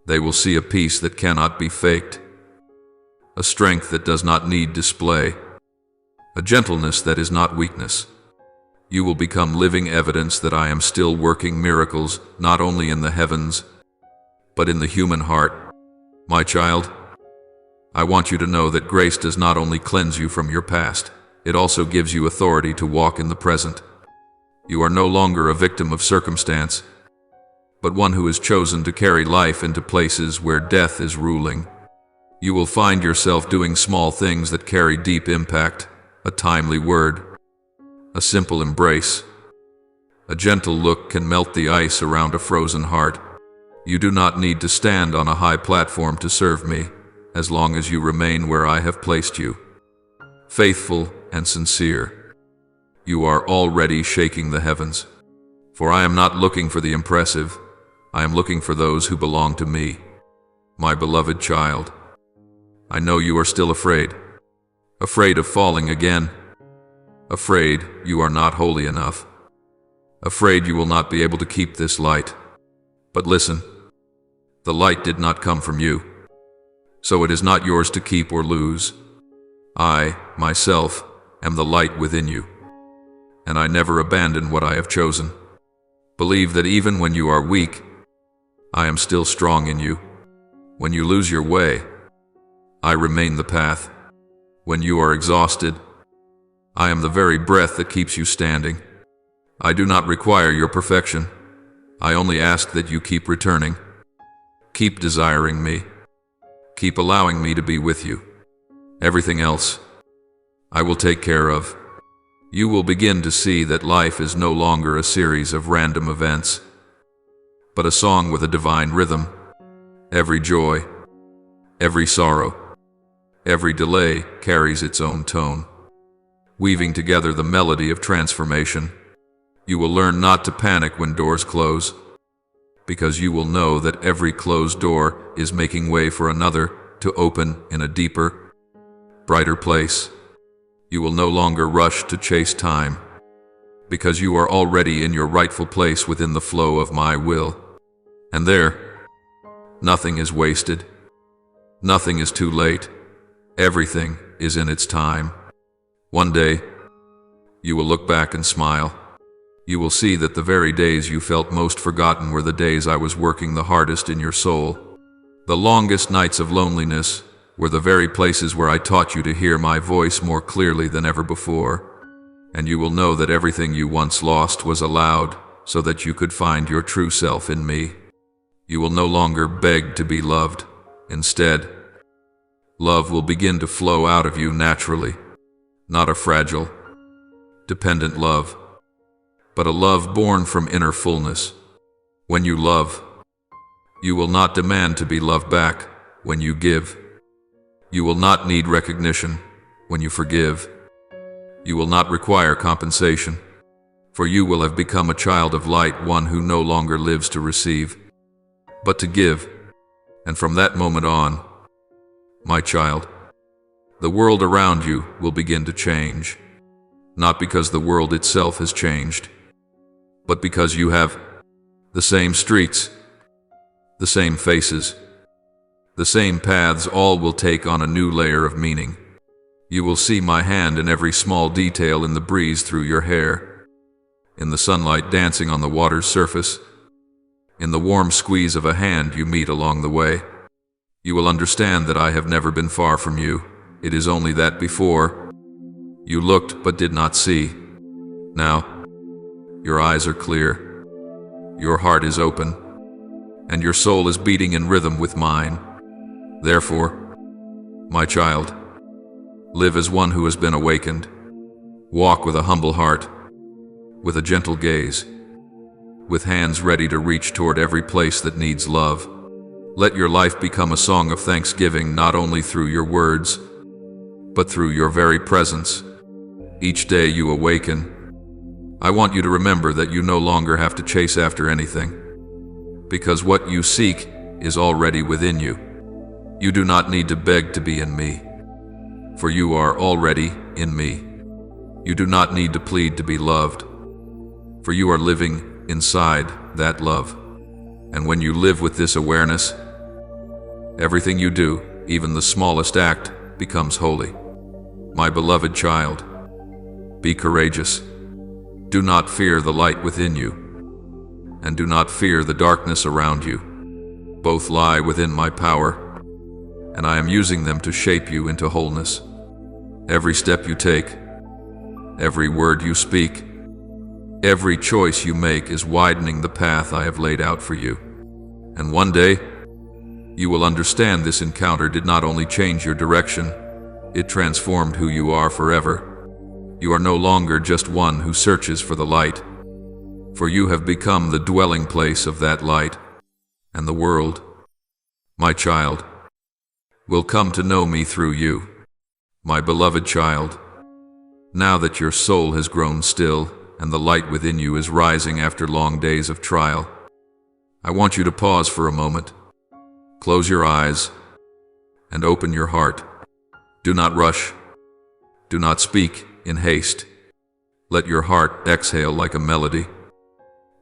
They will see a peace that cannot be faked, a strength that does not need display, a gentleness that is not weakness. You will become living evidence that I am still working miracles, not only in the heavens, but in the human heart. My child, I want you to know that grace does not only cleanse you from your past, it also gives you authority to walk in the present. You are no longer a victim of circumstance, but one who is chosen to carry life into places where death is ruling. You will find yourself doing small things that carry deep impact, a timely word, a simple embrace. A gentle look can melt the ice around a frozen heart. You do not need to stand on a high platform to serve me, as long as you remain where I have placed you, faithful and sincere. You are already shaking the heavens. For I am not looking for the impressive, I am looking for those who belong to me. My beloved child, I know you are still afraid of falling again, afraid you are not holy enough, afraid you will not be able to keep this light. But listen, the light did not come from you, so it is not yours to keep or lose. I, myself, am the light within you, and I never abandon what I have chosen. Believe that even when you are weak, I am still strong in you. When you lose your way, I remain the path. When you are exhausted, I am the very breath that keeps you standing. I do not require your perfection. I only ask that you keep returning. Keep desiring me. Keep allowing me to be with you. Everything else, I will take care of. You will begin to see that life is no longer a series of random events, but a song with a divine rhythm. Every joy, every sorrow, every delay carries its own tone, weaving together the melody of transformation. You will learn not to panic when doors close, because you will know that every closed door is making way for another to open in a deeper, brighter place. You will no longer rush to chase time, because you are already in your rightful place within the flow of my will. And there, nothing is wasted. Nothing is too late. Everything is in its time. One day, you will look back and smile. You will see that the very days you felt most forgotten were the days I was working the hardest in your soul. The longest nights of loneliness were the very places where I taught you to hear my voice more clearly than ever before. and you will know that everything you once lost was allowed so that you could find your true self in me. You will no longer beg to be loved. Instead, love will begin to flow out of you naturally, not a fragile, dependent love, but a love born from inner fullness. When you love, you will not demand to be loved back. When you give, you will not need recognition. When you forgive, you will not require compensation, for you will have become a child of light, one who no longer lives to receive, but to give. And from that moment on, my child, the world around you will begin to change, not because the world itself has changed, but because you have the same streets, the same faces, the same paths. All will take on a new layer of meaning. You will see my hand in every small detail, in the breeze through your hair, in the sunlight dancing on the water's surface, in the warm squeeze of a hand you meet along the way. You will understand that I have never been far from you. It is only that before, you looked but did not see. Now, your eyes are clear, your heart is open, and your soul is beating in rhythm with mine. Therefore, my child, live as one who has been awakened. Walk with a humble heart, with a gentle gaze, with hands ready to reach toward every place that needs love. Let your life become a song of thanksgiving, not only through your words, but through your very presence. Each day you awaken, I want you to remember that you no longer have to chase after anything, because what you seek is already within you. You do not need to beg to be in me, for you are already in me. You do not need to plead to be loved, for you are living inside that love. And when you live with this awareness, everything you do, even the smallest act, becomes holy. My beloved child, be courageous. Do not fear the light within you, and do not fear the darkness around you. Both lie within my power, and I am using them to shape you into wholeness. Every step you take, every word you speak, every choice you make is widening the path I have laid out for you. And one day, you will understand this encounter did not only change your direction, it transformed who you are forever. You are no longer just one who searches for the light, for you have become the dwelling place of that light, and the world, my child, will come to know me through you. My beloved child, now that your soul has grown still and the light within you is rising after long days of trial, I want you to pause for a moment. Close your eyes and open your heart. Do not rush. Do not speak in haste. Let your heart exhale like a melody,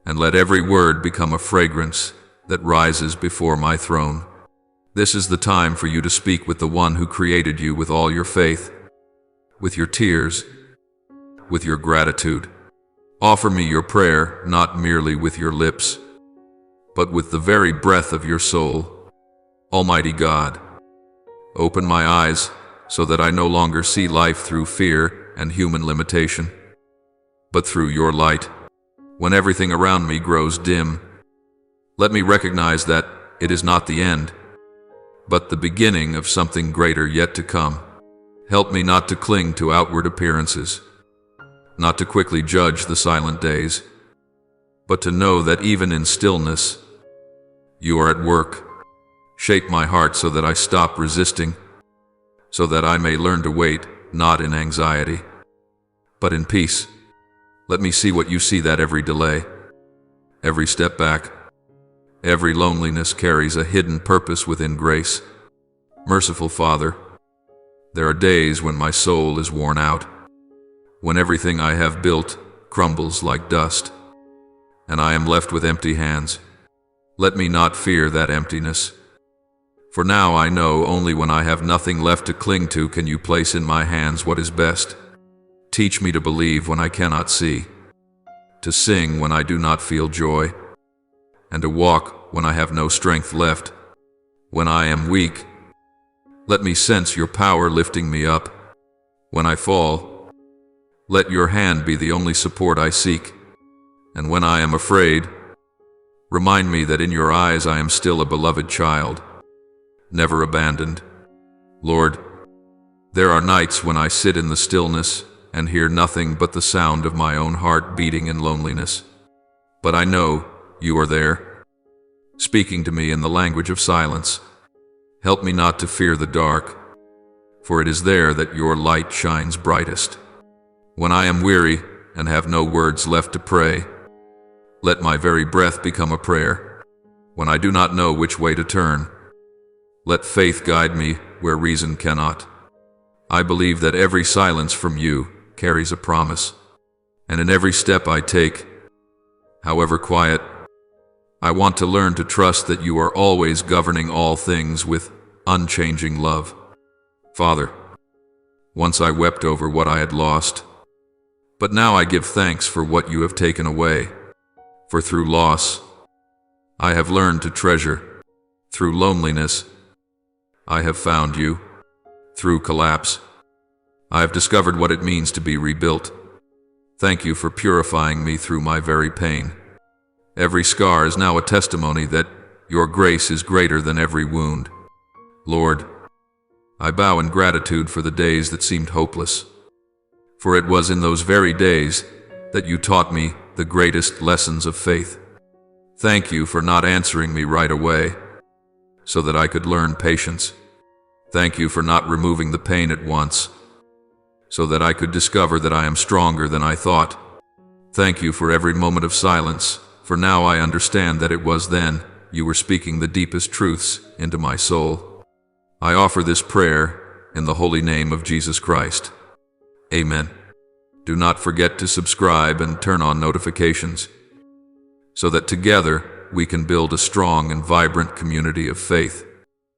and let every word become a fragrance that rises before my throne. This is the time for you to speak with the one who created you, with all your faith, with your tears, with your gratitude. Offer me your prayer, not merely with your lips, but with the very breath of your soul. Almighty God, open my eyes so that I no longer see life through fear and human limitation, but through your light. When everything around me grows dim, let me recognize that it is not the end, but the beginning of something greater yet to come. Help me not to cling to outward appearances, not to quickly judge the silent days, but to know that even in stillness, you are at work. Shape my heart so that I stop resisting, so that I may learn to wait, not in anxiety, but in peace. Let me see what you see, that every delay, every step back, every loneliness carries a hidden purpose within grace. Merciful Father, there are days when my soul is worn out, when everything I have built crumbles like dust, and I am left with empty hands. Let me not fear that emptiness, for now I know only when I have nothing left to cling to can you place in my hands what is best. Teach me to believe when I cannot see, to sing when I do not feel joy, and to walk when I have no strength left. When I am weak, let me sense your power lifting me up. When I fall, Let your hand be the only support I seek, and when I am afraid, remind me that in your eyes I am still a beloved child, never abandoned. Lord, there are nights when I sit in the stillness and hear nothing but the sound of my own heart beating in loneliness. But I know you are there, speaking to me in the language of silence. Help me not to fear the dark, for it is there that your light shines brightest. When I am weary and have no words left to pray, let my very breath become a prayer. When I do not know which way to turn, let faith guide me where reason cannot. I believe that every silence from you carries a promise, and in every step I take, however quiet, I want to learn to trust that you are always governing all things with unchanging love. Father, once I wept over what I had lost, but now I give thanks for what you have taken away. For through loss, I have learned to treasure. Through loneliness, I have found you. Through collapse, I have discovered what it means to be rebuilt. Thank you for purifying me through my very pain. Every scar is now a testimony that your grace is greater than every wound. Lord, I bow in gratitude for the days that seemed hopeless, for it was in those very days that you taught me the greatest lessons of faith. Thank you for not answering me right away, so that I could learn patience. Thank you for not removing the pain at once, so that I could discover that I am stronger than I thought. Thank you for every moment of silence, for now I understand that it was then you were speaking the deepest truths into my soul. I offer this prayer in the holy name of Jesus Christ. Amen. Do not forget to subscribe and turn on notifications, so that together we can build a strong and vibrant community of faith.